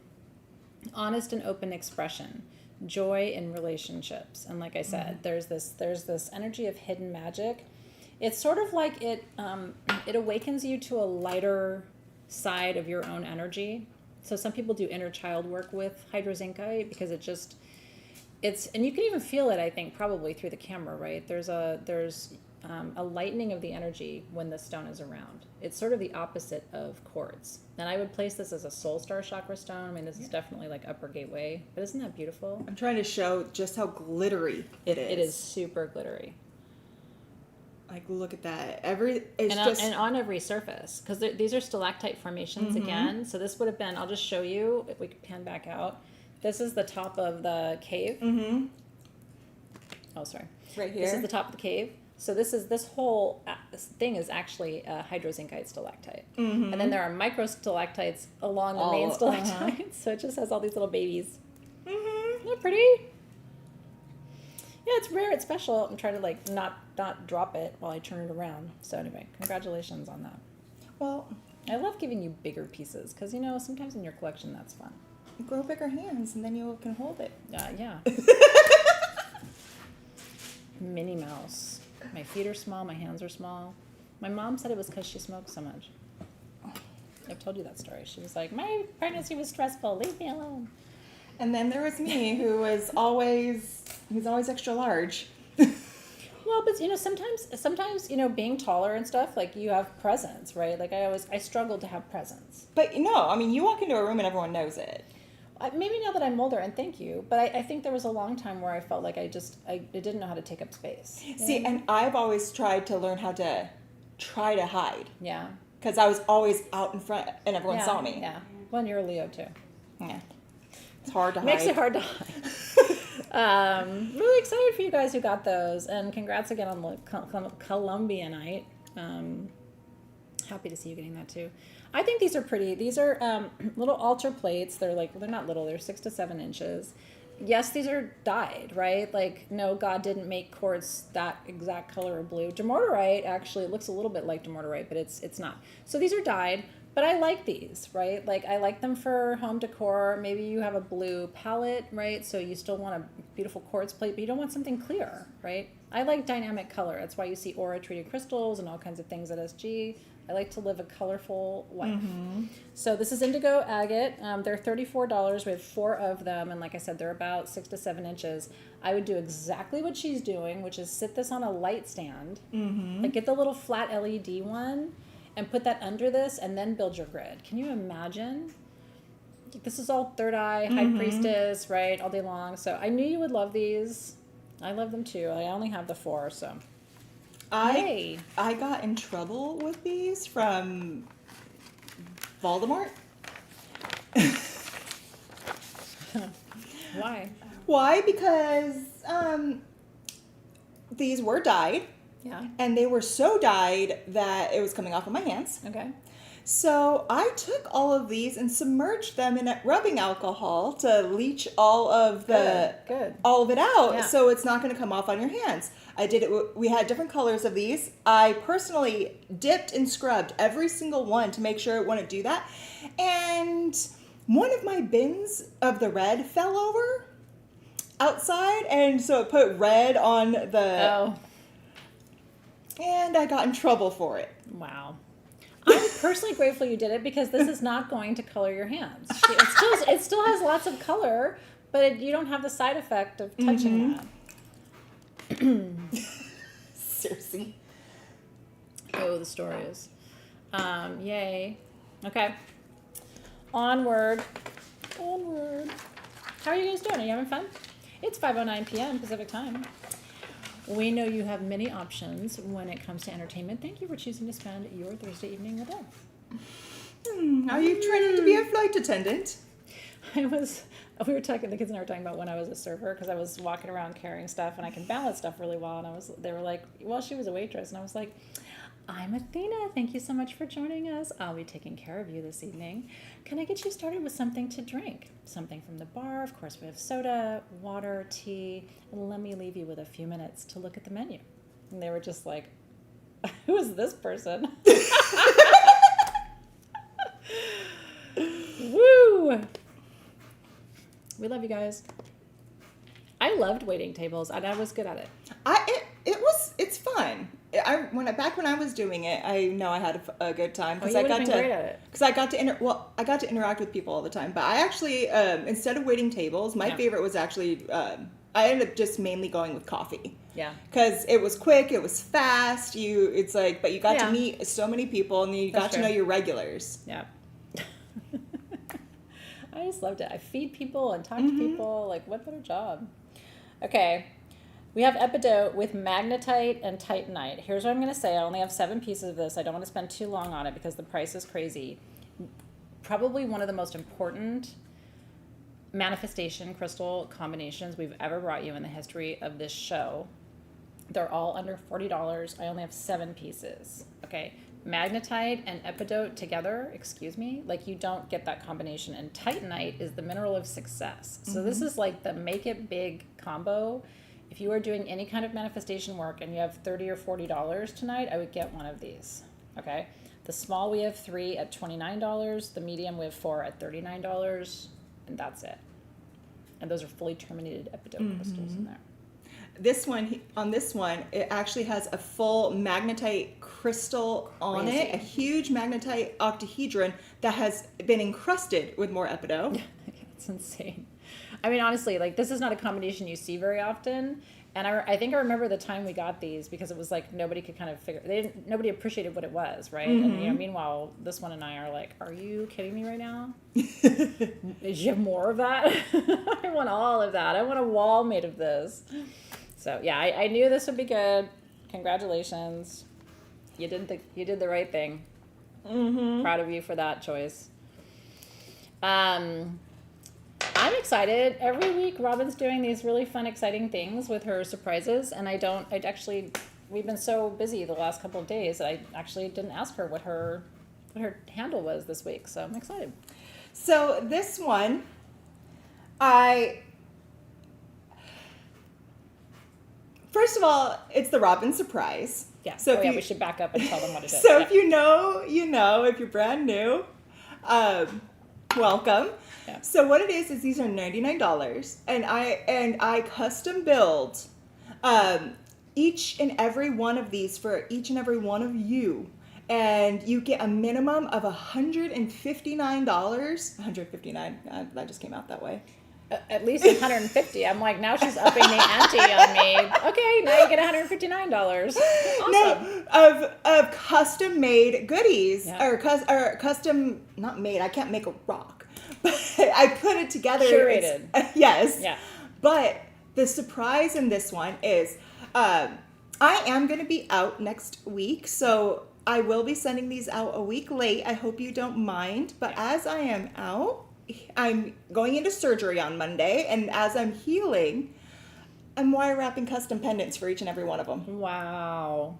honest and open expression, joy in relationships. And like I said, there's this energy of hidden magic. It's sort of like it awakens you to a lighter side of your own energy. So some people do inner child work with hydrozincite because and you can even feel it, I think, probably through the camera, right? There's a lightening of the energy when the stone is around. It's sort of the opposite of quartz. And I would place this as a soul star chakra stone. I mean, this is definitely like upper gateway, but isn't that beautiful? I'm trying to show just how glittery it is. It is super glittery. Like, look at that. And on every surface, because these are stalactite formations again. So this would have been, I'll just show you, if we could pan back out. This is the top of the cave. Mm-hmm. Oh, sorry. Right here. This is the top of the cave. So this whole thing is actually a hydrozincite stalactite. Mm-hmm. And then there are microstalactites along the main stalactites. So it just has all these little babies. Mm-hmm. Isn't that pretty? Yeah, it's rare, it's special. I'm trying to not drop it while I turn it around. So anyway, congratulations on that. Well, I love giving you bigger pieces because, sometimes in your collection that's fun. Grow bigger hands and then you can hold it. Yeah. Minnie Mouse. My feet are small, my hands are small. My mom said it was because she smoked so much. I've told you that story. She was like, my pregnancy was stressful, leave me alone. And then there was me, who was always extra large. Well, but sometimes being taller and stuff, like you have presence, right? Like I struggled to have presence. But you walk into a room and everyone knows it. Maybe now that I'm older, and thank you, but I think there was a long time where I felt like I didn't know how to take up space. See, and I've always tried to learn how to try to hide. Yeah. Because I was always out in front and everyone saw me. Yeah. Well, and you're a Leo too. Yeah. It's hard to hide. Makes it hard to hide. Really excited for you guys who got those, and congrats again on the Columbianite. Happy to see you getting that too. I think these are pretty. These are little altar plates. They're not little. They're 6 to 7 inches. Yes, these are dyed, right? Like, no, God didn't make quartz that exact color of blue. Dumortierite actually looks a little bit like dumortierite, but it's not. So these are dyed, but I like these, right? Like, I like them for home decor. Maybe you have a blue palette, right? So you still want a beautiful quartz plate, but you don't want something clear, right? I like dynamic color. That's why you see aura-treated crystals and all kinds of things at SG. I like to live a colorful life. Mm-hmm. So this is indigo agate. They're $34. We have 4 of them. And like I said, they're about 6 to 7 inches. I would do exactly what she's doing, which is sit this on a light stand. Mm-hmm. Like get the little flat LED one and put that under this and then build your grid. Can you imagine? This is all third eye, high priestess, right? All day long. So I knew you would love these. I love them too. I only have the 4, so. I got in trouble with these from Voldemort. Why? Why? Because these were dyed, Yeah. and they were so dyed that it was coming off of my hands. Okay. So I took all of these and submerged them in rubbing alcohol to leach all of Good. all of it out, Yeah. so it's not going to come off on your hands. I did it. We had different colors of these. I personally dipped and scrubbed every single one to make sure it wouldn't do that. And one of my bins of the red fell over outside, and so it put red on the. Oh. And I got in trouble for it. Wow. I'm personally grateful you did it because this is not going to color your hands. It still has lots of color, but you don't have the side effect of touching that. Seriously. Oh, the stories. Yay. Okay. Onward. How are you guys doing? Are you having fun? It's 5:09 p.m. Pacific time. We know you have many options when it comes to entertainment. Thank you for choosing to spend your Thursday evening with us. Are you training to be a flight attendant? We were talking, the kids and I were talking about when I was a server, because I was walking around carrying stuff and I can balance stuff really well. And they were like, well, she was a waitress. And I was like, I'm Athena. Thank you so much for joining us. I'll be taking care of you this evening. Can I get you started with something to drink? Something from the bar. Of course, we have soda, water, tea. And let me leave you with a few minutes to look at the menu. And they were just like, who is this person? Woo! We love you guys. I loved waiting tables, and I was good at it. It's fun. Back when I was doing it, I know I had a good time because I got to great at it. Because I got to interact with people all the time. But I actually instead of waiting tables, my favorite was actually I ended up just mainly going with coffee. Yeah. Because it was quick, it was fast. But you got to meet so many people, and you got to know your regulars. Yeah. I just loved it. I feed people and talk to people. Like, what better job? Okay. We have Epidote with magnetite and titanite. Here's what I'm going to say. I only have 7 pieces of this. I don't want to spend too long on it because the price is crazy. Probably one of the most important manifestation crystal combinations we've ever brought you in the history of this show. They're all under $40. I only have 7 pieces. Okay. Magnetite and epidote together, like you don't get that combination. And titanite is the mineral of success. So this is like the make it big combo. If you are doing any kind of manifestation work and you have $30 or $40 tonight, I would get one of these. Okay. The small, we have 3 at $29. The medium, we have 4 at $39. And that's it. And those are fully terminated epidote crystals in there. This one, it actually has a full magnetite crystal on it, a huge magnetite octahedron that has been encrusted with more epidote. It's insane. I mean, honestly, like, this is not a combination you see very often. And I think I remember the time we got these because it was like nobody could kind of nobody appreciated what it was, right? And meanwhile, this one and I are like, are you kidding me right now? Did you have more of that? I want all of that. I want a wall made of this. So yeah, I knew this would be good. Congratulations. You did the right thing. Proud of you for that choice. I'm excited. Every week Robin's doing these really fun, exciting things with her surprises, and we've been so busy the last couple of days that I actually didn't ask her what her handle was this week. So I'm excited. So this one, first of all, it's the Robin surprise. Yeah. So we should back up and tell them what it is. So if you know, you know. If you're brand new, welcome. Yeah. So what it is these are $99, and I custom build each and every one of these for each and every one of you. And you get a minimum of $159. $159. That just came out that way. At least 150. I'm like, now she's upping the ante on me. Okay, now you get $159. Awesome. No, of custom made goodies or custom, not made. I can't make a rock, but I put it together. Curated. Yes. Yeah. But the surprise in this one is, I am going to be out next week, so I will be sending these out a week late. I hope you don't mind. But as I am out, I'm going into surgery on Monday. And as I'm healing, I'm wire wrapping custom pendants for each and every one of them. Wow.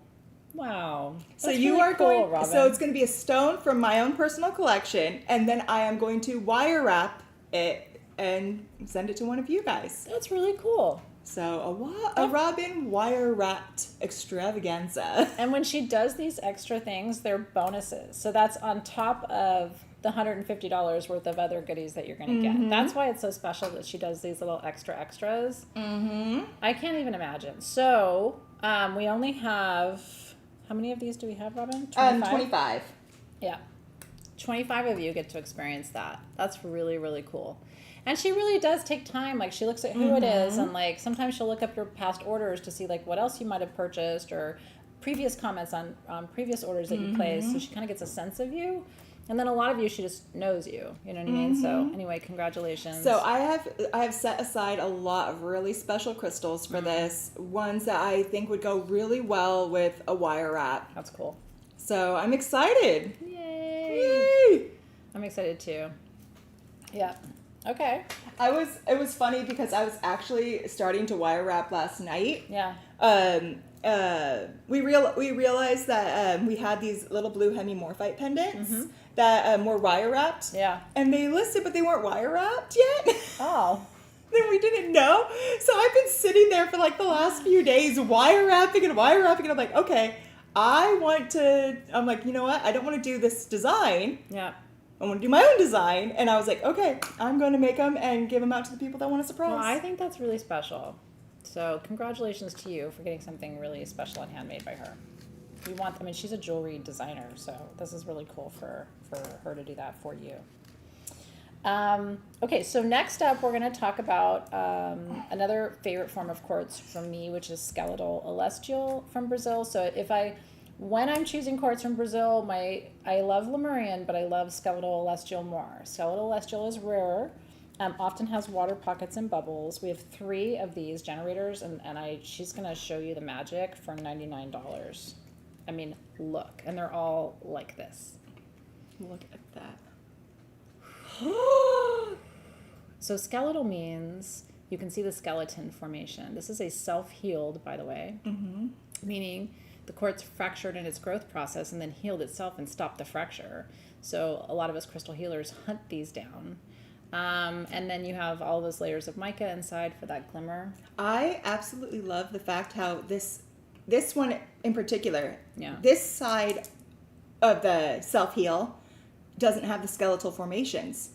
Wow. So That's you really are cool, going, Robin. so it's going to be a stone from my own personal collection. And then I am going to wire wrap it and send it to one of you guys. That's really cool. So a Robin wire wrapped extravaganza. And when she does these extra things, they're bonuses. So that's on top of the $150 worth of other goodies that you're going to get. That's why it's so special that she does these little extras. I can't even imagine. So we only have, how many of these do we have, Robin? 25. Yeah. 25 of you get to experience that. That's really, really cool. And she really does take time. Like, she looks at who it is, and like sometimes she'll look up your past orders to see like what else you might have purchased or previous comments on previous orders that you placed. So she kind of gets a sense of you. And then a lot of you, she just knows you. You know what I mean? So anyway, congratulations. So I have set aside a lot of really special crystals for this. Ones that I think would go really well with a wire wrap. That's cool. So I'm excited. Yay! Yay! I'm excited too. Yeah. Okay. It was funny because I was actually starting to wire wrap last night. Yeah. We realized that we had these little blue hemimorphite pendants that were wire wrapped. Yeah. And they listed, but they weren't wire wrapped yet. Oh. Then we didn't know. So I've been sitting there for like the last few days wire wrapping. And I'm like, okay, I'm like, you know what? I don't want to do this design. Yeah. I want to do my own design. And I was like, okay, I'm going to make them and give them out to the people that want to surprise. Well, I think that's really special. So congratulations to you for getting something really special and handmade by her. She's a jewelry designer, so this is really cool for her to do that for you. Okay, so next up we're going to talk about another favorite form of quartz from me, which is skeletal celestial from Brazil. So when I'm choosing quartz from Brazil, I love Lemurian, but I love skeletal celestial more. Skeletal celestial is rare. Often has water pockets and bubbles. We have 3 of these generators, and she's going to show you the magic for $99. I mean, look, and they're all like this. Look at that. So skeletal means you can see the skeleton formation. This is a self-healed, by the way, meaning the quartz fractured in its growth process and then healed itself and stopped the fracture. So a lot of us crystal healers hunt these down. And then you have all those layers of mica inside for that glimmer. I absolutely love the fact how this one in particular, Yeah. this side of the self-heal doesn't have the skeletal formations.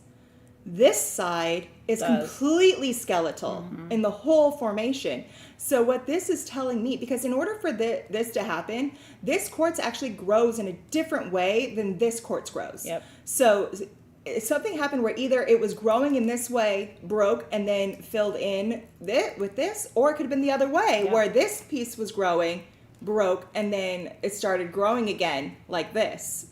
This side is completely skeletal in the whole formation. So what this is telling me, because in order for this to happen, this quartz actually grows in a different way than this quartz grows. Yep. So something happened where either it was growing in this way, broke, and then filled in with this, or it could have been the other way, where this piece was growing, broke, and then it started growing again like this.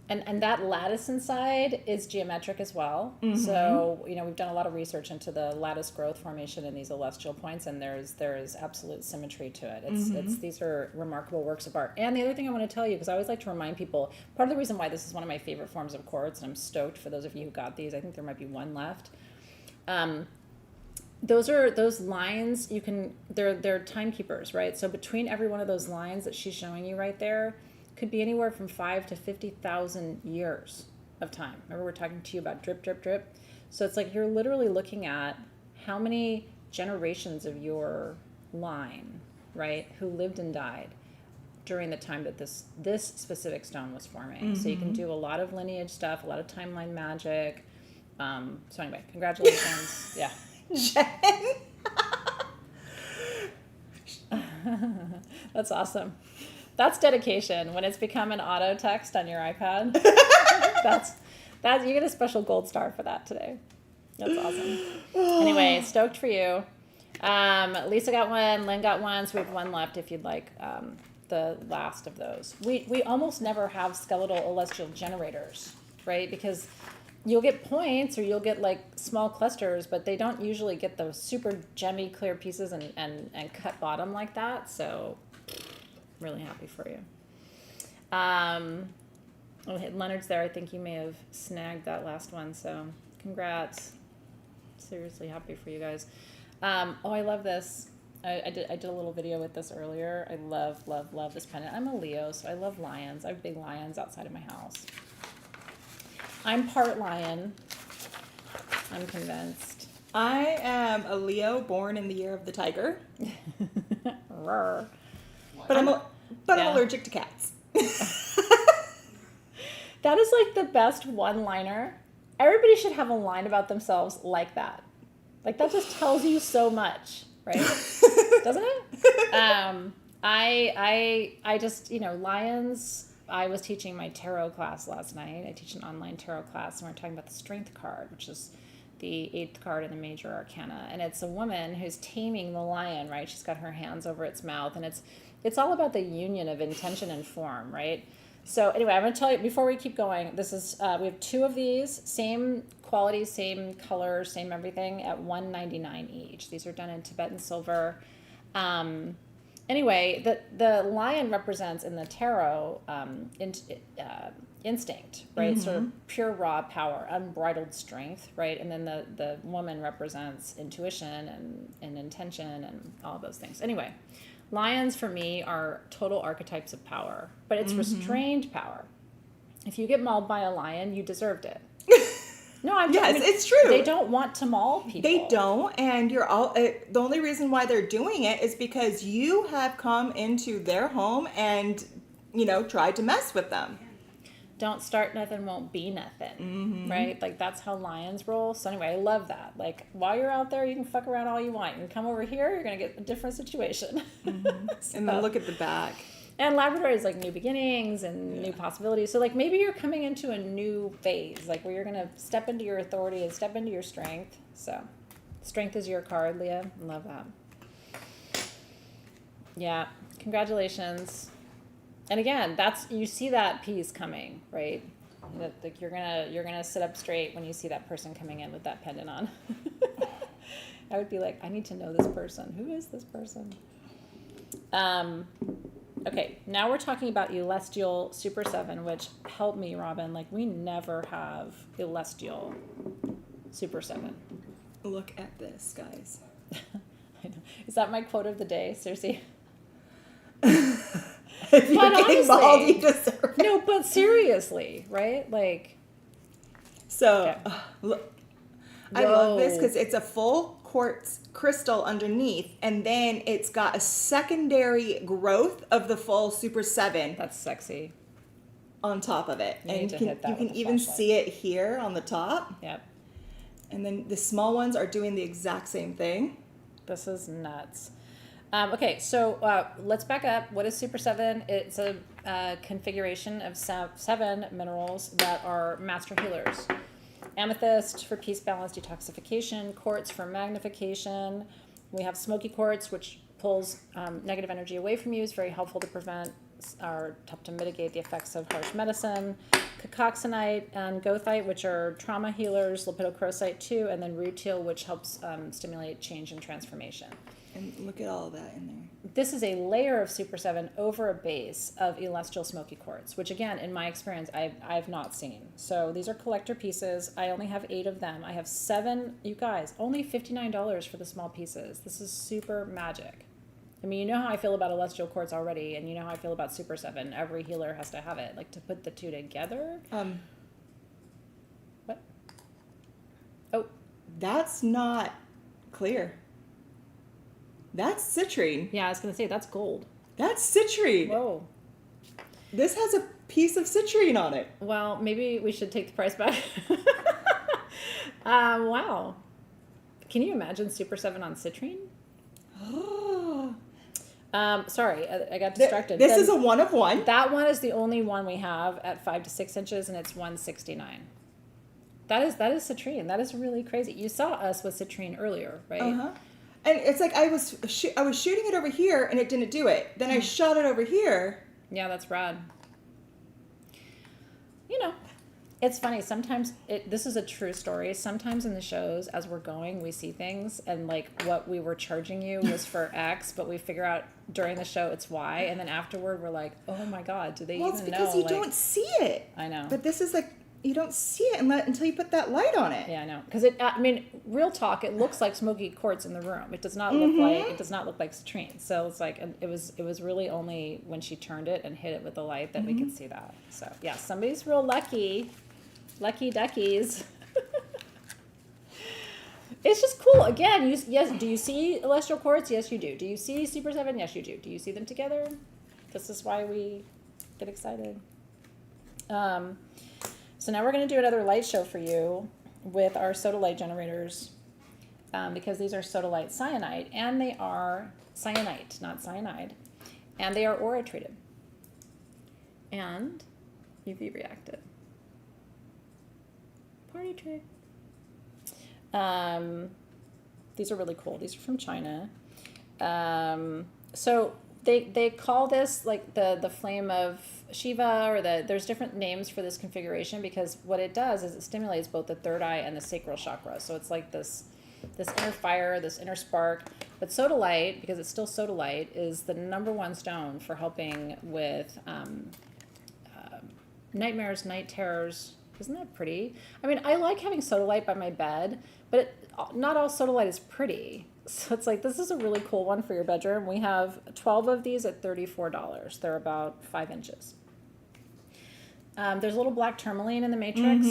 And that lattice inside is geometric as well. So, we've done a lot of research into the lattice growth formation in these celestial points, and there is absolute symmetry to it. These are remarkable works of art. And the other thing I want to tell you, because I always like to remind people, part of the reason why this is one of my favorite forms of quartz, and I'm stoked for those of you who got these, I think there might be one left. Those lines, they're timekeepers, right? So between every one of those lines that she's showing you right there, could be anywhere from 5 to 50,000 years of time. Remember, we're talking to you about drip, drip, drip. So it's like you're literally looking at how many generations of your line, right, who lived and died during the time that this specific stone was forming. So you can do a lot of lineage stuff, a lot of timeline magic. So anyway, congratulations. Yeah. Jen. That's awesome. That's dedication. When it's become an auto text on your iPad, that's you get a special gold star for that today. That's awesome. Anyway, stoked for you. Lisa got one, Lynn got one, so we have one left if you'd like the last of those. We almost never have skeletal celestial generators, right? Because you'll get points or you'll get like small clusters, but they don't usually get those super gemmy clear pieces and cut bottom like that. So really happy for you. Leonard's there. I think you may have snagged that last one. So congrats. Seriously happy for you guys. I love this. I did a little video with this earlier. I love this pendant. I'm a Leo, so I love lions. I have big lions outside of my house. I'm part lion. I'm convinced. I am a Leo born in the year of the tiger. Rawr. But I'm Yeah. allergic to cats. That is like the best one-liner. Everybody should have a line about themselves like that. Like that just tells you so much, right? Doesn't it? I just, lions. I was teaching my tarot class last night. I teach an online tarot class, and we're talking about the strength card, which is the 8th card in the major arcana. And it's a woman who's taming the lion, right? She's got her hands over its mouth, and it's all about the union of intention and form, right? So anyway, I'm going to tell you, before we keep going, this is, we have 2 of these, same quality, same color, same everything, at $1.99 each. These are done in Tibetan silver. Anyway, the lion represents in the tarot instinct, right? Mm-hmm. Sort of pure raw power, unbridled strength, right? And then the woman represents intuition and intention and all those things. Anyway, lions for me are total archetypes of power, but it's restrained power. If you get mauled by a lion, you deserved it. No, it's true. They don't want to maul people. They don't, and you're all. The only reason why they're doing it is because you have come into their home and, tried to mess with them. Don't start nothing, won't be nothing, right? Like that's how lions roll. So anyway, I love that. Like while you're out there, you can fuck around all you want. You can come over here, you're gonna get a different situation. So, And then look at the back. and Labrador is like new beginnings and new possibilities. So like maybe you're coming into a new phase, like where you're gonna step into your authority and step into your strength. So strength is your card, Leah. Love that. Yeah, congratulations. And again, you see that piece coming, right? Like you're gonna sit up straight when you see that person coming in with that pendant on. I would be like, I need to know this person. Who is this person? Okay, now we're talking about Celestial Super 7, which help me, Robin. Like we never have Celestial Super 7. Look at this, guys. I know. Is that my quote of the day, Circe? If you're getting mauled, you deserve it. No, but seriously, right? Like, So, okay. look, I love this Whoa. because it's a full quartz crystal underneath, and then it's got a secondary growth of the full Super 7 That's sexy. on top of it. You And need to hit that you with can a even flashlight. see it here on the top. Yep. And then the small ones are doing the exact same thing. This is nuts. Okay, so let's back up. What is Super 7? It's a configuration of 7 minerals that are master healers. Amethyst for peace, balance, detoxification. Quartz for magnification. We have smoky quartz, which pulls negative energy away from you. Is very helpful to prevent or help to mitigate the effects of harsh medicine. Cacoxenite and goethite, which are trauma healers. Lepidocrosite too, and then rutile, which helps stimulate change and transformation. And look at all that in there. This is a layer of Super 7 over a base of Celestial Smoky Quartz, which again, in my experience, I've not seen. So these are collector pieces. I only have 8 of them. I have 7, you guys, only $59 for the small pieces. This is super magic. I mean, you know how I feel about Celestial Quartz already, and you know how I feel about Super 7. Every healer has to have it. Like, to put the two together. What? Oh. That's not clear. That's citrine. Yeah, I was going to say, that's gold. That's citrine. Whoa. This has a piece of citrine on it. Well, maybe we should take the price back. Wow. Can you imagine Super 7 on citrine? Sorry, I got distracted. This is a one of one. That one is the only one we have at 5 to 6 inches, and it's $169. That is citrine. That is really crazy. You saw us with citrine earlier, right? Uh-huh. And it's like I was shooting it over here, and it didn't do it. Then I shot it over here. Yeah, that's rad. You know, It's funny. Sometimes this is a true story. Sometimes in the shows, as we're going, we see things and like what we were charging you was for X, but we figure out during the show it's Y, and then afterward we're like, oh my God, do they even know? Well, it's because you don't see it. I know. But this is like, you don't see it until you put that light on it. Yeah, I know. Because I mean, real talk, it looks like smoky quartz in the room. It does not look like citrine. So it's like it was really only when she turned it and hit it with the light that we could see that. So yeah, somebody's real lucky. Lucky duckies. It's just cool. Again, yes. Do you see celestial quartz? Yes, you do. Do you see Super 7? Yes, you do. Do you see them together? This is why we get excited. So now we're going to do another light show for you with our sodalite generators, because these are sodalite cyanide, and they are cyanite, not cyanide, and they are aura treated and UV reactive. Party trick. These are really cool. These are from China. So they call this like the flame of Shiva, or there's different names for this configuration, because what it does is it stimulates both the third eye and the sacral chakra. So it's like this inner fire, this inner spark. But sodalite, because it's still sodalite, is the #1 stone for helping with nightmares, night terrors. Isn't that pretty? I mean, I like having sodalite by my bed, but not all sodalite is pretty. So it's like, this is a really cool one for your bedroom. We have 12 of these at $34. They're about 5 inches. There's a little black tourmaline in the matrix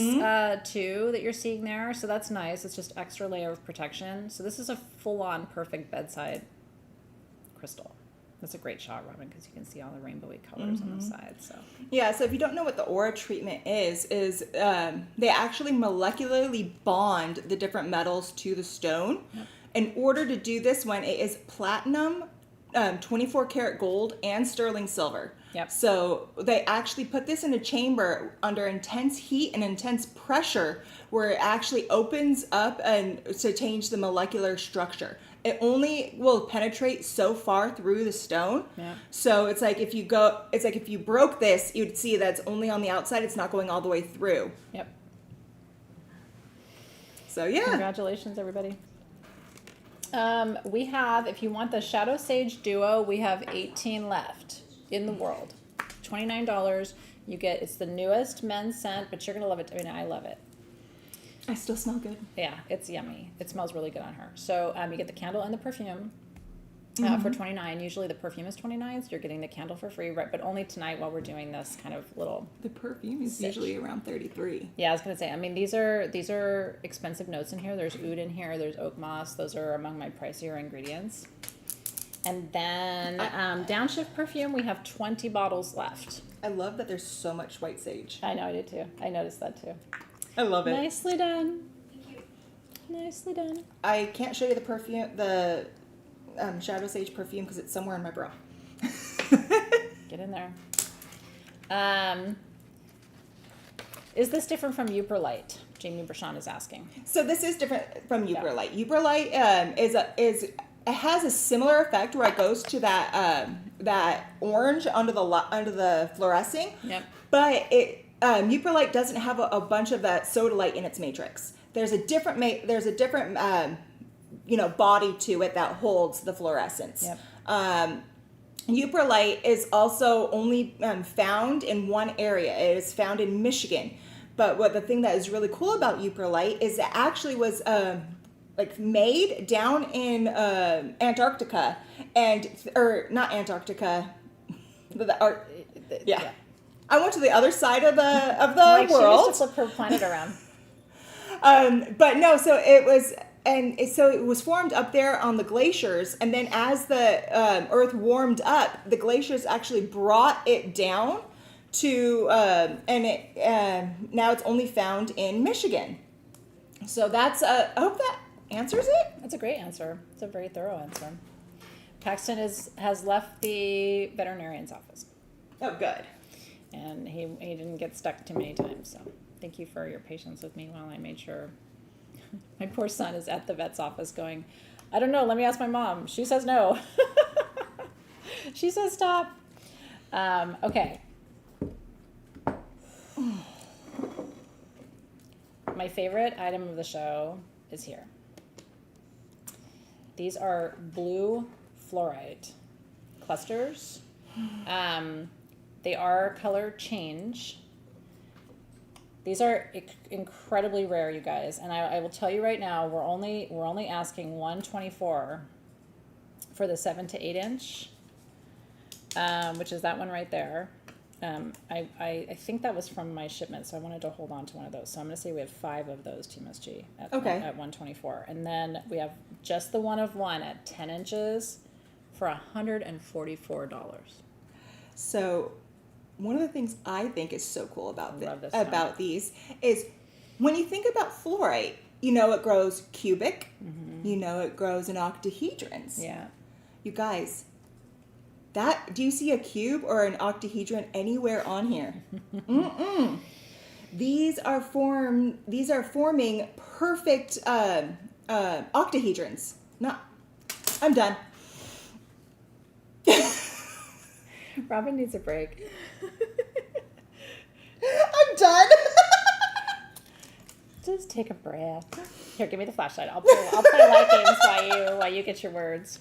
too that you're seeing there. So that's nice. It's just extra layer of protection. So this is a full-on perfect bedside crystal. That's a great shot, Robin, because you can see all the rainbowy colors on the sides. So yeah, so if you don't know what the aura treatment is they actually molecularly bond the different metals to the stone. Yep. In order to do this one, it is platinum, 24 karat gold, and sterling silver. Yep. So they actually put this in a chamber under intense heat and intense pressure, where it actually opens up and to change the molecular structure. It only will penetrate so far through the stone. Yeah. So it's like if you broke this, you'd see that it's only on the outside. It's not going all the way through. Yep. So yeah. Congratulations, everybody. We have, if you want the Shadow Sage Duo, we have 18 left in the world. $29. It's the newest men's scent, but you're going to love it. I mean, I love it. I still smell good. Yeah, it's yummy. It smells really good on her. So you get the candle and the perfume for $29. Usually the perfume is $29, so you're getting the candle for free, right? But only tonight while we're doing this kind of little. The perfume is usually around $33. Yeah, I was gonna say. I mean, these are expensive notes in here. There's oud in here. There's oak moss. Those are among my pricier ingredients. And then downshift perfume, we have 20 bottles left. I love that there's so much white sage. I know, I did too. I noticed that too. I love it. Nicely done. Thank you. Nicely done. I can't show you the perfume, the Shadow Sage perfume, because it's somewhere in my bra. Get in there. Is this different from Uperlite? Jamie Brashon is asking. So this is different from Uperlite. Yeah. Uperlite it has a similar effect where it goes to that orange under the fluorescing. Yep. But Uperlite doesn't have a bunch of that sodalite in its matrix. There's a different body to it that holds the fluorescence. Yep. Uperlite is also only found in one area. It is found in Michigan. But the thing that is really cool about Uperlite is it actually was made down in Antarctica, not Antarctica. Yeah. I went to the other side of the world. She used to flip her planet around. But no, so it was formed up there on the glaciers, and then as the Earth warmed up, the glaciers actually brought it down to, now it's only found in Michigan. So that's, I hope that answers it. That's a great answer. It's a very thorough answer. Paxton has left the veterinarian's office. Oh, good. And he didn't get stuck too many times, so thank you for your patience with me while I made sure. My poor son is at the vet's office going, I don't know, let me ask my mom. She says no. She says stop. my favorite item of the show is here. These are blue fluorite clusters. They are color change. These are incredibly rare, you guys, and I will tell you right now, we're only asking $124 for the 7 to 8 inch, which is that one right there. I think that was from my shipment, so I wanted to hold on to one of those. So I'm going to say we have 5 of those TMSG at 124, and then we have just the one of one at 10 inches for $144. So one of the things I think is so cool about these is when you think about fluorite, you know it grows cubic, you know it grows in octahedrons. Yeah. You guys, do you see a cube or an octahedron anywhere on here? Mm-mm. These are forming perfect octahedrons. I'm done. Robin needs a break. I'm done. Just take a breath. Here, give me the flashlight. I'll play light games while you get your words.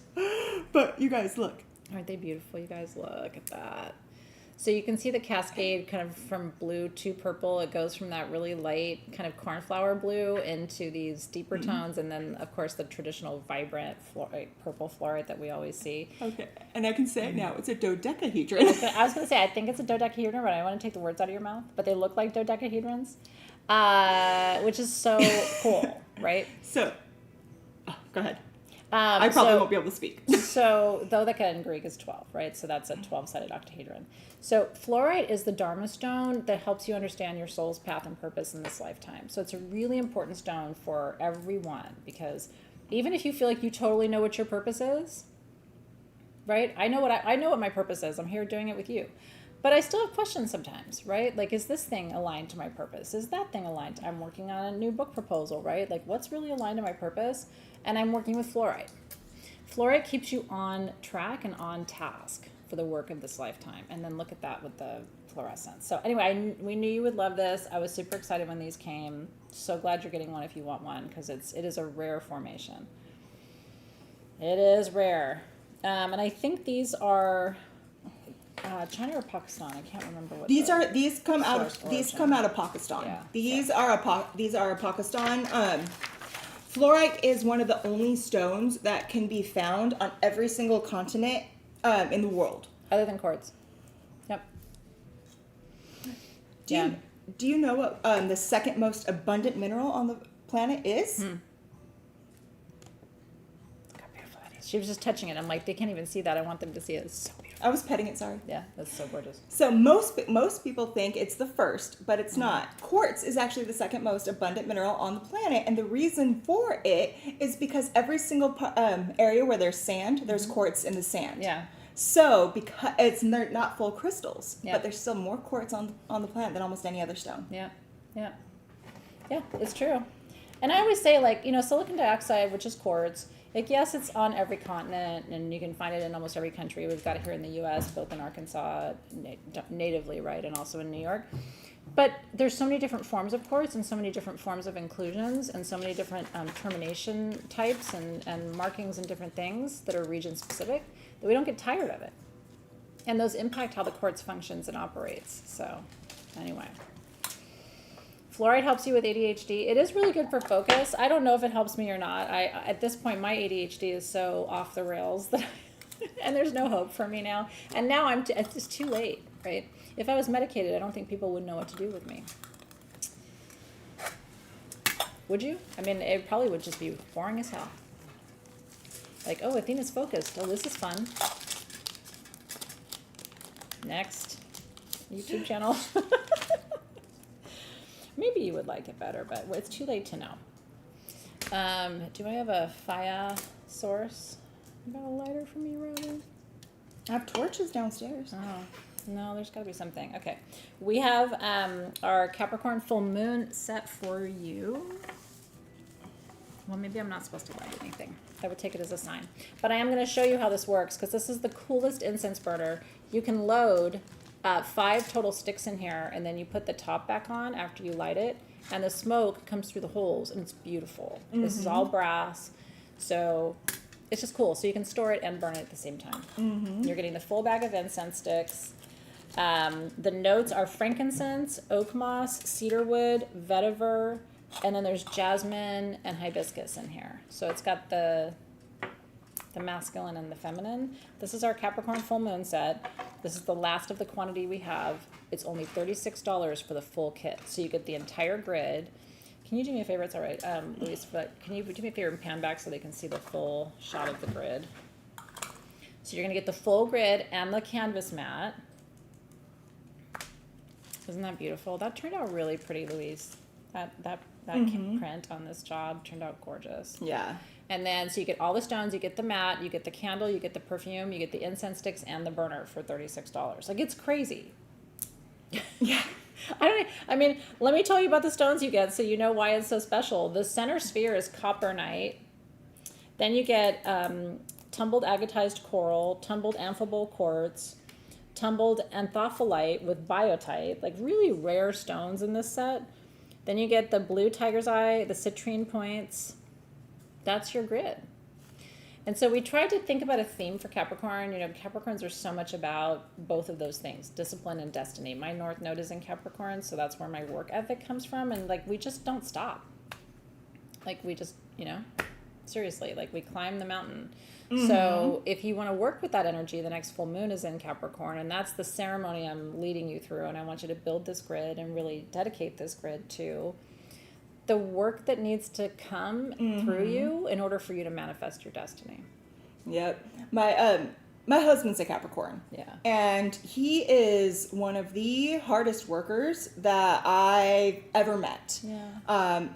But you guys, look. Aren't they beautiful? You guys, look at that. So you can see the cascade kind of from blue to purple. It goes from that really light kind of cornflower blue into these deeper tones, and then of course the traditional vibrant purple fluorite that we always see. Okay, and I can say it now. It's a dodecahedron. I was going to say I think it's a dodecahedron, but I want to take the words out of your mouth. But they look like dodecahedrons, which is so cool, right? So, go ahead. I probably won't be able to speak. So dodeca in Greek is 12, right? So that's a 12-sided octahedron. So fluorite is the Dharma stone that helps you understand your soul's path and purpose in this lifetime. So it's a really important stone for everyone, because even if you feel like you totally know what your purpose is, right? I know what my purpose is. I'm here doing it with you. But I still have questions sometimes, right? Like, is this thing aligned to my purpose? Is that thing aligned? I'm working on a new book proposal, right? Like, what's really aligned to my purpose? And I'm working with fluorite. Fluorite keeps you on track and on task for the work of this lifetime. And then look at that with the fluorescence. So anyway, we knew you would love this. I was super excited when these came. So glad you're getting one if you want one, because it is a rare formation. It is rare. And I think these are China or Pakistan. I can't remember what these come out of Pakistan. Yeah. These are a Pakistan. Fluorite is one of the only stones that can be found on every single continent in the world, other than quartz. Yep. Do you know what the second most abundant mineral on the planet is? Look how beautiful that is. She was just touching it. I'm like, they can't even see that. I want them to see it. It's so beautiful. I was petting it, sorry. Yeah, that's so gorgeous. So most people think it's the first, but it's not. Quartz is actually the second most abundant mineral on the planet, and the reason for it is because every single area where there's sand, there's quartz in the sand. Yeah. So because they're not full crystals, but there's still more quartz on the planet than almost any other stone. Yeah, it's true. And I always say, like, silicon dioxide, which is quartz, like, yes, it's on every continent, and you can find it in almost every country. We've got it here in the U.S., both in Arkansas, natively, right, and also in New York. But there's so many different forms of quartz and so many different forms of inclusions and so many different termination types and markings and different things that are region-specific that we don't get tired of it. And those impact how the quartz functions and operates. So, anyway. Fluoride helps you with ADHD. It is really good for focus. I don't know if it helps me or not. At this point, my ADHD is so off the rails that and there's no hope for me now. And now it's just too late, right? If I was medicated, I don't think people would know what to do with me. Would you? I mean, it probably would just be boring as hell. Like, oh, Athena's focused. Oh, this is fun. Next. YouTube channel. Maybe you would like it better, but it's too late to know. Do I have a fire source? You got a lighter for me, Robin? I have torches downstairs. Oh, no, there's got to be something. Okay. We have our Capricorn full moon set for you. Well, maybe I'm not supposed to light anything. I would take it as a sign. But I am going to show you how this works, because this is the coolest incense burner. You can load 5 total sticks in here, and then you put the top back on after you light it, and the smoke comes through the holes, and it's beautiful. This is all brass, so it's just cool. So you can store it and burn it at the same time. You're getting the full bag of incense sticks. The notes are frankincense, oak moss, cedarwood, vetiver, and then there's jasmine and hibiscus in here. So it's got the masculine and the feminine. This is our Capricorn full moon set. This is the last of the quantity we have. It's only $36 for the full kit. So you get the entire grid. Can you do me a favor? It's all right, Luis, but can you do me a favor and pan back so they can see the full shot of the grid? So you're gonna get the full grid and the canvas mat. Isn't that beautiful? That turned out really pretty, Louise. That print on this job turned out gorgeous. Yeah. And then, so you get all the stones, you get the mat, you get the candle, you get the perfume, you get the incense sticks and the burner for $36. Like, it's crazy. Yeah. I mean, let me tell you about the stones you get so you know why it's so special. The center sphere is copernite. Then you get tumbled agatized coral, tumbled amphibole quartz, tumbled anthophyllite with biotite, like really rare stones in this set. Then you get the blue tiger's eye, the citrine points. That's your grid. And so we tried to think about a theme for Capricorn. You know, Capricorns are so much about both of those things, discipline and destiny. My North Node is in Capricorn, so that's where my work ethic comes from. And like, we just don't stop. Like, we just, you know, seriously, like we climb the mountain. So if you want to work with that energy, the next full moon is in Capricorn, and that's the ceremony I'm leading you through. And I want you to build this grid and really dedicate this grid to the work that needs to come through you in order for you to manifest your destiny. Yep. My husband's a Capricorn. Yeah. And he is one of the hardest workers that I've ever met. Yeah.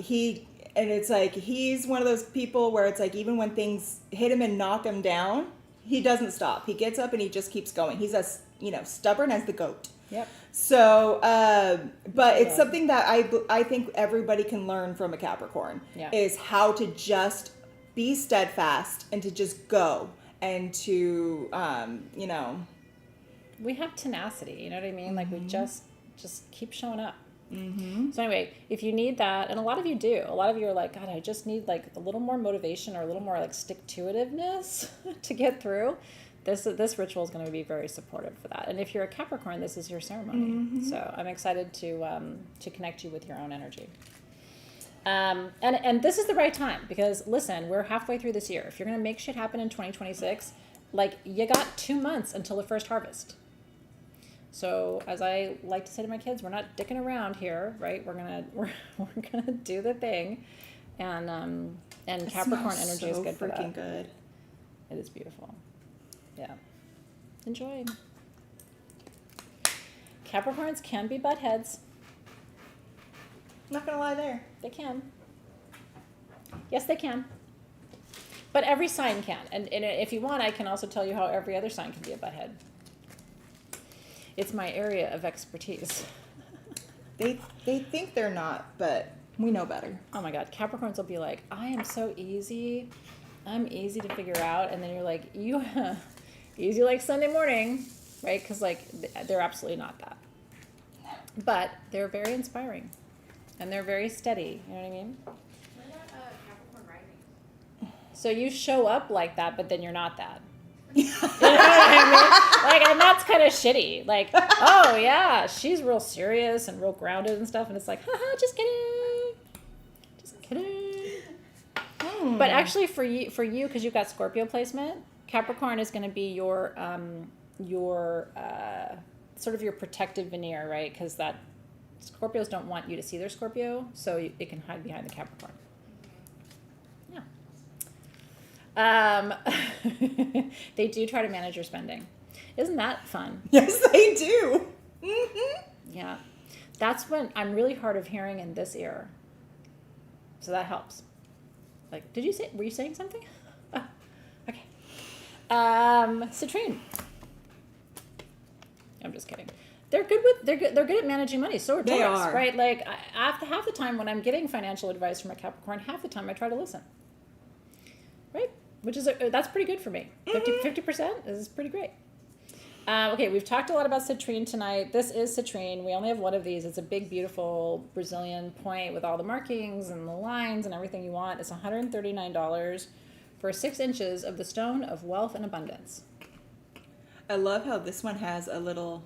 And it's like, he's one of those people where it's like, even when things hit him and knock him down, he doesn't stop. He gets up and he just keeps going. He's as, stubborn as the goat. Yep. So, but it's something that I think everybody can learn from a Capricorn, is how to just be steadfast and to just go and to, We have tenacity, you know what I mean? Like we just keep showing up. So anyway, if you need that, and a lot of you do, a lot of you are like, God, I just need like a little more motivation or a little more like stick-to-itiveness to get through. This ritual is going to be very supportive for that. And if you're a Capricorn, this is your ceremony. So I'm excited to connect you with your own energy. And this is the right time because listen, we're halfway through this year. If you're going to make shit happen in 2026, like you got 2 months until the first harvest. So as I like to say to my kids, we're not dicking around here, right? We're gonna do the thing, and Capricorn energy is good for that. Freaking good. It is beautiful. Yeah, enjoy. Capricorns can be butt heads. Not gonna lie there. They can. Yes, they can. But every sign can, and if you want, I can also tell you how every other sign can be a butt head. It's my area of expertise. They think they're not, but we know better. Oh my God, Capricorns will be like, I am so easy. I'm easy to figure out. And then you're like, you easy like Sunday morning, right? Because like they're absolutely not that. But they're very inspiring. And they're very steady. You know what I mean? What about Capricorn rising? So you show up like that, but then you're not that. You know what I mean? Like, and that's kind of shitty. Like, oh yeah, she's real serious and real grounded and stuff, and it's like, haha, just kidding. But actually, for you, because you've got Scorpio placement, Capricorn is going to be your sort of your protective veneer, right? Because that Scorpios don't want you to see their Scorpio, so it can hide behind the Capricorn. They do try to manage your spending. Isn't that fun? Yes, they do. Yeah. That's when I'm really hard of hearing in this ear. So that helps. Like, were you saying something? Oh, okay. Citrine. I'm just kidding. They're good at managing money. So are Taurus, They are. right? Like, half the time when I'm getting financial advice from a Capricorn, half the time I try to listen. Right? Which is that's pretty good for me. 50% is pretty great. Okay, we've talked a lot about citrine tonight. This is citrine. We only have one of these. It's a big, beautiful Brazilian point with all the markings and the lines and everything you want. It's $139 for 6 inches of the stone of wealth and abundance. I love how this one has a little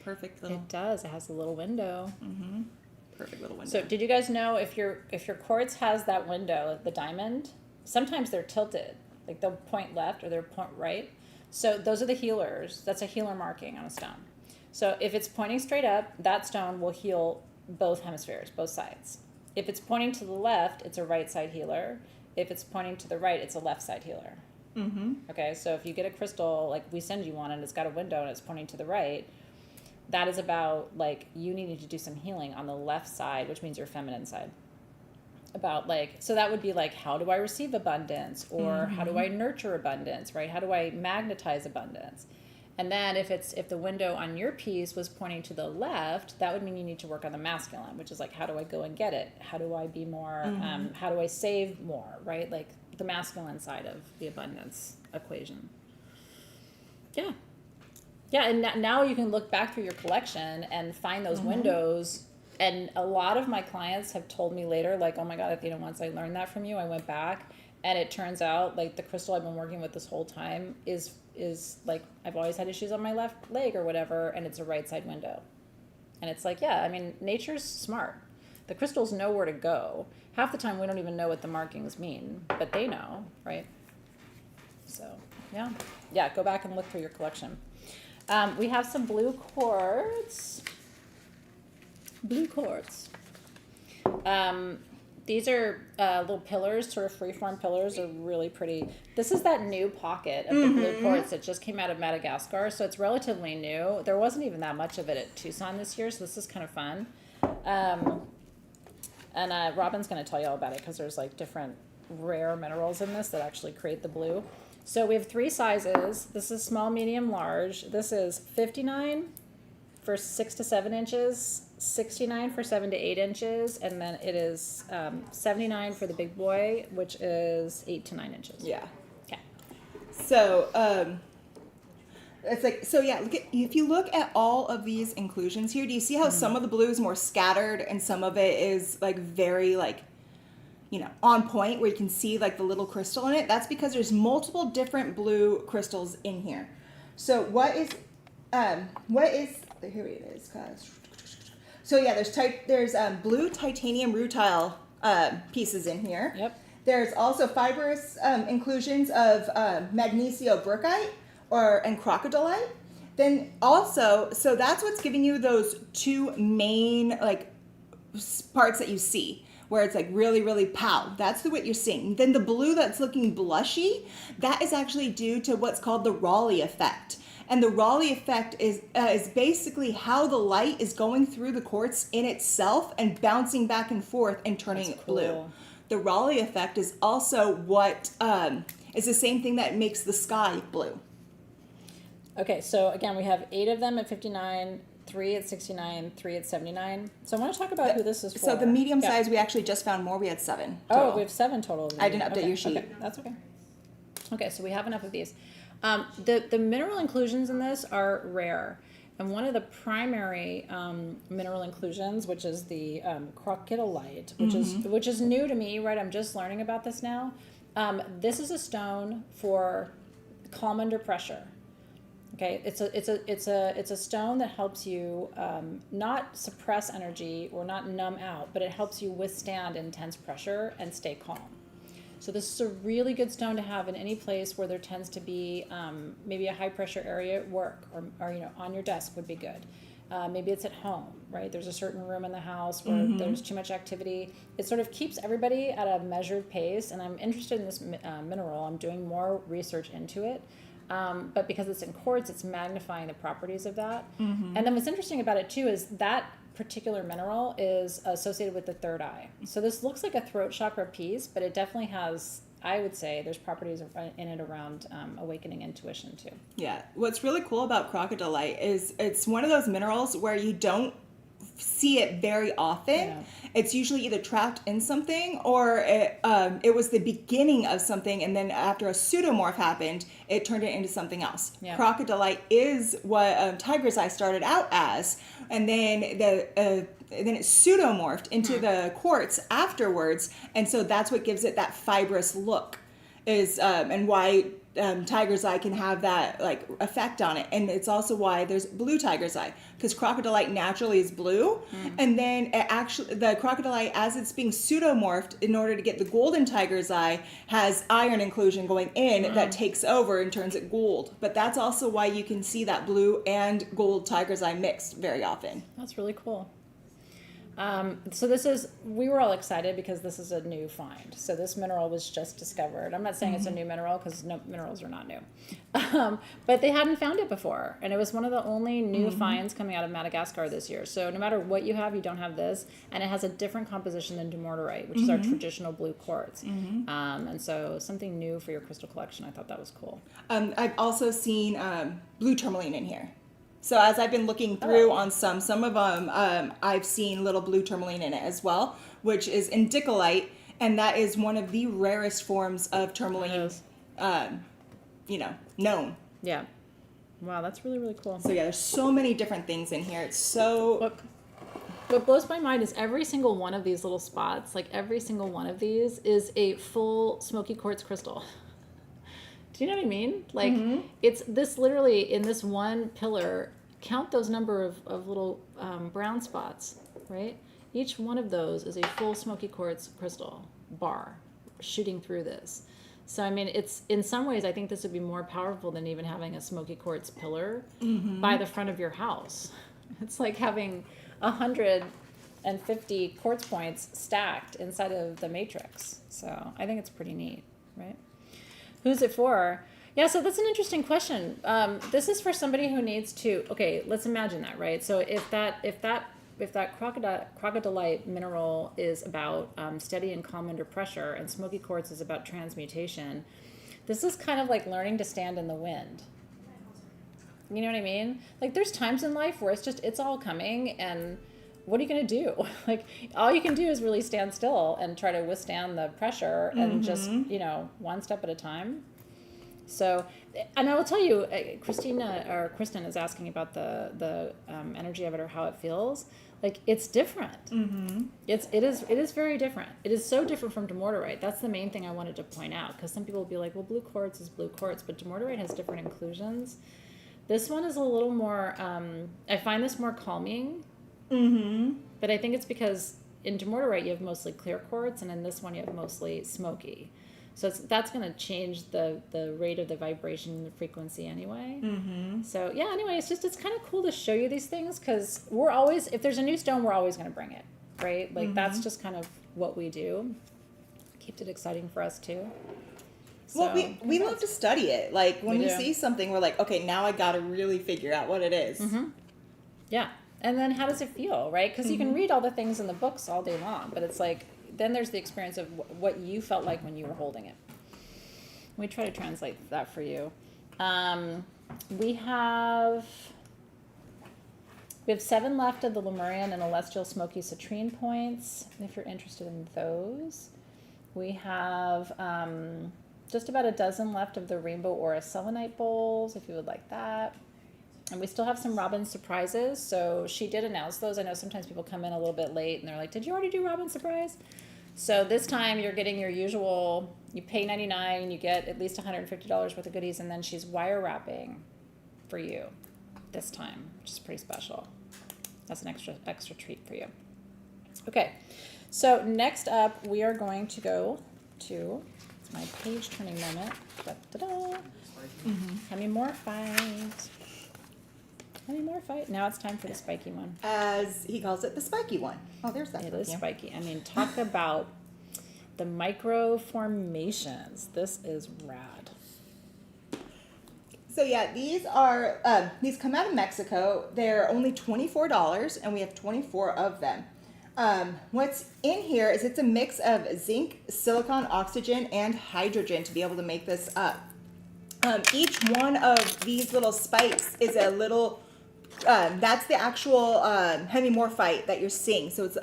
perfect little. It does. It has a little window. Perfect little window. So, did you guys know if your quartz has that window, the diamond, sometimes they're tilted, like they'll point left or they'll point right. So those are the healers. That's a healer marking on a stone. So if it's pointing straight up, that stone will heal both hemispheres, both sides. If it's pointing to the left, it's a right side healer. If it's pointing to the right, it's a left side healer. Okay, so if you get a crystal, like we send you one and it's got a window and it's pointing to the right, that is about like you needing to do some healing on the left side, which means your feminine side. About like, so that would be like, how do I receive abundance, or how do I nurture abundance, right? How do I magnetize abundance? And then if the window on your piece was pointing to the left, that would mean you need to work on the masculine, which is like, how do I go and get it? How do I be more, how do I save more, right? Like the masculine side of the abundance equation. Yeah. Yeah, and now you can look back through your collection and find those windows. And a lot of my clients have told me later, like, oh my God, Athena, once I learned that from you, I went back and it turns out like the crystal I've been working with this whole time is like, I've always had issues on my left leg or whatever, and it's a right side window. And it's like, yeah, I mean, nature's smart. The crystals know where to go. Half the time we don't even know what the markings mean, but they know, right? So, yeah, go back and look through your collection. We have some blue quartz. These are little pillars, sort of freeform pillars, are really pretty. This is that new pocket of the blue quartz that just came out of Madagascar, so it's relatively new. There wasn't even that much of it at Tucson this year, so this is kind of fun. And Robin's going to tell you all about it because there's like different rare minerals in this that actually create the blue. So we have 3 sizes. This is small, medium, large. This is 59 for 6 to 7 inches, 69 for 7 to 8 inches, and then it is 79 for the big boy, which is 8 to 9 inches. Yeah. Okay. So it's like, so yeah, if you look at all of these inclusions here, do you see how some of the blue is more scattered and some of it is like very like, you know, on point where you can see like the little crystal in it? That's because there's multiple different blue crystals in here. So what is here it is, guys. So yeah, there's blue titanium rutile pieces in here. Yep. There's also fibrous inclusions of magnesio-brookite and crocodilite. Then also, so that's what's giving you those 2 main like parts that you see, where it's like really, really pow. That's what you're seeing. Then the blue that's looking blushy, that is actually due to what's called the Rayleigh effect. And the Rayleigh effect is basically how the light is going through the quartz in itself and bouncing back and forth and turning it blue. The Rayleigh effect is also what is the same thing that makes the sky blue. Okay, so again, we have 8 of them at 59, 3 at 69, 3 at 79. So I want to talk about who this is for. So the medium size, we actually just found more. We had 7 total. Oh, we have 7 total. I didn't update your sheet. Okay, that's okay. Okay, so we have enough of these. The mineral inclusions in this are rare. And one of the primary mineral inclusions, which is the crocodilite, which is new to me, right? I'm just learning about this now. This is a stone for calm under pressure. Okay, it's a stone that helps you not suppress energy or not numb out, but it helps you withstand intense pressure and stay calm. So this is a really good stone to have in any place where there tends to be maybe a high pressure area at work or you know, on your desk would be good. Maybe it's at home, right? There's a certain room in the house where there's too much activity. It sort of keeps everybody at a measured pace, and I'm interested in this mineral. I'm doing more research into it. But because it's in quartz, it's magnifying the properties of that. And then what's interesting about it too is that particular mineral is associated with the third eye. So this looks like a throat chakra piece, but it definitely has, I would say, there's properties in it around awakening intuition too. Yeah. What's really cool about crocodilite is it's one of those minerals where you don't see it very often. Yeah. It's usually either trapped in something or it was the beginning of something, and then after a pseudomorph happened, it turned it into something else. Yeah. Crocodilite is what tiger's eye started out as, and then then it pseudomorphed into the quartz afterwards, and so that's what gives it that fibrous look, is and why tiger's eye can have that like effect on it. And it's also why there's blue tiger's eye, because crocodilite naturally is blue, and then it actually the crocodilite, as it's being pseudomorphed in order to get the golden tiger's eye, has iron inclusion going in that takes over and turns it gold. But that's also why you can see that blue and gold tiger's eye mixed very often. That's really cool. So we were all excited because this is a new find. So this mineral was just discovered. I'm not saying it's a new mineral because no minerals are not new. But they hadn't found it before. And it was one of the only new finds coming out of Madagascar this year. So no matter what you don't have this. And it has a different composition than dumortierite, which is our traditional blue quartz. And so something new for your crystal collection. I thought that was cool. I've also seen blue tourmaline in here. So as I've been looking through on some of them, I've seen little blue tourmaline in it as well, which is indicolite, and that is one of the rarest forms of tourmaline, known. Yeah. Wow, that's really, really cool. So yeah, there's so many different things in here. It's so... What blows my mind is every single one of these little spots, like every single one of these is a full smoky quartz crystal. Do you know what I mean? Like it's this literally in this one pillar, count those number of little brown spots, right? Each one of those is a full smoky quartz crystal bar shooting through this. So, I mean, it's in some ways, I think this would be more powerful than even having a smoky quartz pillar by the front of your house. It's like having 150 quartz points stacked inside of the matrix. So I think it's pretty neat, right? Who's it for? Yeah, so that's an interesting question. This is for somebody who needs to. Okay, let's imagine that, right? So if that crocodilite mineral is about steady and calm under pressure, and smoky quartz is about transmutation, this is kind of like learning to stand in the wind. You know what I mean? Like there's times in life where it's all coming, and what are you going to do? Like all you can do is really stand still and try to withstand the pressure and just, one step at a time. So, and I will tell you, Kristen is asking about the energy of it or how it feels. Like it's different. It is very different. It is so different from dumortierite. That's the main thing I wanted to point out, because some people will be like, well, blue quartz is blue quartz, but dumortierite has different inclusions. This one is a little more, I find this more calming. But I think it's because in dumortierite you have mostly clear quartz, and in this one you have mostly smoky. So that's going to change the rate of the vibration, the frequency anyway. So yeah, anyway, it's kind of cool to show you these things, because we're always, if there's a new stone, we're always going to bring it, right? Like that's just kind of what we do. Keeps it exciting for us too. So, well, we love to study it. Like when we see something, we're like, okay, now I got to really figure out what it is. Yeah. And then how does it feel, right? Because you can read all the things in the books all day long, but it's like, then there's the experience of what you felt like when you were holding it. We try to translate that for you. We have 7 left of the Lemurian and Celestial Smoky Citrine points, if you're interested in those. We have just about a dozen left of the Rainbow Aura Selenite bowls, if you would like that. And we still have some Robin surprises. So she did announce those. I know sometimes people come in a little bit late and they're like, did you already do Robin surprise? So this time you're getting your usual, you pay $99, you get at least $150 worth of goodies, and then she's wire wrapping for you this time, which is pretty special. That's an extra treat for you. Okay, so next up we are going to go to, it's my page turning moment. Da-da-da. Any more fight? Any more fight? Now it's time for the spiky one. As he calls it, the spiky one. Oh, there's that. It is spiky. I mean, talk about the micro formations. This is rad. So yeah, these come out of Mexico. They're only $24, and we have 24 of them. What's in here is it's a mix of zinc, silicon, oxygen, and hydrogen to be able to make this up. Each one of these little spikes is a little That's the actual hemimorphite that you're seeing. So it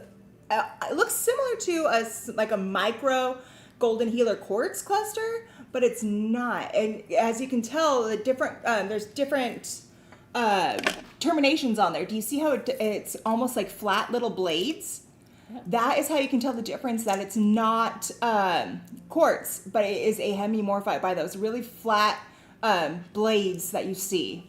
looks similar to like a micro golden healer quartz cluster, but it's not. And as you can tell, there's different terminations on there. Do you see how it's almost like flat little blades? Yep. That is how you can tell the difference, that it's not quartz, but it is a hemimorphite by those really flat blades that you see.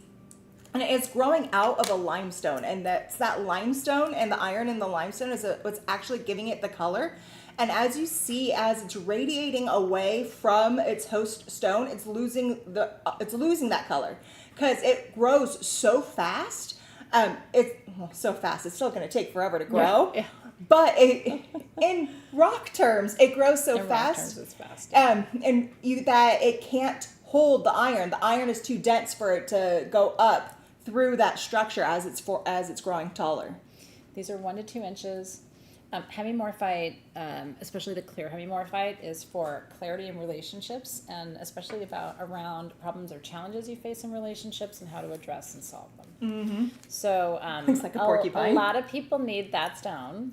And it's growing out of a limestone, and that's that limestone and the iron in the limestone is what's actually giving it the color. And as you see, as it's radiating away from its host stone, it's losing that color because it grows so fast. So fast. It's still going to take forever to grow. Yeah. But in rock terms, it grows so In rock fast. terms, it's fast. That it can't hold the iron. The iron is too dense for it to go up through that structure as it's growing taller. These are 1 to 2 inches. Hemimorphite, especially the clear hemimorphite, is for clarity in relationships, and especially around problems or challenges you face in relationships and how to address and solve them. Mm-hmm. So Looks like a porcupine. a lot of people need that stone,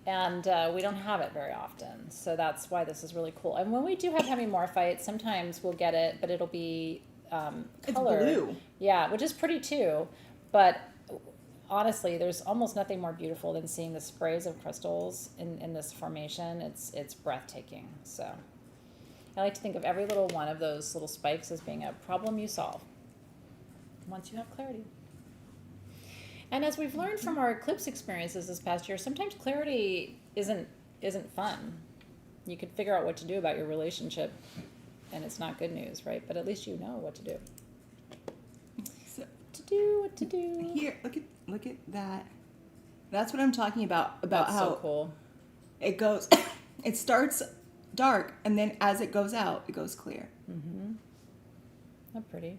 and we don't have it very often. So that's why this is really cool. And when we do have hemimorphite, sometimes we'll get it, but it'll be colored. It's blue. Yeah, which is pretty too, but honestly, there's almost nothing more beautiful than seeing the sprays of crystals in this formation. It's breathtaking. So I like to think of every little one of those little spikes as being a problem you solve once you have clarity. And as we've learned from our eclipse experiences this past year, sometimes clarity isn't fun. You could figure out what to do about your relationship, and it's not good news, right? But at least you know what to do. What to do. Here, look at that. That's what I'm talking about. That's how so cool. it goes. It starts dark, and then as it goes out, it goes clear. Mm-hmm. How pretty.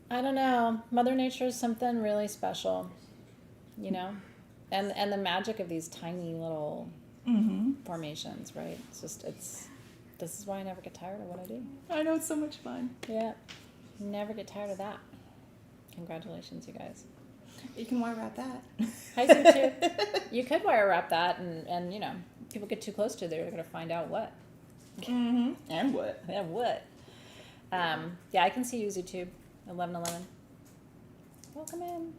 I don't know. Mother Nature is something really special, you know, and the magic of these tiny little formations, right? This is why I never get tired of what I do. I know, it's so much fun. Yeah. Never get tired of that. Congratulations, you guys. You can wire wrap that. I do too. You could wire wrap that, and you know, people get too close to it, they're going to find out what. Mm-hmm. And what? Yeah, what? Yeah, I can see you, YouTube. 1111. Welcome in.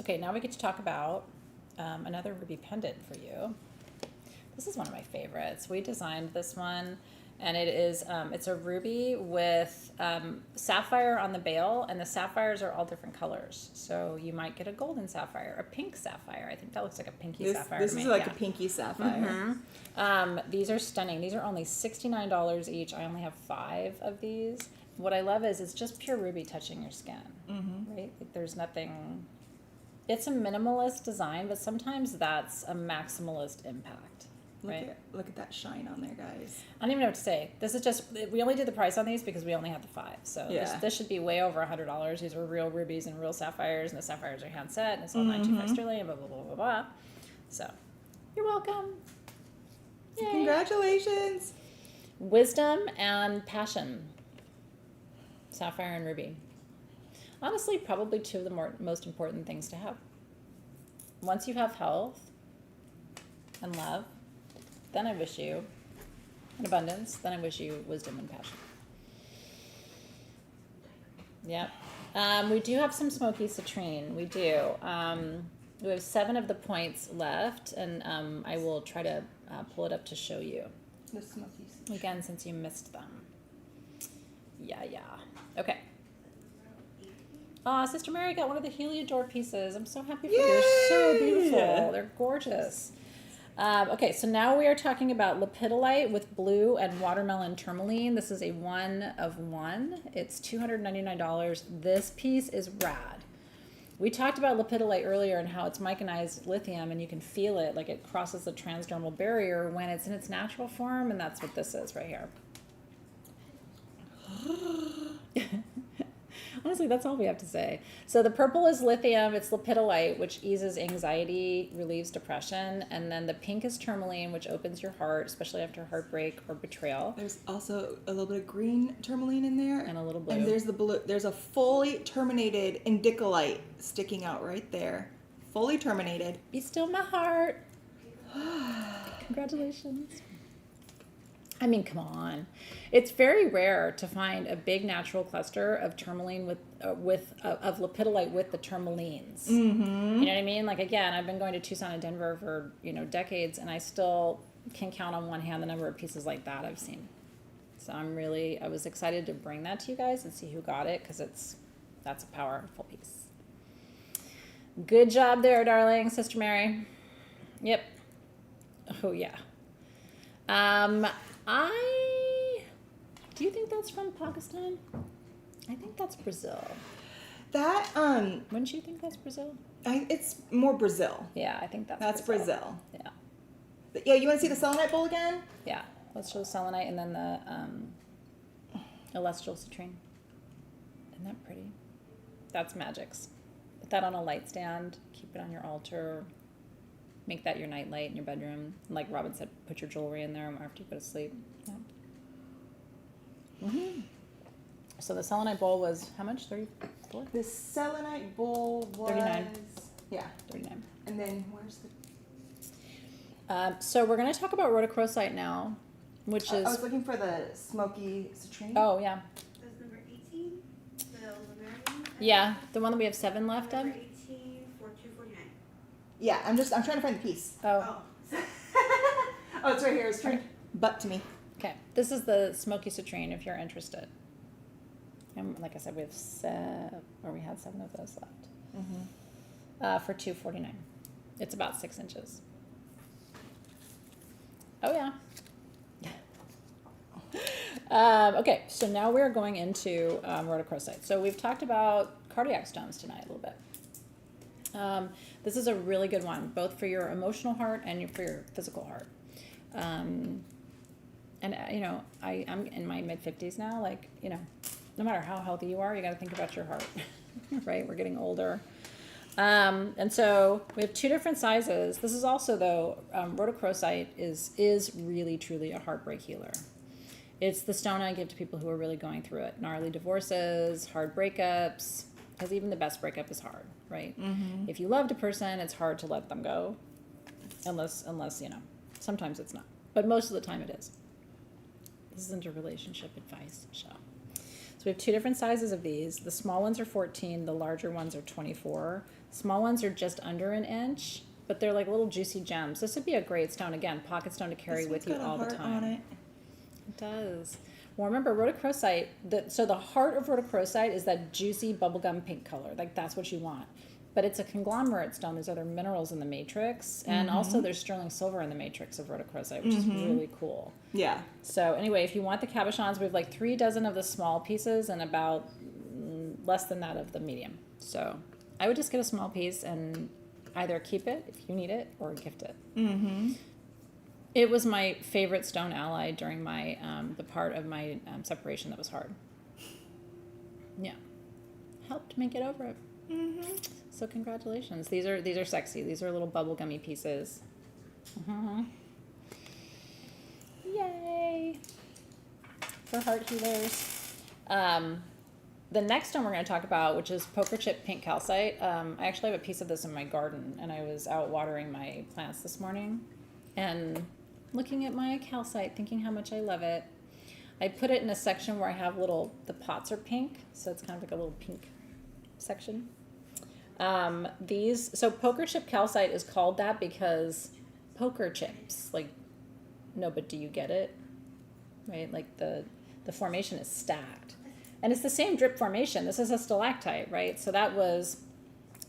Okay, now we get to talk about another ruby pendant for you. This is one of my favorites. We designed this one, and it is it's a ruby with sapphire on the bail, and the sapphires are all different colors. So you might get a golden sapphire, a pink sapphire. I think that looks like a pinky sapphire. This to is me. like Yeah. a pinky sapphire. Mm-hmm. These are stunning. These are only $69 each. I only have 5 of these. What I love is it's just pure ruby touching your skin, right? Like there's nothing. It's a minimalist design, but sometimes that's a maximalist impact, right? Look at that shine on there, guys. I don't even know what to say. This is just, we only did the price on these because we only had the 5. So Yeah. this should be way over $100. These are real rubies and real sapphires, and the sapphires are hand set, and it's all 925 sterling, blah, blah, blah, blah, blah. So, you're welcome. Yay. Congratulations. Wisdom and passion. Sapphire and ruby. Honestly, probably 2 of the most important things to have. Once you have health and love, then I wish you an abundance, then I wish you wisdom and passion. Yep. We do have some smoky citrine. We do. We have 7 of the points left, and I will try to pull it up to show you. The smokies. Again, since you missed them. Yeah. Okay. Sister Mary got one of the Heliodor pieces. I'm so happy for you. They're so beautiful. They're gorgeous. Okay, so now we are talking about lepidolite with blue and watermelon tourmaline. This is a 1 of 1. It's $299. This piece is rad. We talked about lepidolite earlier and how it's micanized lithium, and you can feel it, like it crosses the transdermal barrier when it's in its natural form, and that's what this is right here. Honestly, that's all we have to say. So the purple is lithium. It's lepidolite, which eases anxiety, relieves depression. And then the pink is tourmaline, which opens your heart, especially after heartbreak or betrayal. There's also a little bit of green tourmaline in there. And a little blue. And there's the blue. There's a fully terminated indicolite sticking out right there. Fully terminated. Be still my heart. Congratulations. I mean, come on. It's very rare to find a big natural cluster of tourmaline of lepidolite with the tourmalines. Mm-hmm. You know what I mean? Like, again, I've been going to Tucson and Denver for, decades, and I still can count on one hand the number of pieces like that I've seen. So I was excited to bring that to you guys and see who got it, because that's a powerful piece. Good job there, darling, Sister Mary. Yep. Oh, yeah. Do you think that's from Pakistan? I think that's Brazil. That Wouldn't you think that's Brazil? it's more Brazil. Yeah, I think That's Brazil. Yeah. But yeah, you want to see the selenite bowl again? Yeah. Let's show the selenite and then the celestial citrine. Isn't that pretty? That's magics. Put that on a light stand. Keep it on your altar. Make that your night light in your bedroom. Like Robin said, put your jewelry in there after you go to sleep. Yeah. Mm-hmm. So the selenite bowl was how much? 34? The selenite bowl was 39. Yeah. 39. And then where's the? So we're going to talk about rhodochrosite now, which is. I was looking for the smoky citrine. Oh yeah. That's number 18, the Laverian. Yeah, the one that we have 7 left of. Number 18 for 249. Yeah, I'm trying to find the piece. Oh. Oh, it's right here. It's turned butt to me. Okay, this is the smoky citrine if you're interested. And like I said, we had 7 of those left. Mm-hmm. For $249. It's about 6 inches. Oh yeah. Okay, so now we're going into rhodochrosite. So we've talked about cardiac stones tonight a little bit. This is a really good one, both for your emotional heart and for your physical heart. And I'm in my mid-50s now. Like, no matter how healthy you are, you got to think about your heart, right? We're getting older. And so we have 2 different sizes. This is also, though, rhodochrosite is really, truly a heartbreak healer. It's the stone I give to people who are really going through it. Gnarly divorces, hard breakups, because even the best breakup is hard, right? Mm-hmm. If you loved a person, it's hard to let them go, unless sometimes it's not. But most of the time it is. This isn't a relationship advice show. So we have 2 different sizes of these. The small ones are 14, the larger ones are 24. Small ones are just under an inch, but they're like little juicy gems. This would be a great stone, again, pocket stone to carry with you all the time. On it. It does. Well, remember, rhodochrosite, so the heart of rhodochrosite is that juicy bubblegum pink color. Like, that's what you want. But it's a conglomerate stone. There's other minerals in the matrix. And also there's sterling silver in the matrix of rhodochrosite, which is really cool. Yeah. So anyway, if you want the cabochons, we have like 3 dozen of the small pieces and about less than that of the medium. So I would just get a small piece and either keep it if you need it or gift it. Mm-hmm. It was my favorite stone ally during my the part of my separation that was hard. Yeah, helped make it over it. Mm-hmm. So congratulations. These are sexy. These are little bubblegummy pieces. Mm-hmm. Yay! For heart healers. The next stone we're going to talk about, which is poker chip pink calcite. I actually have a piece of this in my garden, and I was out watering my plants this morning and looking at my calcite, thinking how much I love it. I put it in a section where I have the pots are pink, so it's kind of like a little pink section. So poker chip calcite is called that because poker chips, but do you get it? Right? Like the formation is stacked. And it's the same drip formation. This is a stalactite, right? So that was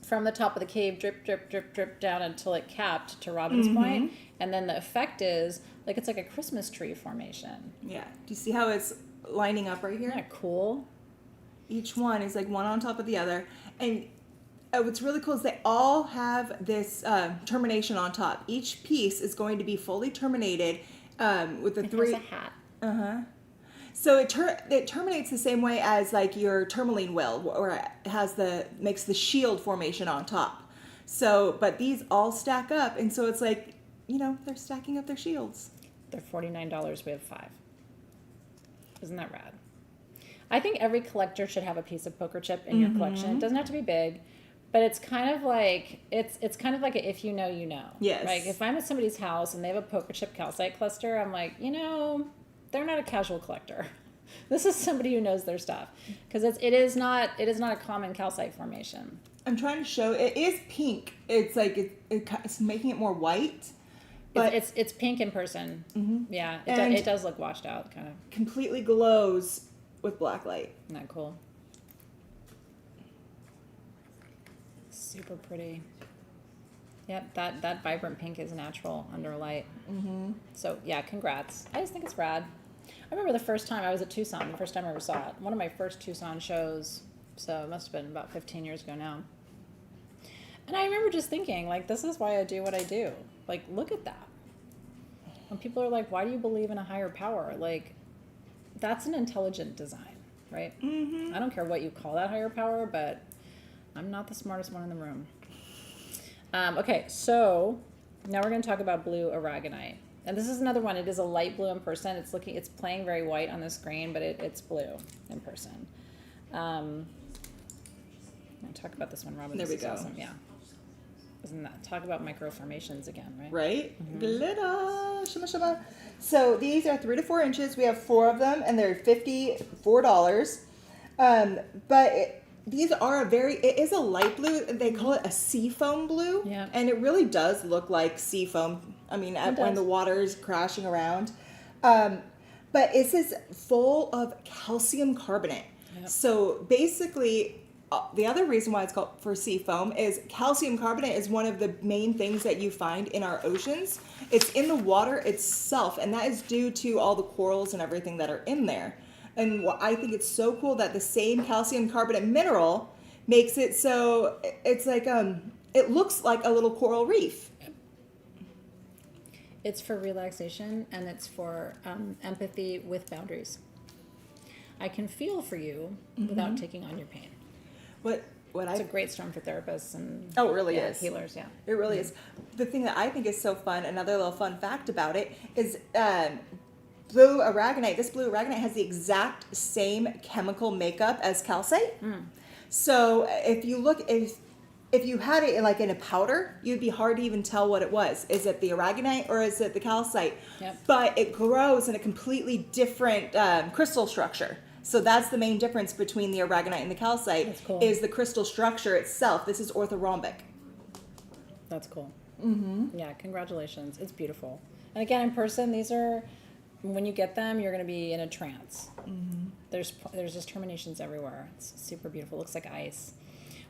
from the top of the cave, drip, drip, drip, drip down until it capped to Robin's point. And then the effect is, it's like a Christmas tree formation. Yeah. Do you see how it's lining up right here? Isn't that cool? Each one is like one on top of the other. And what's really cool is they all have this termination on top. Each piece is going to be fully terminated with the It 3. has a hat. Uh-huh. So it terminates the same way as like your tourmaline will, or it has makes the shield formation on top. So, but these all stack up, and so it's like, they're stacking up their shields. They're $49. We have 5. Isn't that rad? I think every collector should have a piece of poker chip in your collection. It doesn't have to be big, but it's kind of like it's kind of like a if you know, you know. Yes. Like if I'm at somebody's house and they have a poker chip calcite cluster, I'm like, they're not a casual collector. This is somebody who knows their stuff, because it is not a common calcite formation. I'm trying to show it is pink. It's like it's making it more white, but It's pink in person. Mm-hmm. Yeah, And it does look washed out, kind of. completely glows with black light. Isn't that cool? Super pretty. Yep, that vibrant pink is natural under light. Mm-hmm. So yeah, congrats. I just think it's rad. I remember the first time I was at Tucson, the first time I ever saw it. One of my first Tucson shows, so it must have been about 15 years ago now. And I remember just thinking, like, this is why I do what I do. Like, look at that. When people are like, why do you believe in a higher power? Like, that's an intelligent design, right? Mm-hmm. I don't care what you call that higher power, but I'm not the smartest one in the room. Okay, so now we're going to talk about blue aragonite. And this is another one. It is a light blue in person. It's playing very white on the screen, but it's blue in person. I'm going to talk about this one, Robin. There This we is go. Awesome. Yeah. Isn't that talk about microformations again, right? Right? Mm-hmm. Glitter. Shimma, shimma. So these are 3 to 4 inches. We have 4 of them, and they're $54. These are it is a light blue. They call it a sea foam blue. Yeah. And it really does look like sea foam. I mean, when the water is crashing around. But this is full of calcium carbonate. Yep. So basically, the other reason why it's called for sea foam is calcium carbonate is one of the main things that you find in our oceans. It's in the water itself, and that is due to all the corals and everything that are in there. And I think it's so cool that the same calcium carbonate mineral makes it so it's like it looks like a little coral reef. It's for relaxation, and it's for empathy with boundaries. I can feel for you without taking on your pain. It's a great stone for therapists and it really is healers. Yeah, it really is. The thing that I think is so fun, another little fun fact about it is blue aragonite. This blue aragonite has the exact same chemical makeup as calcite. So if you had it in a powder, you'd be hard to even tell what it was. Is it the aragonite or is it the calcite? Yep. But it grows in a completely different crystal structure. So that's the main difference between the aragonite and the calcite. That's cool. Is the crystal structure itself. This is orthorhombic. that's cool. Mm-hmm. Yeah, congratulations. It's beautiful. And again, in person, these are, when you get them, you're going to be in a trance. Mm-hmm. There's just terminations everywhere. It's super beautiful. It looks like ice.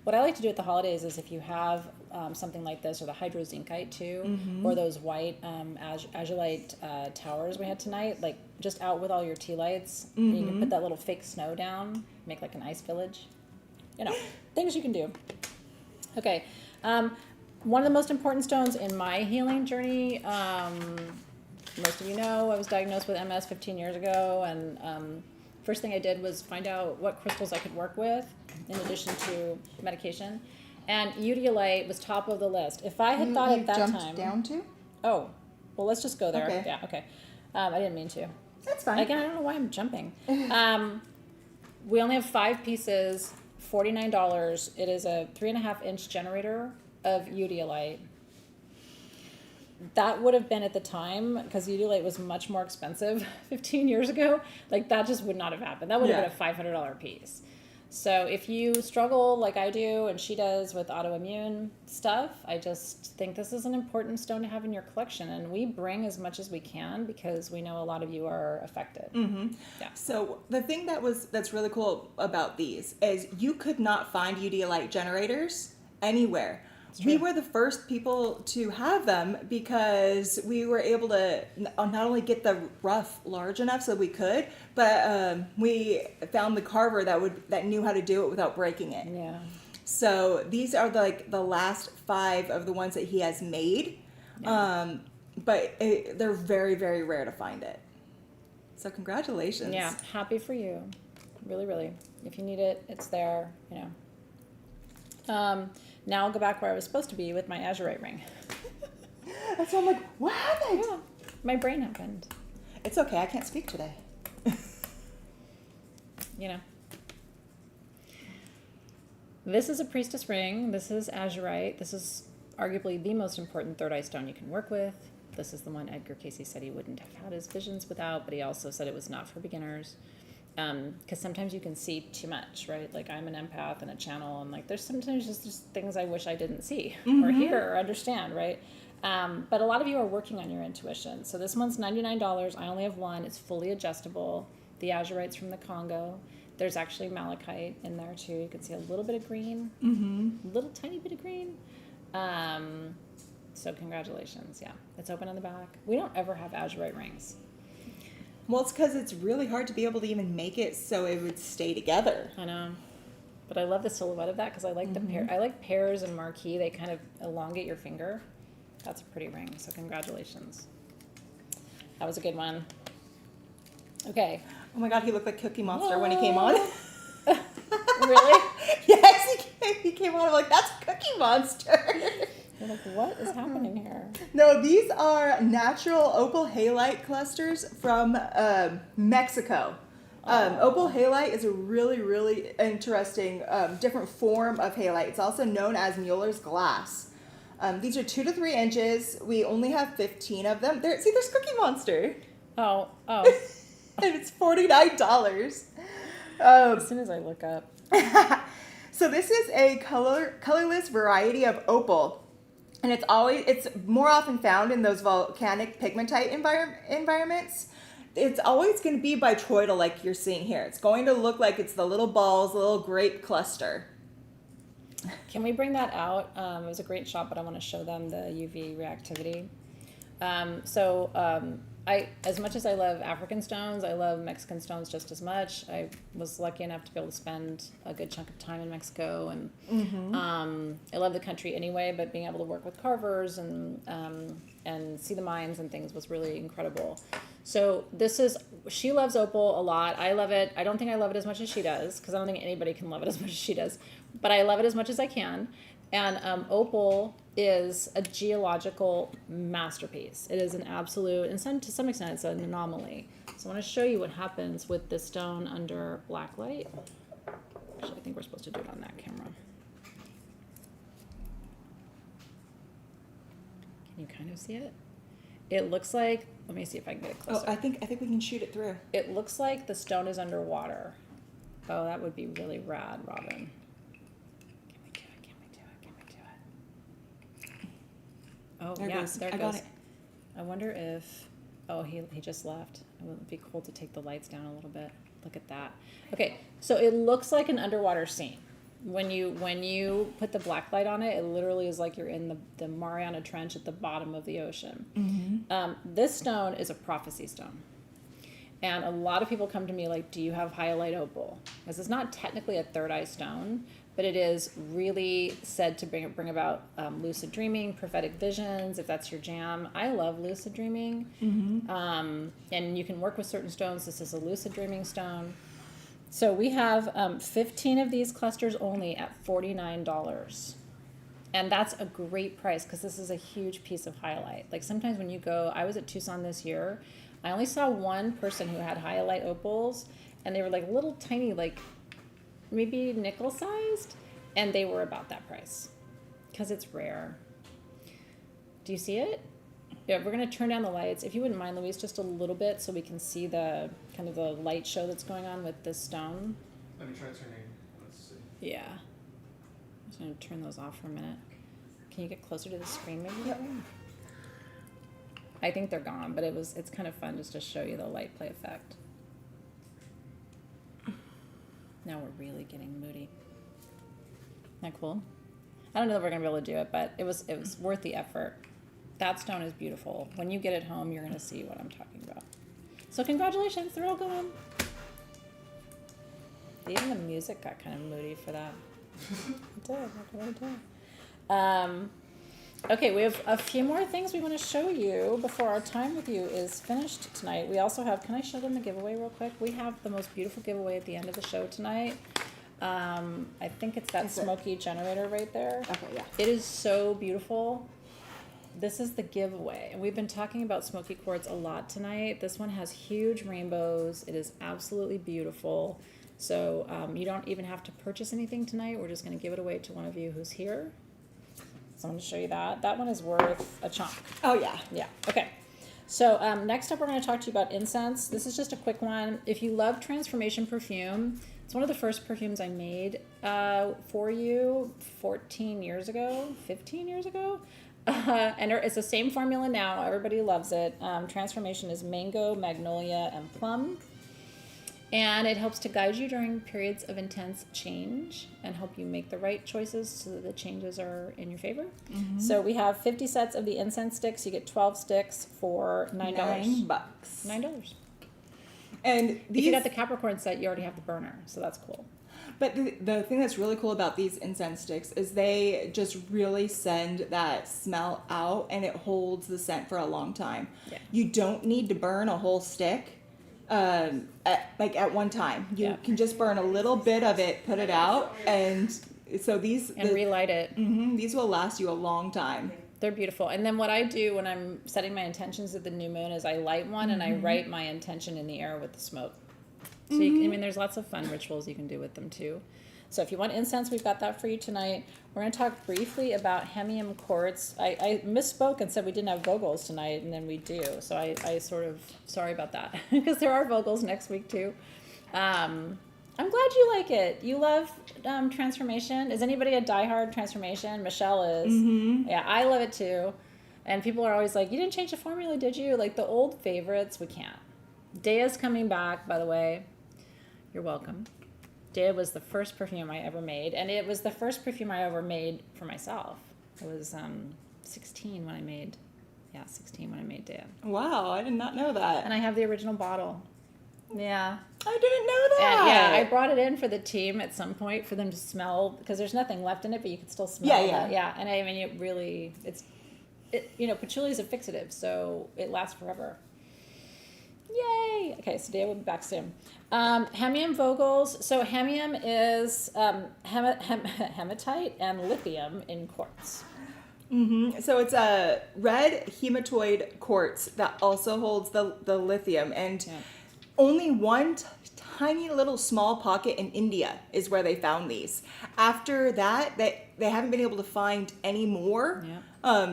What I like to do at the holidays is if you have something like this, or the hydrozincite too, or those white azulite towers we had tonight, like just out with all your tea lights, you can put that little fake snow down, make like an ice village. Things you can do. Okay, one of the most important stones in my healing journey, most of you know, I was diagnosed with MS 15 years ago, and first thing I did was find out what crystals I could work with in addition to medication. And Eudiolite was top of the list. If I had thought at that jumped time... down to? Oh, well, let's just go there. Okay. Yeah, okay. I didn't mean to. That's fine. Again, I don't know why I'm jumping. We only have 5 pieces, $49. It is a 3.5-inch generator of Eudiolite. That would have been at the time, because Eudiolite was much more expensive 15 years ago. Like, that just would not have happened. That would have been a $500 piece. So if you struggle like I do and she does with autoimmune stuff, I just think this is an important stone to have in your collection. And we bring as much as we can because we know a lot of you are affected. Mm-hmm. Yeah. So the thing that's really cool about these is you could not find Eudiolite generators anywhere. We were the first people to have them because we were able to not only get the rough large enough so we could, but we found the carver that knew how to do it without breaking it. Yeah. So these are the last 5 of the ones that he has made, but they're very, very rare to find it. So congratulations. Yeah, happy for you. Really, really. If you need it, it's there, you know. Now I'll go back where I was supposed to be with my azurite ring. That's why I'm like, what happened? Yeah, my brain happened, It's okay. I can't speak today. you know. This is a priestess ring. This is azurite. This is arguably the most important third eye stone you can work with. This is the one Edgar Cayce said he wouldn't have had his visions without, but he also said it was not for beginners. Because sometimes you can see too much, right? Like I'm an empath and a channel, and like there's sometimes just things I wish I didn't see or hear or understand, right? But a lot of you are working on your intuition. So this one's $99. I only have one. It's fully adjustable. The azurite's from the Congo. There's actually malachite in there too. You can see a little bit of green, a little tiny bit of green. So congratulations. Yeah, it's open on the back. We don't ever have azurite rings. Well, it's because it's really hard to be able to even make it so it would stay together. I know, but I love the silhouette of that because I like the pair. I like pears and marquee. They kind of elongate your finger. That's a pretty ring. So congratulations. That was a good one. Okay. Oh my God, he looked like Cookie Monster when he came on. Really? Yes, he came on. I'm like, that's Cookie Monster. You're like, what is happening here? No, these are natural opal halite clusters from Mexico. Opal halite is a really, really interesting different form of halite. It's also known as Mueller's glass. These are 2 to 3 inches. We only have 15 of them. There's Cookie Monster. Oh. And it's $49. As soon as I look up. So this is a colorless variety of opal. And it's more often found in those volcanic pigmatite environments. It's always going to be bitroidal like you're seeing here. It's going to look like it's the little balls, the little grape cluster. Can we bring that out? It was a great shot, but I want to show them the UV reactivity. I, as much as I love African stones, I love Mexican stones just as much. I was lucky enough to be able to spend a good chunk of time in Mexico, and I love the country anyway. But being able to work with carvers and see the mines and things was really incredible. So she loves opal a lot. I love it. I don't think I love it as much as she does because I don't think anybody can love it as much as she does. But I love it as much as I can. And opal is a geological masterpiece. It is an absolute, and to some extent, it's an anomaly. So I want to show you what happens with this stone under black light. Actually, I think we're supposed to do it on that camera. Can you kind of see it? It looks like, let me see if I can get it closer. Oh, I think we can shoot it through. It looks like the stone is underwater. Oh, that would be really rad, Robin. Oh, there yeah, goes. there it I goes. got it. I wonder if, he just left. It would be cool to take the lights down a little bit. Look at that. Okay, so it looks like an underwater scene. When you put the black light on it, it literally is like you're in the Mariana Trench at the bottom of the ocean. This stone is a prophecy stone. And a lot of people come to me like, do you have hyalite opal? Because it's not technically a third eye stone, but it is really said to bring about lucid dreaming, prophetic visions, if that's your jam. I love lucid dreaming. And you can work with certain stones. This is a lucid dreaming stone. So we have 15 of these clusters only at $49. And that's a great price because this is a huge piece of hyalite. Like sometimes when you go, I was at Tucson this year, I only saw one person who had hyalite opals, and they were like little tiny, like maybe nickel sized, and they were about that price because it's rare. Do you see it? Yeah, we're going to turn down the lights. If you wouldn't mind, Louise, just a little bit so we can see the kind of the light show that's going on with this stone. Let me try turning. Let's see. Yeah. I'm just going to turn those off for a minute. Can you get closer to the screen maybe? Yep. I think they're gone, but it's kind of fun just to show you the light play effect. Now we're really getting moody. Isn't that cool? I don't know if we're going to be able to do it, but it was worth the effort. That stone is beautiful. When you get it home, you're going to see what I'm talking about. So congratulations, they're all gone. Even the music got kind of moody for that. It did. Okay, we have a few more things we want to show you before our time with you is finished tonight. We also have, can I show them the giveaway real quick? We have the most beautiful giveaway at the end of the show tonight. I think it's that smoky generator right there. Okay, yeah. It is so beautiful. This is the giveaway. And we've been talking about smoky quartz a lot tonight. This one has huge rainbows. It is absolutely beautiful. So you don't even have to purchase anything tonight. We're just going to give it away to one of you who's here. So I'm going to show you that. That one is worth a chunk. Oh, yeah. Yeah. Okay. So next up, we're going to talk to you about incense. This is just a quick one. If you love transformation perfume, it's one of the first perfumes I made for you 14 years ago, 15 years ago. And it's the same formula now. Everybody loves it. Transformation is mango, magnolia, and plum. And it helps to guide you during periods of intense change and help you make the right choices so that the changes are in your favor. Mm-hmm. So we have 50 sets of the incense sticks. You get 12 sticks for $9. $9. $9. And if you got the Capricorn set, you already have the burner, so that's cool. But the thing that's really cool about these incense sticks is they just really send that smell out, and it holds the scent for a long time. Yeah. You don't need to burn a whole stick at one time. You can just burn a little bit of it, put it out, and so relight it. Mm-hmm, these will last you a long time. They're beautiful. And then what I do when I'm setting my intentions at the new moon is I light one and I write my intention in the air with the smoke. So there's lots of fun rituals you can do with them too. So if you want incense, we've got that for you tonight. We're going to talk briefly about hemium quartz. I misspoke and said we didn't have Vogels tonight, and then we do. So I sort of, sorry about that, because there are Vogels next week too. I'm glad you like it. You love transformation. Is anybody a diehard transformation? Michelle is. Mm-hmm. Yeah, I love it too. And people are always like, you didn't change the formula, did you? Like the old favorites, we can't. Dea's coming back, by the way. You're welcome. Dea was the first perfume I ever made, and it was the first perfume I ever made for myself. I was 16 when I made Dea. Wow, I did not know that. And I have the original bottle. Yeah. I didn't know that. And yeah, I brought it in for the team at some point for them to smell, because there's nothing left in it, but you can still smell it. Yeah, and I mean, it really, patchouli is a fixative, so it lasts forever. Yay! Okay, so Dea will be back soon. Hemium Vogels. So hemium is hematite and lithium in quartz. Mm-hmm. So it's a red hematoid quartz that also holds the lithium, and only one tiny little small pocket in India is where they found these. After that, they haven't been able to find any more. Yeah.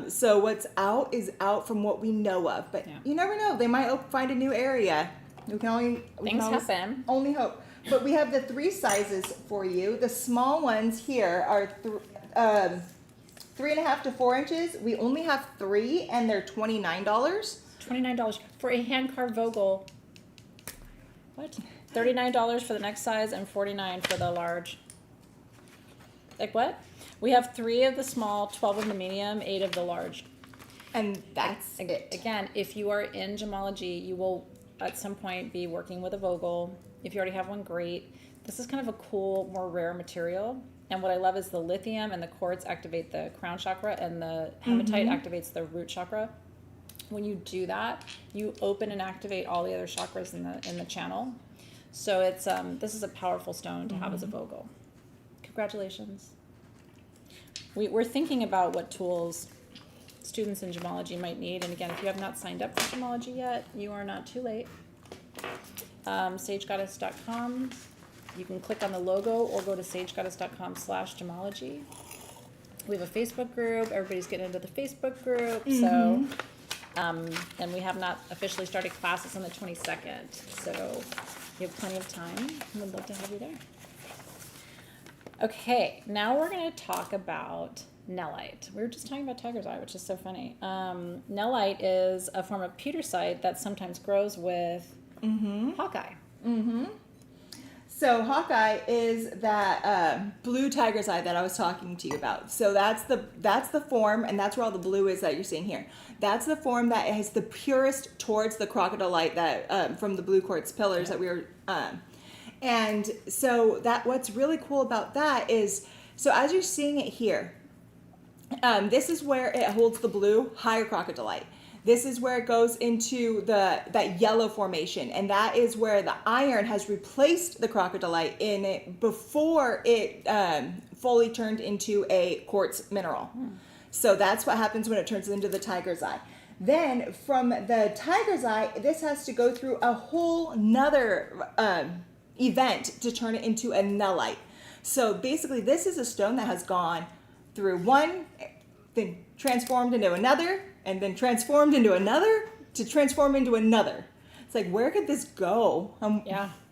So what's out is out from what we know of, but you never know. They might find a new area. We can happen. Only hope. But we have the 3 sizes for you. The small ones here are 3.5 to 4 inches. We only have 3, and they're $29. $29 for a hand carved Vogel. What? $39 for the next size and $49 for the large. Like what? We have 3 of the small, 12 of the medium, 8 of the large. And that's it. Again, if you are in gemology, you will at some point be working with a Vogel. If you already have one, great. This is kind of a cool, more rare material. And what I love is the lithium and the quartz activate the crown chakra, and the hematite activates the root chakra. When you do that, you open and activate all the other chakras in the channel. So it's this is a powerful stone to have as a Vogel. Congratulations. We're thinking about what tools students in gemology might need. And again, if you have not signed up for gemology yet, you are not too late. SageGoddess.com. You can click on the logo or go to SageGoddess.com/gemology. We have a Facebook group. Everybody's getting into the Facebook group. So, and we have not officially started classes on the 22nd. So you have plenty of time. We'd love to have you there. Okay, now we're going to talk about Nellite. We were just talking about tiger's eye, which is so funny. Nellite is a form of pewtersite that sometimes grows with hawkeye. Mm-hmm. So hawkeye is that blue tiger's eye that I was talking to you about. So that's the form, and that's where all the blue is that you're seeing here. That's the form that has the purest towards the crocodilite that from the blue quartz pillars that we were. And so that what's really cool about that is, so as you're seeing it here, This is where it holds the blue, higher crocodilite. This is where it goes into that yellow formation, and that is where the iron has replaced the crocodilite in it before it fully turned into a quartz mineral. So that's what happens when it turns into the tiger's eye. Then from the tiger's eye, this has to go through a whole nother event to turn it into a nullite. So basically, this is a stone that has gone through one, then transformed into another, and then transformed into another, to transform into another. It's like, where could this go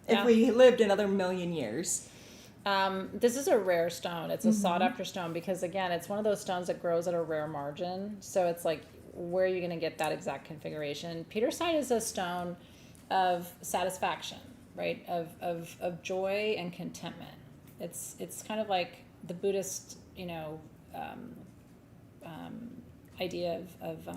if we lived another million years? This is a rare stone. It's a sought after stone because, again, it's one of those stones that grows at a rare margin. So it's like, where are you going to get that exact configuration? Petersite is a stone of satisfaction, right? Of joy and contentment. It's kind of like the Buddhist, idea of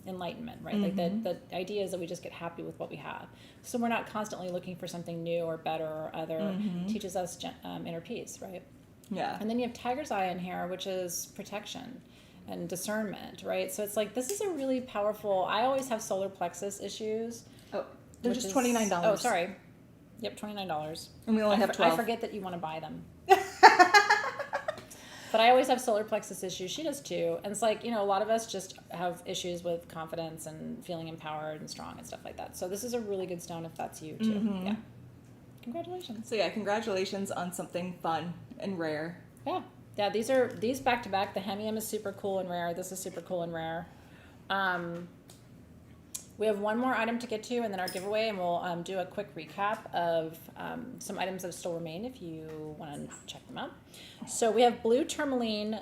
enlightenment, right? Like the idea is that we just get happy with what we have. So we're not constantly looking for something new or better or other. Teaches us inner peace, right? Yeah. And then you have tiger's eye in here, which is protection and discernment, right? So it's like, this is a really powerful, I always have solar plexus issues. Oh, they're just $29. Oh, sorry. Yep, $29. And we only have 12. I forget that you want to buy them. But I always have solar plexus issues. She does too. And it's like, a lot of us just have issues with confidence and feeling empowered and strong and stuff like that. So this is a really good stone if that's you too. Yeah. Congratulations. So yeah, congratulations on something fun and rare. Yeah. Yeah, these back to back. The hemium is super cool and rare. This is super cool and rare. We have one more item to get to, and then our giveaway, and we'll do a quick recap of some items that still remain if you want to check them out. So we have blue tourmaline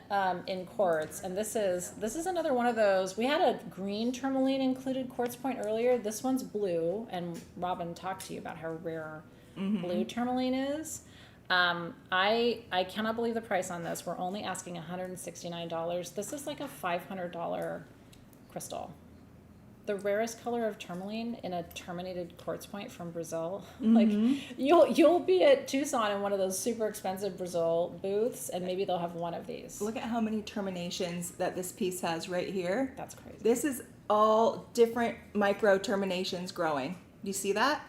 in quartz, and this is another one of those. We had a green tourmaline included quartz point earlier. This one's blue, and Robin talked to you about how rare blue tourmaline is. I cannot believe the price on this. We're only asking $169. This is like a $500 crystal. The rarest color of tourmaline in a terminated quartz point from Brazil. Like you'll be at Tucson in one of those super expensive Brazil booths, and maybe they'll have one of these. Look at how many terminations that this piece has right here. That's crazy. This is all different micro terminations growing. Do you see that?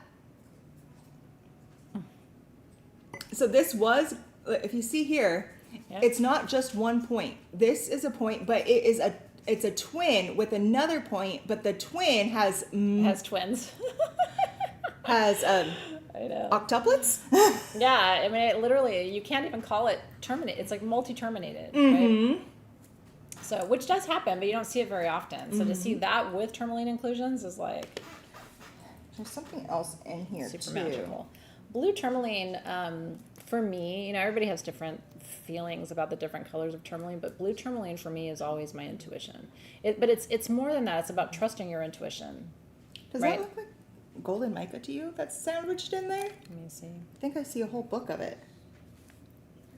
So this was, if you see here, it's not just one point. This is a point, but it's a twin with another point, but the twin has twins. has I know. octuplets. Yeah, I mean, literally, you can't even call it terminate. It's like multi-terminated, right? So, which does happen, but you don't see it very often. So to see that with tourmaline inclusions is like There's something else in here super too. magical. Blue tourmaline, for me, everybody has different feelings about the different colors of tourmaline, but blue tourmaline for me is always my intuition. But it's more than that. It's about trusting your intuition. Does right? that look like golden mica to you? That's sandwiched in there? Let me see. I think I see a whole book of it.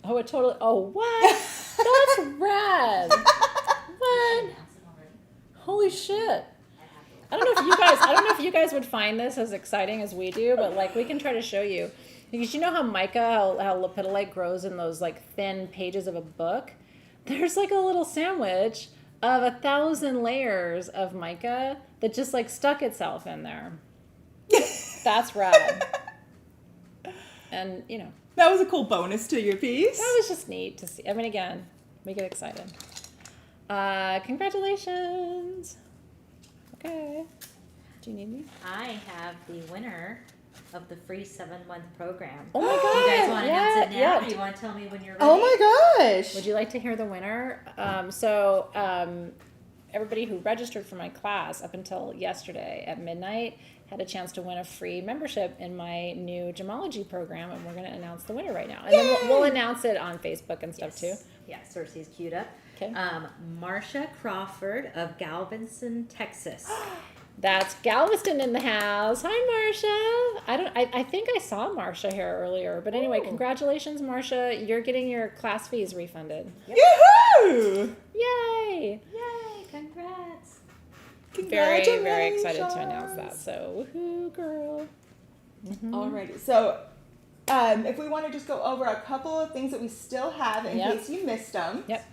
Oh, it totally. Oh, what? That's rad. What? Holy shit. I don't know if you guys would find this as exciting as we do, but like we can try to show you. Because you know how mica, how lepidolite grows in those like thin pages of a book? There's like a little sandwich of 1,000 layers of mica that just like stuck itself in there. That's rad. And That was a cool bonus to your piece. that was just neat to see. I mean, again, make it exciting. Congratulations. Okay. Do you need me? I have the winner of the free 7-month program. Oh my god. You guys want to announce it now? yeah. Or you want to tell me when you're ready? Oh my gosh. Would you like to hear the winner? Everybody who registered for my class up until yesterday at midnight had a chance to win a free membership in my new gemology program, and we're going to announce the winner right now. And then we'll announce it on Facebook and stuff too. Yeah, Cersei's queued up. Okay. Marcia Crawford of Galveston, Texas. That's Galveston in the house. Hi, Marcia. I think I saw Marcia here earlier, but anyway, congratulations, Marcia. You're getting your class fees refunded. Yoo-hoo! Yay! Yay, congrats. Very, very excited to announce that. So, woohoo, girl. Alrighty. So, if we want to just go over a couple of things that we still have in Yep. case you missed them. Yep.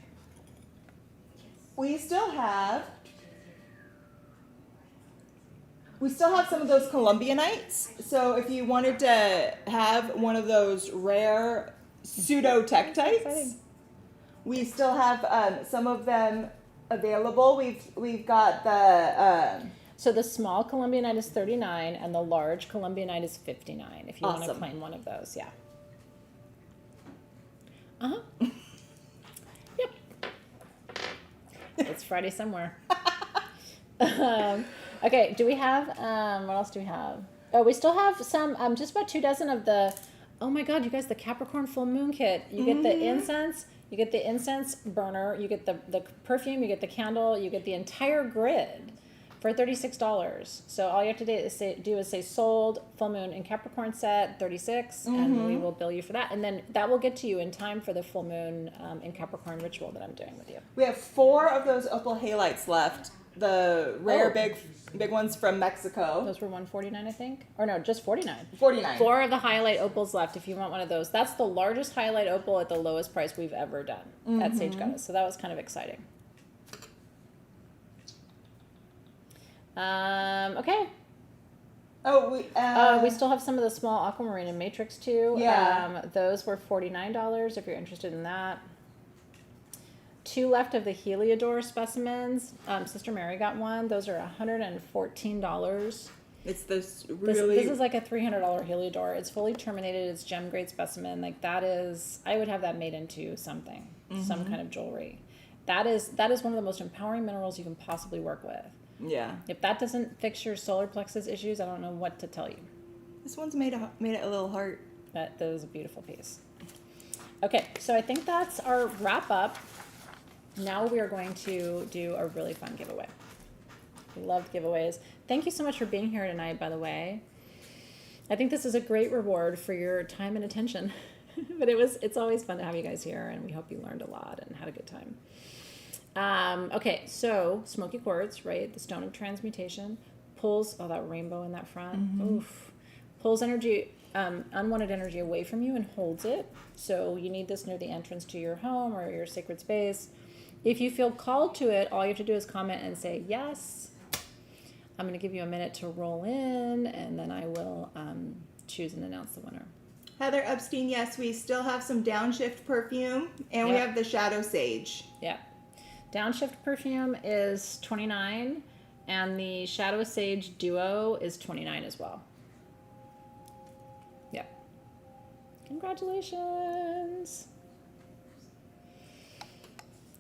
We still have some of those Colombianites. So if you wanted to have one of those rare pseudo tektites, Exciting. we still have some of them available. We've got the So the small Colombianite is $39 and the large Colombianite is $59 if you want to Awesome. claim one of those. Yeah. Uh-huh. Yep. It's Friday somewhere. Okay, do we have, what else do we have? Oh, we still have some, just about 24 of the, oh my God, you guys, the Capricorn full moon kit. You get the incense, you get the incense burner, you get the perfume, you get the candle, you get the entire grid for $36. So all you have to do is say sold, full moon and Capricorn set, 36, and we will bill you for that. And then that will get to you in time for the full moon and Capricorn ritual that I'm doing with you. we have 4 of those opal halites left. The rare Oh. big ones from Mexico. Those were $149, I think. Or no, just $49. 49. 4 of the highlight opals left if you want one of those. That's the largest highlight opal at the lowest price we've ever done at Sage Goddess. So that was kind of exciting. Okay. Oh, We still have some of the small aquamarine and matrix too. Yeah. Those were $49 if you're interested in that. 2 left of the Heliodor specimens. Sister Mary got one. Those are $114. it's this This, really this is like a $300 Heliodor. It's fully terminated. It's gem grade specimen. Like that is, I would have that made into something, some kind of jewelry. That is one of the most empowering minerals you can possibly work with. yeah. If that doesn't fix your solar plexus issues, I don't know what to tell you. This one's made it a little heart. That is a beautiful piece. Okay, so I think that's our wrap up. Now we are going to do a really fun giveaway. We love giveaways. Thank you so much for being here tonight, by the way. I think this is a great reward for your time and attention. But it's always fun to have you guys here, and we hope you learned a lot and had a good time. Okay, so smoky quartz, right? The stone of transmutation pulls, oh, that rainbow in that front. Oof. Pulls energy, unwanted energy away from you and holds it. So you need this near the entrance to your home or your sacred space. If you feel called to it, all you have to do is comment and say yes. I'm going to give you a minute to roll in, and then I will choose and announce the winner. Heather Epstein, yes, we still have some downshift perfume, and we Yep. have the shadow sage. Yeah. Downshift perfume is $29, and the Shadow Sage Duo is $29 as well. Yep. Congratulations.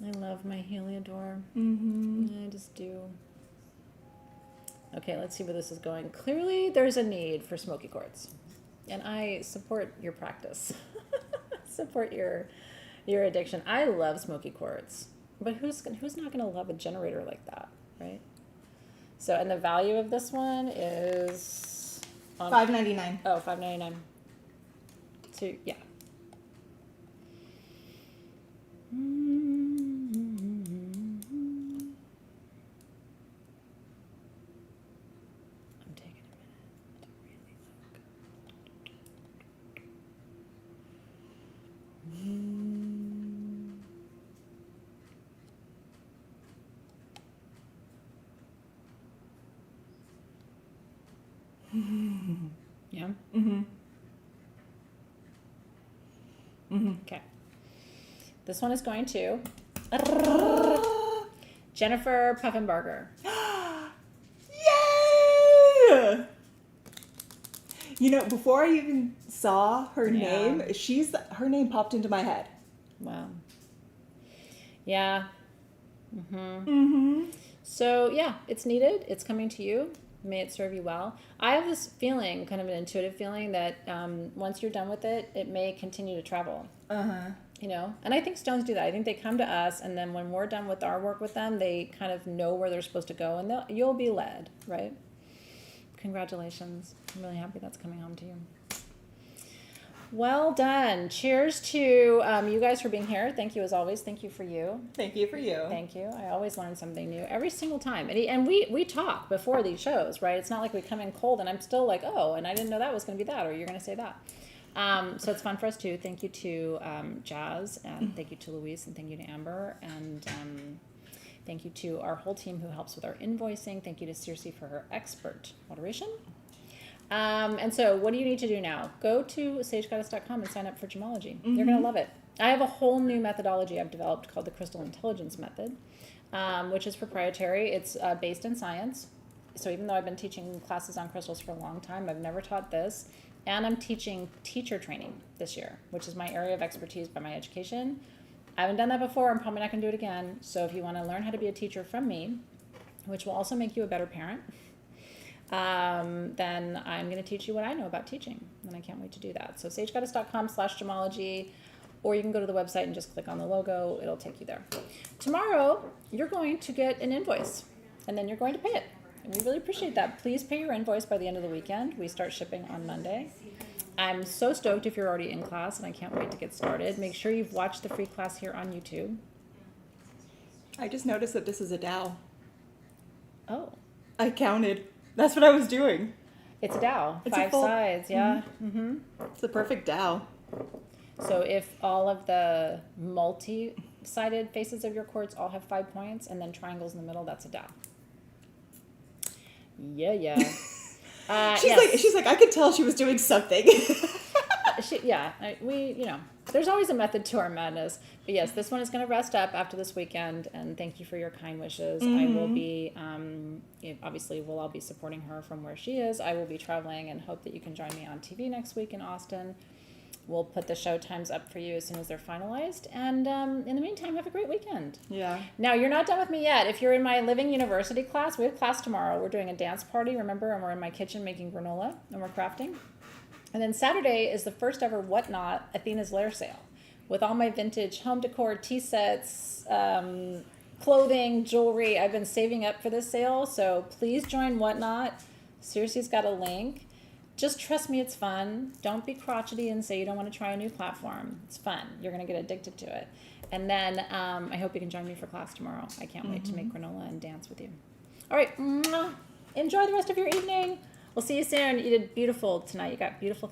I love my Heliodor. I just do. Okay, let's see where this is going. Clearly, there's a need for smoky quartz, and I support your practice. Support your addiction. I love smoky quartz, but who's not going to love a generator like that, right? So, and the value of this one is on $5.99. Oh, $5.99. So yeah. I'm taking a minute to really look. Yeah. Okay. This one is going to Jennifer Puffenbarger. Yay! You know, before I even saw her Yeah. name, her name popped into my head. Wow. Yeah. So yeah, it's needed. It's coming to you. May it serve you well. I have this feeling, kind of an intuitive feeling, that once you're done with it, it may continue to travel. You know, and I think stones do that. I think they come to us, and then when we're done with our work with them, they kind of know where they're supposed to go, and you'll be led, right? Congratulations. I'm really happy that's coming home to you. Well done. Cheers to you guys for being here. Thank you as always. Thank you for you. Thank you for you. Thank you. I always learn something new every single time. And we talk before these shows, right? It's not like we come in cold and I'm still like, oh, and I didn't know that was going to be that, or you're going to say that. So it's fun for us too. Thank you to Jazz, and thank you to Louise, and thank you to Amber, and Thank you to our whole team who helps with our invoicing. Thank you to Circe for her expert moderation. And so what do you need to do now? Go to sagegoddess.com and sign up for gemology. You're going to love it. I have a whole new methodology I've developed called the Crystal Intelligence Method, which is proprietary. It's based in science. So even though I've been teaching classes on crystals for a long time, I've never taught this. And I'm teaching teacher training this year, which is my area of expertise by my education. I haven't done that before. I'm probably not going to do it again. So if you want to learn how to be a teacher from me, which will also make you a better parent, then I'm going to teach you what I know about teaching. And I can't wait to do that. So sagegoddess.com/gemology, or you can go to the website and just click on the logo. It'll take you there. Tomorrow, you're going to get an invoice, and then you're going to pay it. And we really appreciate that. Please pay your invoice by the end of the weekend. We start shipping on Monday. I'm so stoked if you're already in class, and I can't wait to get started. Make sure you've watched the free class here on YouTube. I just noticed that this is a dowel. Oh, I counted. That's what I was doing. it's a dowel. It's a 5 full- sides, yeah. It's the perfect dowel. So if all of the multi-sided faces of your quartz all have 5 points, and then triangles in the middle, that's a dowel. Yeah. She's like, I could tell she was doing something. There's always a method to our madness. But yes, this one is going to rest up after this weekend, and thank you for your kind wishes. I will be, obviously we'll all be supporting her from where she is. I will be traveling and hope that you can join me on TV next week in Austin. We'll put the show times up for you as soon as they're finalized. And in the meantime, have a great weekend. Yeah. Now, you're not done with me yet. If you're in my Living University class, we have class tomorrow. We're doing a dance party, remember? And we're in my kitchen making granola, and we're crafting. And then Saturday is the first ever Whatnot Athena's Lair sale with all my vintage home decor, tea sets, clothing, jewelry. I've been saving up for this sale, so please join Whatnot. Circe's got a link. Just trust me, it's fun. Don't be crotchety and say you don't want to try a new platform. It's fun. You're going to get addicted to it. And then I hope you can join me for class tomorrow. I can't wait to make granola and dance with you. All right. Enjoy the rest of your evening. We'll see you soon. You did beautiful tonight. You got beautiful